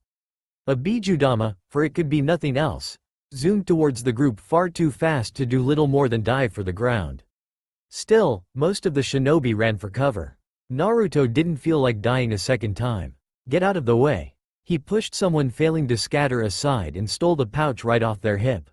A Bijudama, for it could be nothing else, zoomed towards the group far too fast to do little more than dive for the ground. Still, most of the shinobi ran for cover. Naruto didn't feel like dying a second time. Get out of the way. He pushed someone failing to scatter aside and stole the pouch right off their hip.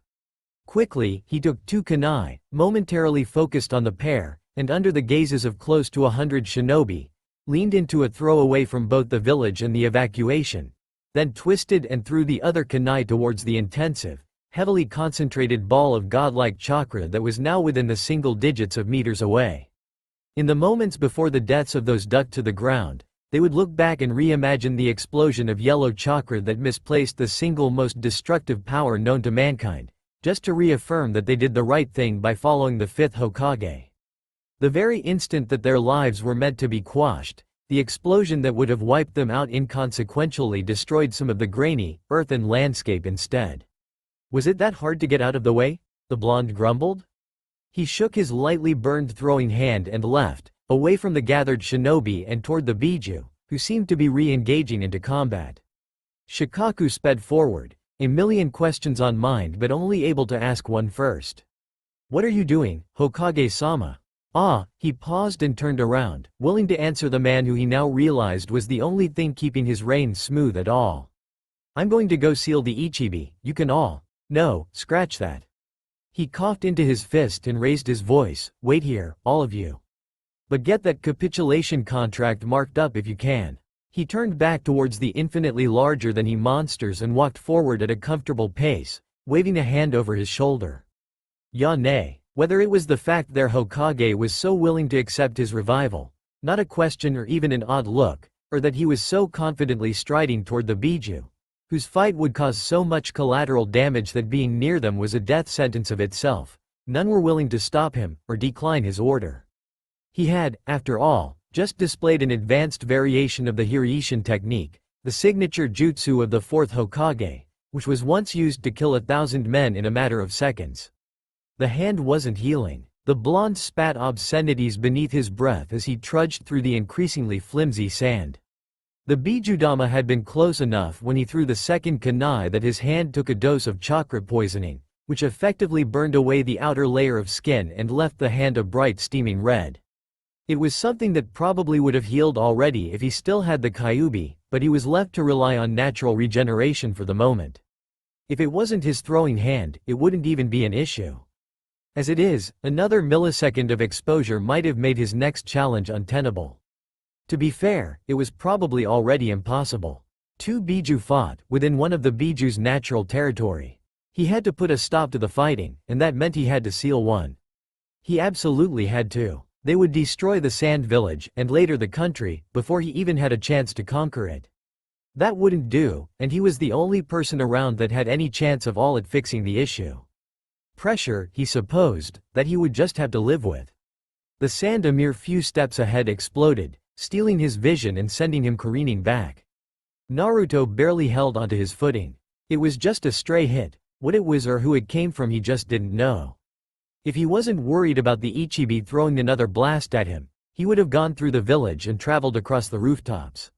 Quickly, he took 2 kunai, momentarily focused on the pair, and under the gazes of close to 100 shinobi, leaned into a throw away from both the village and the evacuation, then twisted and threw the other kunai towards the intensive, heavily concentrated ball of godlike chakra that was now within the single digits of meters away. In the moments before the deaths of those ducked to the ground, they would look back and reimagine the explosion of yellow chakra that misplaced the single most destructive power known to mankind, just to reaffirm that they did the right thing by following the fifth Hokage. The very instant that their lives were meant to be quashed, the explosion that would have wiped them out inconsequentially destroyed some of the grainy, earthen landscape instead. Was it that hard to get out of the way? The blonde grumbled. He shook his lightly burned throwing hand and left, away from the gathered shinobi and toward the Biju, who seemed to be re-engaging into combat. Shikaku sped forward, a million questions on mind but only able to ask one first. "What are you doing, Hokage-sama?" He paused and turned around, willing to answer the man who he now realized was the only thing keeping his reign smooth at all. "I'm going to go seal the Ichibi, you can all." "No, scratch that." He coughed into his fist and raised his voice, "Wait here, all of you. But get that capitulation contract marked up if you can." He turned back towards the infinitely larger than he monsters and walked forward at a comfortable pace, waving a hand over his shoulder. Ya nay. Whether it was the fact their Hokage was so willing to accept his revival, not a question or even an odd look, or that he was so confidently striding toward the Biju, whose fight would cause so much collateral damage that being near them was a death sentence of itself, none were willing to stop him, or decline his order. He had, after all, just displayed an advanced variation of the Hirishin technique, the signature jutsu of the fourth Hokage, which was once used to kill 1,000 men in a matter of seconds. The hand wasn't healing. The blonde spat obscenities beneath his breath as he trudged through the increasingly flimsy sand. The Bijudama had been close enough when he threw the second kunai that his hand took a dose of chakra poisoning, which effectively burned away the outer layer of skin and left the hand a bright steaming red. It was something that probably would have healed already if he still had the Kyuubi, but he was left to rely on natural regeneration for the moment. If it wasn't his throwing hand, it wouldn't even be an issue. As it is, another millisecond of exposure might have made his next challenge untenable. To be fair, it was probably already impossible. Two Biju fought, within one of the Biju's natural territory. He had to put a stop to the fighting, and that meant he had to seal one. He absolutely had to. They would destroy the sand village, and later the country, before he even had a chance to conquer it. That wouldn't do, and he was the only person around that had any chance of all at fixing the issue. Pressure, he supposed, that he would just have to live with. The sand a mere few steps ahead exploded, stealing his vision and sending him careening back. Naruto barely held onto his footing. It was just a stray hit. What it was or who it came from he just didn't know. If he wasn't worried about the Ichibi throwing another blast at him, he would have gone through the village and traveled across the rooftops.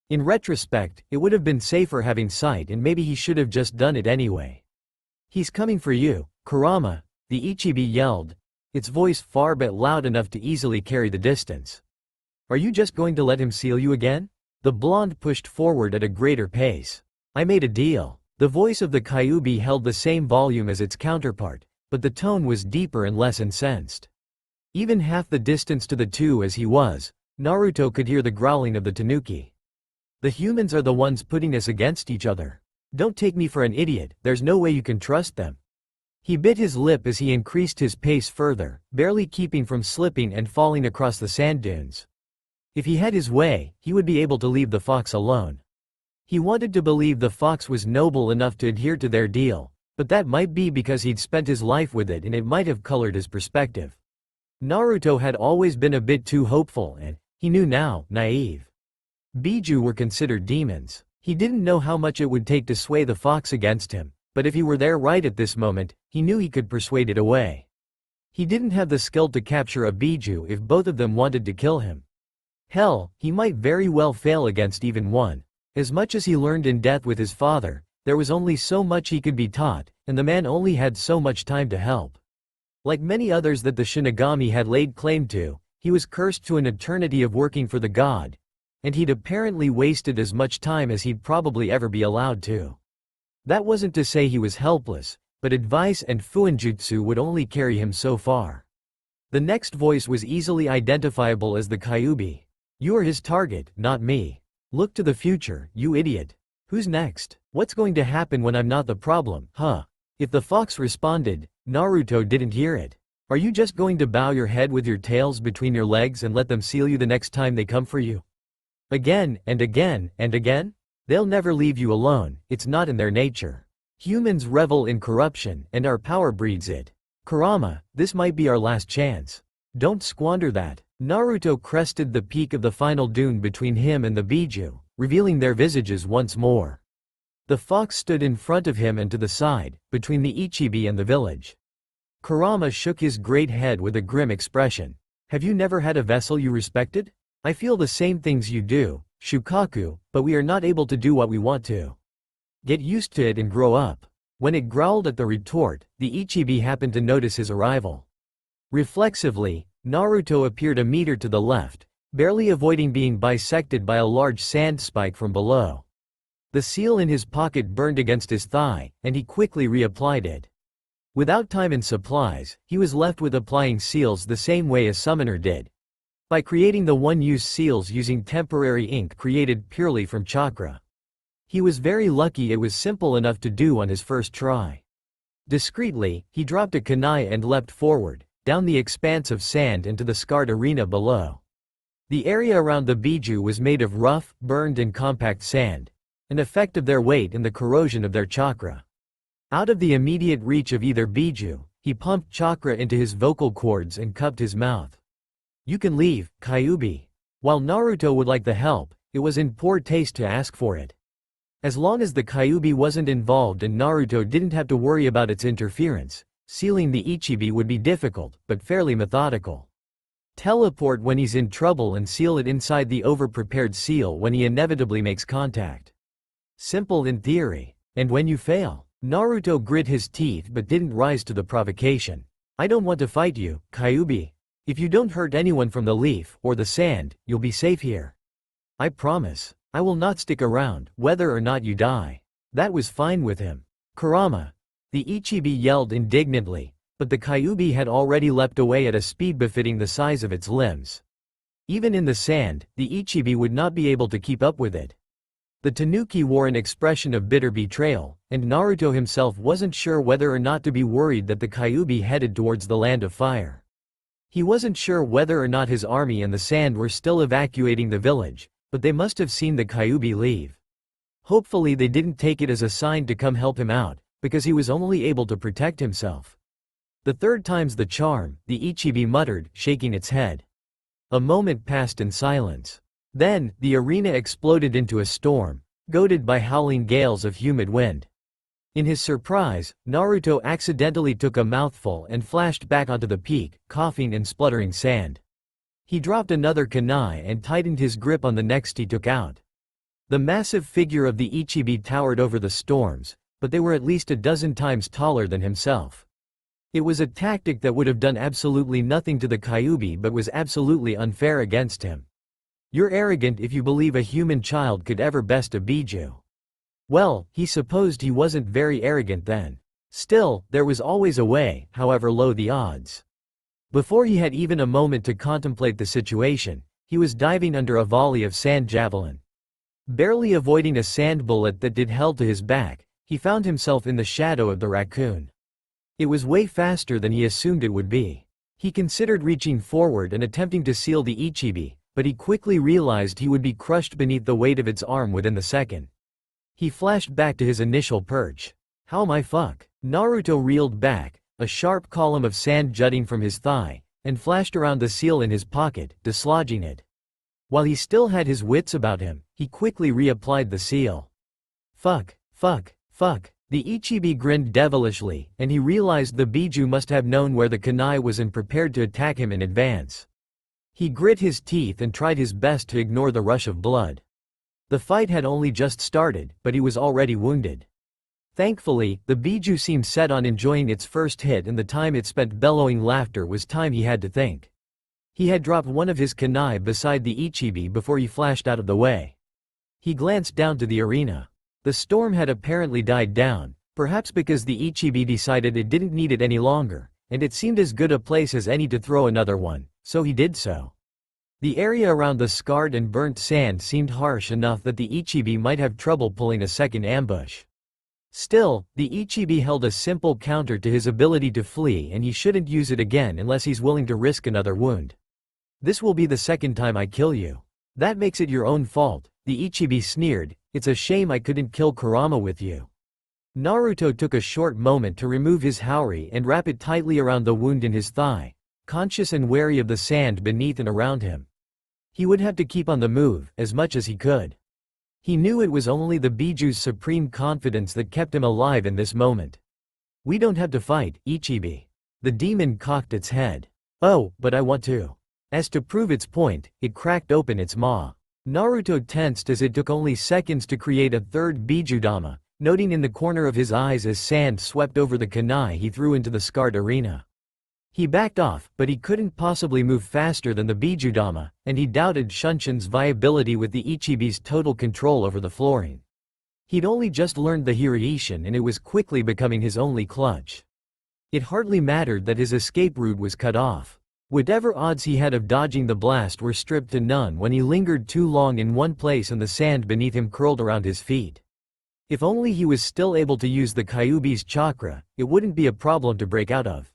In retrospect, it would have been safer having sight and maybe he should have just done it anyway. "He's coming for you, Kurama," the Ichibi yelled, its voice far but loud enough to easily carry the distance. "Are you just going to let him seal you again?" The blonde pushed forward at a greater pace. "I made a deal." The voice of the Kyuubi held the same volume as its counterpart, but the tone was deeper and less incensed. Even half the distance to the two as he was, Naruto could hear the growling of the tanuki. "The humans are the ones putting us against each other. Don't take me for an idiot, there's no way you can trust them." He bit his lip as he increased his pace further, barely keeping from slipping and falling across the sand dunes. If he had his way, he would be able to leave the fox alone. He wanted to believe the fox was noble enough to adhere to their deal, but that might be because he'd spent his life with it and it might have colored his perspective. Naruto had always been a bit too hopeful and, he knew now, naive. Biju were considered demons. He didn't know how much it would take to sway the fox against him, but if he were there right at this moment, he knew he could persuade it away. He didn't have the skill to capture a Biju if both of them wanted to kill him. Hell, he might very well fail against even one. As much as he learned in death with his father, there was only so much he could be taught, and the man only had so much time to help. Like many others that the Shinigami had laid claim to, he was cursed to an eternity of working for the god, and he'd apparently wasted as much time as he'd probably ever be allowed to. That wasn't to say he was helpless, but advice and fuinjutsu would only carry him so far. The next voice was easily identifiable as the Kyuubi. "You are his target, not me. Look to the future, you idiot. Who's next? What's going to happen when I'm not the problem, huh?" If the fox responded, Naruto didn't hear it. Are you just going to bow your head with your tails between your legs and let them seal you the next time they come for you? Again and again and again? They'll never leave you alone, it's not in their nature. Humans revel in corruption, and our power breeds it. Kurama, this might be our last chance. Don't squander that. Naruto crested the peak of the final dune between him and the Biju, revealing their visages once more. The fox stood in front of him and to the side, between the Ichibi and the village. Kurama shook his great head with a grim expression. Have you never had a vessel you respected? I feel the same things you do, Shukaku, but we are not able to do what we want to. Get used to it and grow up. When it growled at the retort, the Ichibi happened to notice his arrival. Reflexively, Naruto appeared a meter to the left, barely avoiding being bisected by a large sand spike from below. The seal in his pocket burned against his thigh, and he quickly reapplied it. Without time and supplies, he was left with applying seals the same way a summoner did, by creating the one-use seals using temporary ink created purely from chakra. He was very lucky it was simple enough to do on his first try. Discreetly, he dropped a kunai and leapt forward, down the expanse of sand into the scarred arena below. The area around the Biju was made of rough, burned and compact sand, an effect of their weight and the corrosion of their chakra. Out of the immediate reach of either Biju, he pumped chakra into his vocal cords and cupped his mouth. You can leave, Kyuubi. While Naruto would like the help, it was in poor taste to ask for it. As long as the Kyuubi wasn't involved and Naruto didn't have to worry about its interference, sealing the Ichibi would be difficult, but fairly methodical. Teleport when he's in trouble and seal it inside the over-prepared seal when he inevitably makes contact. Simple in theory. And when you fail? Naruto grit his teeth but didn't rise to the provocation. I don't want to fight you, Kyuubi. If you don't hurt anyone from the leaf or the sand, you'll be safe here. I promise. I will not stick around, whether or not you die. That was fine with him. Kurama. The Ichibi yelled indignantly, but the Kyuubi had already leapt away at a speed befitting the size of its limbs. Even in the sand, the Ichibi would not be able to keep up with it. The Tanuki wore an expression of bitter betrayal, and Naruto himself wasn't sure whether or not to be worried that the Kyuubi headed towards the land of fire. He wasn't sure whether or not his army and the sand were still evacuating the village, but they must have seen the Kyuubi leave. Hopefully they didn't take it as a sign to come help him out, because he was only able to protect himself. The third time's the charm, the Ichibi muttered, shaking its head. A moment passed in silence. Then, the arena exploded into a storm, goaded by howling gales of humid wind. In his surprise, Naruto accidentally took a mouthful and flashed back onto the peak, coughing and spluttering sand. He dropped another kunai and tightened his grip on the next he took out. The massive figure of the Ichibi towered over the storms, but they were at least a dozen times taller than himself. It was a tactic that would have done absolutely nothing to the Kyuubi but was absolutely unfair against him. You're arrogant if you believe a human child could ever best a Biju. Well, he supposed he wasn't very arrogant then. Still, there was always a way, however low the odds. Before he had even a moment to contemplate the situation, he was diving under a volley of sand javelin. Barely avoiding a sand bullet that did hell to his back, he found himself in the shadow of the raccoon. It was way faster than he assumed it would be. He considered reaching forward and attempting to seal the Ichibi, but he quickly realized he would be crushed beneath the weight of its arm within the second. He flashed back to his initial perch. How am I fuck? Naruto reeled back, a sharp column of sand jutting from his thigh, and flashed around the seal in his pocket, dislodging it. While he still had his wits about him, he quickly reapplied the seal. Fuck, fuck, fuck. The Ichibi grinned devilishly, and he realized the Biju must have known where the kunai was and prepared to attack him in advance. He grit his teeth and tried his best to ignore the rush of blood. The fight had only just started, but he was already wounded. Thankfully, the Biju seemed set on enjoying its first hit, and the time it spent bellowing laughter was time he had to think. He had dropped one of his kunai beside the Ichibi before he flashed out of the way. He glanced down to the arena. The storm had apparently died down, perhaps because the Ichibi decided it didn't need it any longer, and it seemed as good a place as any to throw another one, so he did so. The area around the scarred and burnt sand seemed harsh enough that the Ichibi might have trouble pulling a second ambush. Still, the Ichibi held a simple counter to his ability to flee, and he shouldn't use it again unless he's willing to risk another wound. "This will be the second time I kill you. That makes it your own fault," the Ichibi sneered. "It's a shame I couldn't kill Kurama with you." Naruto took a short moment to remove his haori and wrap it tightly around the wound in his thigh, conscious and wary of the sand beneath and around him. He would have to keep on the move, as much as he could. He knew it was only the Biju's supreme confidence that kept him alive in this moment. "We don't have to fight, Ichibi." The demon cocked its head. "Oh, but I want to." As to prove its point, it cracked open its maw. Naruto tensed as it took only seconds to create a third Bijudama, noting in the corner of his eyes as sand swept over the kunai he threw into the scarred arena. He backed off, but he couldn't possibly move faster than the Bijudama, and he doubted Shunshin's viability with the Ichibi's total control over the flooring. He'd only just learned the Hiraishin, and it was quickly becoming his only clutch. It hardly mattered that his escape route was cut off. Whatever odds he had of dodging the blast were stripped to none when he lingered too long in one place and the sand beneath him curled around his feet. If only he was still able to use the Kyuubi's chakra, it wouldn't be a problem to break out of.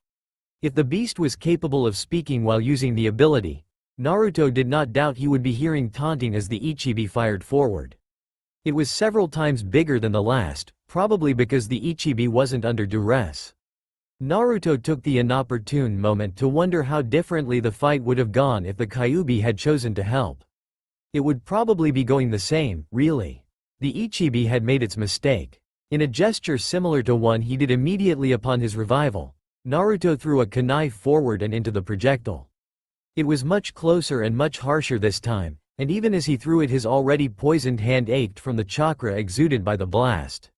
If the beast was capable of speaking while using the ability, Naruto did not doubt he would be hearing taunting as the Ichibi fired forward. It was several times bigger than the last, probably because the Ichibi wasn't under duress. Naruto took the inopportune moment to wonder how differently the fight would have gone if the Kyuubi had chosen to help. It would probably be going the same, really. The Ichibi had made its mistake. In a gesture similar to one he did immediately upon his revival, Naruto threw a kunai forward and into the projectile. It was much closer and much harsher this time, and even as he threw it his already poisoned hand ached from the chakra exuded by the blast.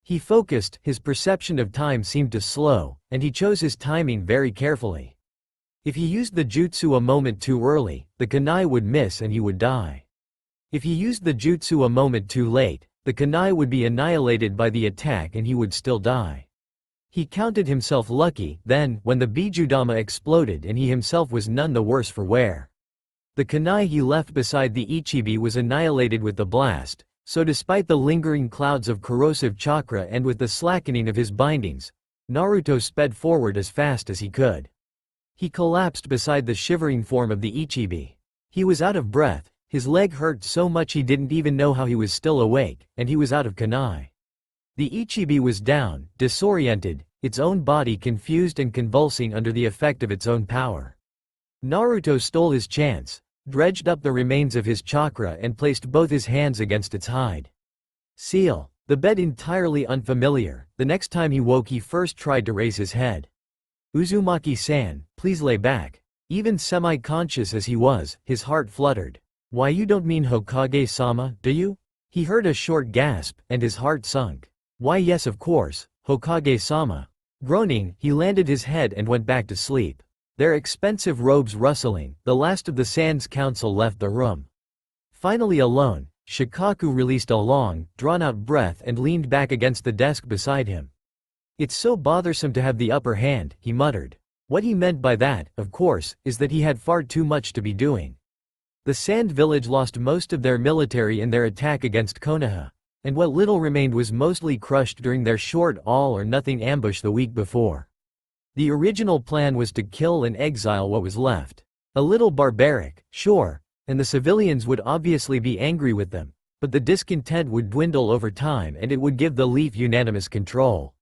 He focused, his perception of time seemed to slow, and he chose his timing very carefully. If he used the jutsu a moment too early, the kunai would miss and he would die. If he used the jutsu a moment too late, the kunai would be annihilated by the attack and he would still die. He counted himself lucky, then, when the Bijudama exploded and he himself was none the worse for wear. The kunai he left beside the Ichibi was annihilated with the blast, so despite the lingering clouds of corrosive chakra and with the slackening of his bindings, Naruto sped forward as fast as he could. He collapsed beside the shivering form of the Ichibi. He was out of breath, his leg hurt so much he didn't even know how he was still awake, and he was out of kunai. The Ichibi was down, disoriented, its own body confused and convulsing under the effect of its own power. Naruto stole his chance, dredged up the remains of his chakra and placed both his hands against its hide. Seal. The bed entirely unfamiliar. The next time he woke he first tried to raise his head. "Uzumaki-san, please lay back." Even semi-conscious as he was, his heart fluttered. "Why, you don't mean Hokage-sama, do you?" He heard a short gasp, and his heart sunk. "Why, yes, of course, Hokage-sama." Groaning, he landed his head and went back to sleep. Their expensive robes rustling, the last of the Sands Council left the room. Finally alone, Shikaku released a long, drawn-out breath and leaned back against the desk beside him. "It's so bothersome to have the upper hand," he muttered. What he meant by that, of course, is that he had far too much to be doing. The Sand Village lost most of their military in their attack against Konoha, and what little remained was mostly crushed during their short all-or-nothing ambush the week before. The original plan was to kill and exile what was left. A little barbaric, sure, and the civilians would obviously be angry with them, but the discontent would dwindle over time and it would give the Leaf unanimous control.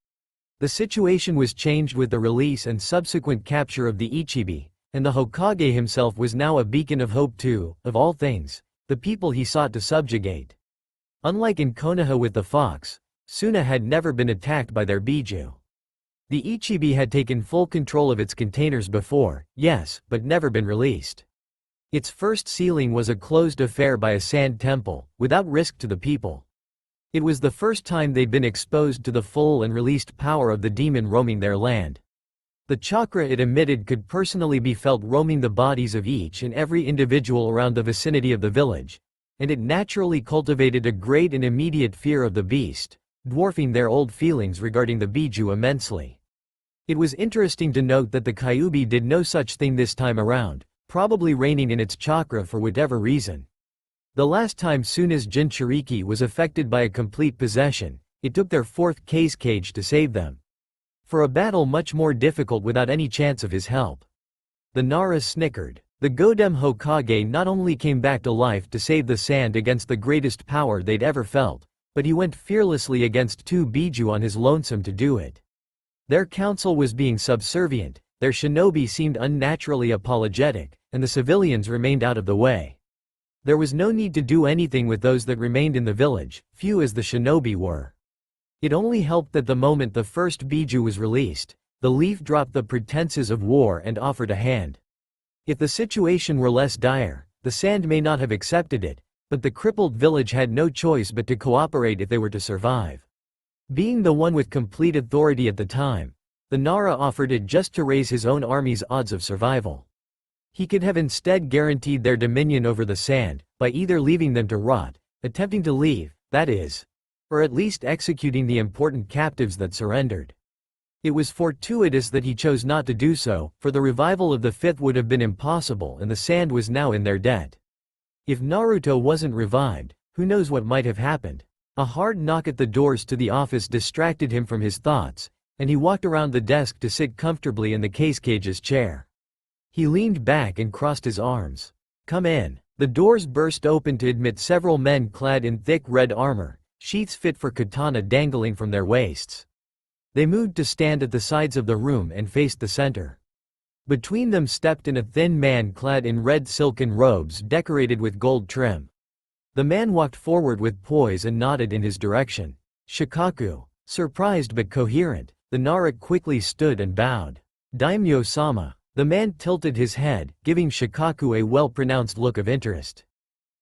The situation was changed with the release and subsequent capture of the Ichibi, and the Hokage himself was now a beacon of hope to, of all things, the people he sought to subjugate. Unlike in Konoha with the fox, Suna had never been attacked by their Biju. The Ichibi had taken full control of its containers before, yes, but never been released. Its first sealing was a closed affair by a sand temple, without risk to the people. It was the first time they'd been exposed to the full and released power of the demon roaming their land. The chakra it emitted could personally be felt roaming the bodies of each and every individual around the vicinity of the village, and it naturally cultivated a great and immediate fear of the beast, dwarfing their old feelings regarding the Biju immensely. It was interesting to note that the Kyuubi did no such thing this time around, probably reigning in its chakra for whatever reason. The last time Suna's Jinchuriki was affected by a complete possession, It took their fourth case cage to save them. For a battle much more difficult without any chance of his help. The Nara snickered. The Godem Hokage not only came back to life to save the sand against the greatest power they'd ever felt, but he went fearlessly against two Biju on his lonesome to do it. Their council was being subservient, their shinobi seemed unnaturally apologetic, and the civilians remained out of the way. There was no need to do anything with those that remained in the village, few as the shinobi were. It only helped that the moment the first Biju was released, the leaf dropped the pretenses of war and offered a hand. If the situation were less dire, the sand may not have accepted it, but the crippled village had no choice but to cooperate if they were to survive. Being the one with complete authority at the time, the Nara offered it just to raise his own army's odds of survival. He could have instead guaranteed their dominion over the sand, by either leaving them to rot, attempting to leave, that is, or at least executing the important captives that surrendered. It was fortuitous that he chose not to do so, for the revival of the fifth would have been impossible and the sand was now in their debt. If Naruto wasn't revived, who knows what might have happened. A hard knock at the doors to the office distracted him from his thoughts, and he walked around the desk to sit comfortably in the case cage's chair. He leaned back and crossed his arms. "Come in." The doors burst open to admit several men clad in thick red armor, sheaths fit for katana dangling from their waists. They moved to stand at the sides of the room and faced the center. Between them stepped in a thin man clad in red silken robes decorated with gold trim. The man walked forward with poise and nodded in his direction. Shikaku. Surprised but coherent, the Nara quickly stood and bowed. Daimyo-sama. The man tilted his head, giving Shikaku a well-pronounced look of interest.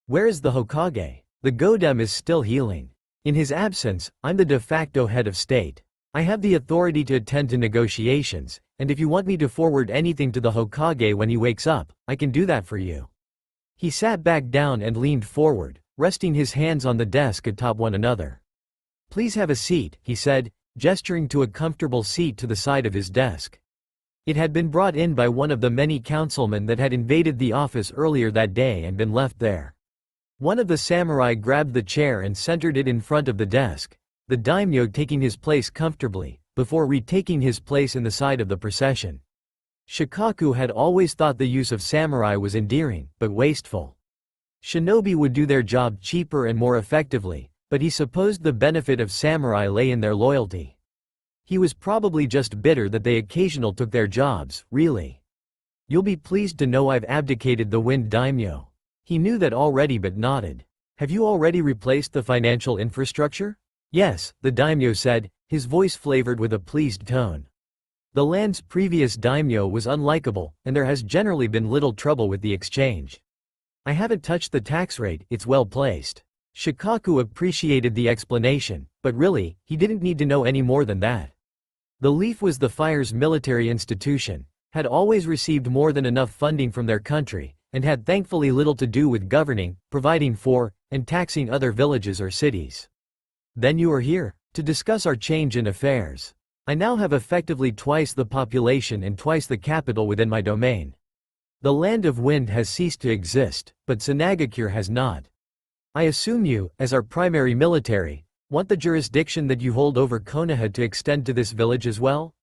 "Where is the Hokage? The Godem is still healing. In his absence, I'm the de facto head of state. I have the authority to attend to negotiations, and if you want me to forward anything to the Hokage when he wakes up, I can do that for you." He sat back down and leaned forward, resting his hands on the desk atop one another. "Please have a seat," he said, gesturing to a comfortable seat to the side of his desk. It had been brought in by one of the many councilmen that had invaded the office earlier that day and been left there. One of the samurai grabbed the chair and centered it in front of the desk, the daimyo taking his place comfortably, before retaking his place in the side of the procession. Shikaku had always thought the use of samurai was endearing, but wasteful. Shinobi would do their job cheaper and more effectively, but he supposed the benefit of samurai lay in their loyalty. He was probably just bitter that they occasionally took their jobs, really. "You'll be pleased to know I've abdicated the Wind Daimyo." He knew that already but nodded. "Have you already replaced the financial infrastructure?" "Yes," the daimyo said, his voice flavored with a pleased tone. "The land's previous daimyo was unlikable, and there has generally been little trouble with the exchange. I haven't touched the tax rate, it's well placed." Shikaku appreciated the explanation, but really, he didn't need to know any more than that. The Leaf was the Fire's military institution, had always received more than enough funding from their country, and had thankfully little to do with governing, providing for, and taxing other villages or cities. "Then you are here to discuss our change in affairs. I now have effectively twice the population and twice the capital within my domain. The Land of Wind has ceased to exist, but Sanagakure has not. I assume you, as our primary military, want the jurisdiction that you hold over Konoha to extend to this village as well?"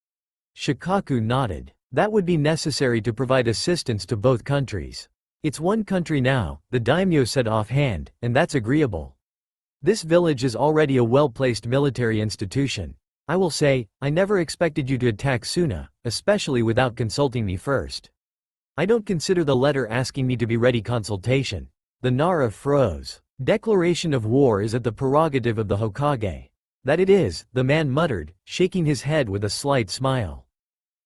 Shikaku nodded. "That would be necessary to provide assistance to both countries. It's one country now," the daimyo said offhand, "and that's agreeable. This village is already a well-placed military institution. I will say, I never expected you to attack Suna, especially without consulting me first. I don't consider the letter asking me to be ready consultation." The Nara froze. "Declaration of war is at the prerogative of the Hokage." "That it is," the man muttered, shaking his head with a slight smile.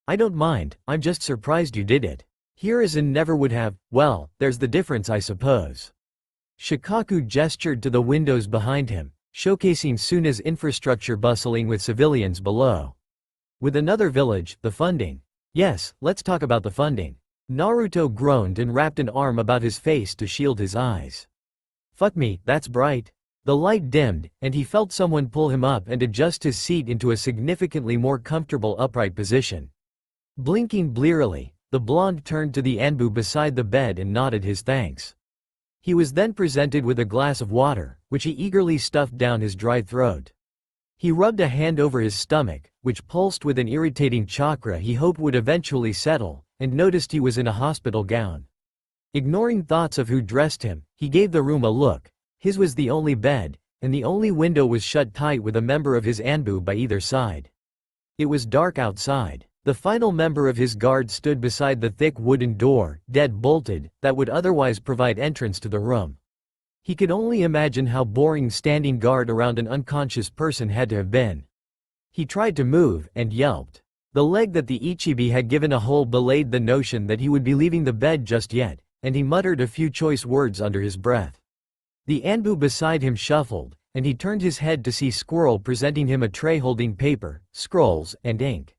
"I don't mind, I'm just surprised you did it. Hiruzen never would have. Well, there's the difference I suppose." Shikaku gestured to the windows behind him, showcasing Suna's infrastructure bustling with civilians below. "With another village, the funding." "Yes, let's talk about the funding." Naruto groaned and wrapped an arm about his face to shield his eyes. "Fuck me, that's bright." The light dimmed, and he felt someone pull him up and adjust his seat into a significantly more comfortable upright position. Blinking blearily, the blonde turned to the Anbu beside the bed and nodded his thanks. He was then presented with a glass of water, which he eagerly stuffed down his dry throat. He rubbed a hand over his stomach, which pulsed with an irritating chakra he hoped would eventually settle, and noticed he was in a hospital gown. Ignoring thoughts of who dressed him, he gave the room a look. His was the only bed, and the only window was shut tight with a member of his Anbu by either side. It was dark outside. The final member of his guard stood beside the thick wooden door, dead-bolted, that would otherwise provide entrance to the room. He could only imagine how boring standing guard around an unconscious person had to have been. He tried to move, and yelped. The leg that the Ichibi had given a hole belayed the notion that he would be leaving the bed just yet, and he muttered a few choice words under his breath. The Anbu beside him shuffled, and he turned his head to see Squirrel presenting him a tray holding paper, scrolls, and ink.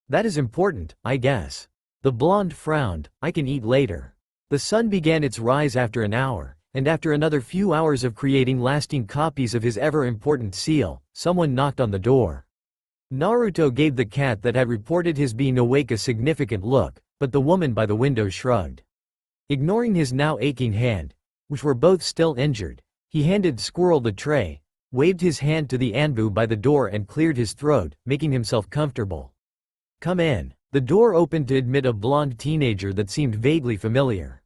"That is important, I guess." The blonde frowned. "I can eat later." The sun began its rise after an hour, and after another few hours of creating lasting copies of his ever-important seal, someone knocked on the door. Naruto gave the cat that had reported his being awake a significant look, but the woman by the window shrugged. Ignoring his now aching hand, which were both still injured, he handed Squirrel the tray, waved his hand to the Anbu by the door and cleared his throat, making himself comfortable. "Come in." The door opened to admit a blonde teenager that seemed vaguely familiar.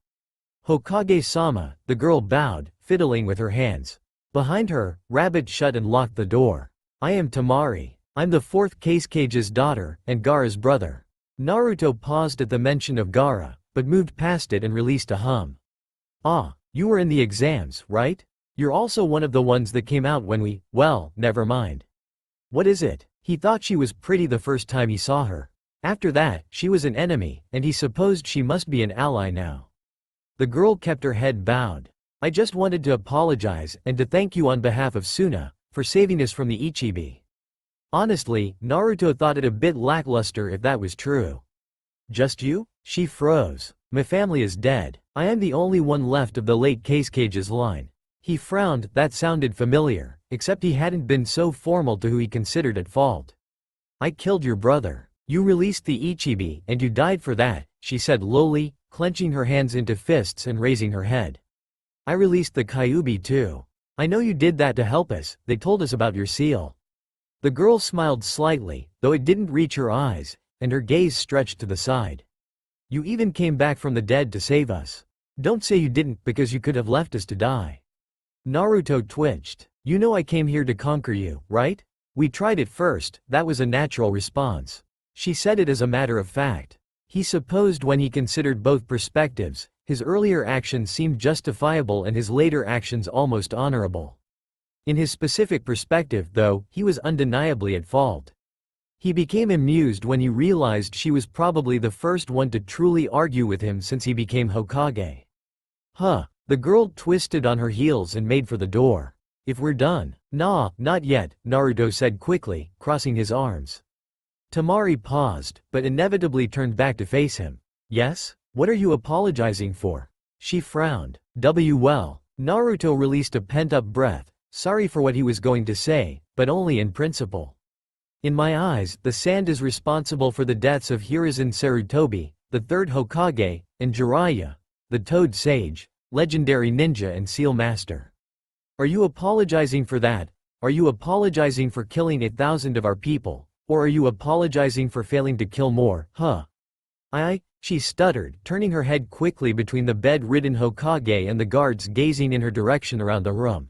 "Hokage-sama," the girl bowed, fiddling with her hands. Behind her, Rabbit shut and locked the door. "I am Tamari. I'm the 4th Kage's daughter, and Gaara's brother." Naruto paused at the mention of Gaara, but moved past it and released a hum. "Ah, you were in the exams, right? You're also one of the ones that came out when well, never mind. What is it?" He thought she was pretty the first time he saw her. After that, she was an enemy, and he supposed she must be an ally now. The girl kept her head bowed. "I just wanted to apologize and to thank you on behalf of Suna, for saving us from the Ichibi." Honestly, Naruto thought it a bit lackluster if that was true. "Just you?" She froze. "My family is dead. I am the only one left of the late Kage's line." He frowned. That sounded familiar, except he hadn't been so formal to who he considered at fault. "I killed your brother. You released the Ichibi, and you died for that," she said lowly, clenching her hands into fists and raising her head. "I released the Kyuubi too. I know you did that to help us, they told us about your seal." The girl smiled slightly, though it didn't reach her eyes, and her gaze stretched to the side. "You even came back from the dead to save us. Don't say you didn't, because you could have left us to die." Naruto twitched. "You know I came here to conquer you, right? We tried it first, that was a natural response." She said it as a matter of fact. He supposed when he considered both perspectives, his earlier actions seemed justifiable and his later actions almost honorable. In his specific perspective, though, he was undeniably at fault. He became amused when he realized she was probably the first one to truly argue with him since he became Hokage. "Huh." The girl twisted on her heels and made for the door. "If we're done." "Nah, not yet," Naruto said quickly, crossing his arms. Tamari paused, but inevitably turned back to face him. "Yes? What are you apologizing for?" She frowned. Well. Naruto released a pent-up breath, sorry for what he was going to say, but only in principle. "In my eyes, the sand is responsible for the deaths of Hiruzen Sarutobi, the 3rd Hokage, and Jiraiya, the Toad Sage, legendary ninja and seal master. Are you apologizing for that? Are you apologizing for killing 1,000 of our people? Or are you apologizing for failing to kill more, huh?" She stuttered, turning her head quickly between the bed-ridden Hokage and the guards gazing in her direction around the room.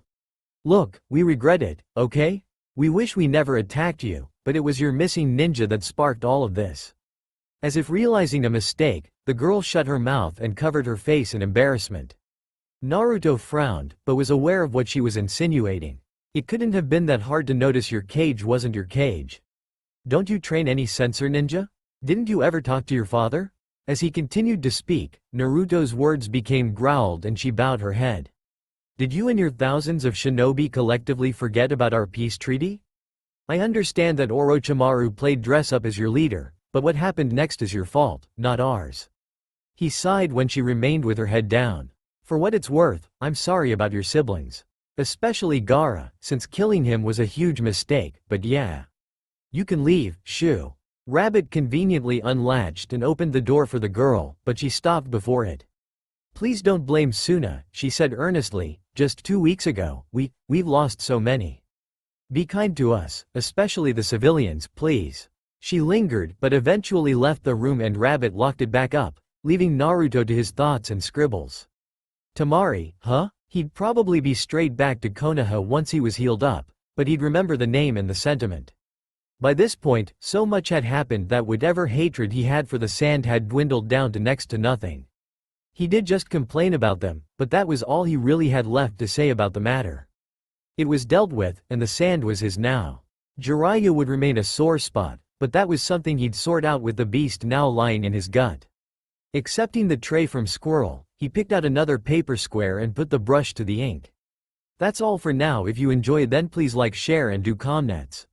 "Look, we regret it, okay? We wish we never attacked you, but it was your missing ninja that sparked all of this." As if realizing a mistake, the girl shut her mouth and covered her face in embarrassment. Naruto frowned, but was aware of what she was insinuating. It couldn't have been that hard to notice your cage wasn't your cage. "Don't you train any sensor ninja? Didn't you ever talk to your father?" As he continued to speak, Naruto's words became growled and she bowed her head. "Did you and your thousands of shinobi collectively forget about our peace treaty? I understand that Orochimaru played dress-up as your leader, but what happened next is your fault, not ours." He sighed when she remained with her head down. "For what it's worth, I'm sorry about your siblings. Especially Gaara, since killing him was a huge mistake, but yeah. You can leave, shoo." Rabbit conveniently unlatched and opened the door for the girl, but she stopped before it. "Please don't blame Suna," she said earnestly, "just 2 weeks ago, we've lost so many." Be kind to us, especially the civilians, please. She lingered but eventually left the room and Rabbit locked it back up, leaving Naruto to his thoughts and scribbles. Tamari, huh? He'd probably be straight back to Konoha once he was healed up, but he'd remember the name and the sentiment. By this point, so much had happened that whatever hatred he had for the sand had dwindled down to next to nothing. He did just complain about them, but that was all he really had left to say about the matter. It was dealt with, and the sand was his now. Jiraiya would remain a sore spot, but that was something he'd sort out with the beast now lying in his gut. Accepting the tray from Squirrel, he picked out another paper square and put the brush to the ink. That's all for now. If you enjoyed, then please like, share and do comments.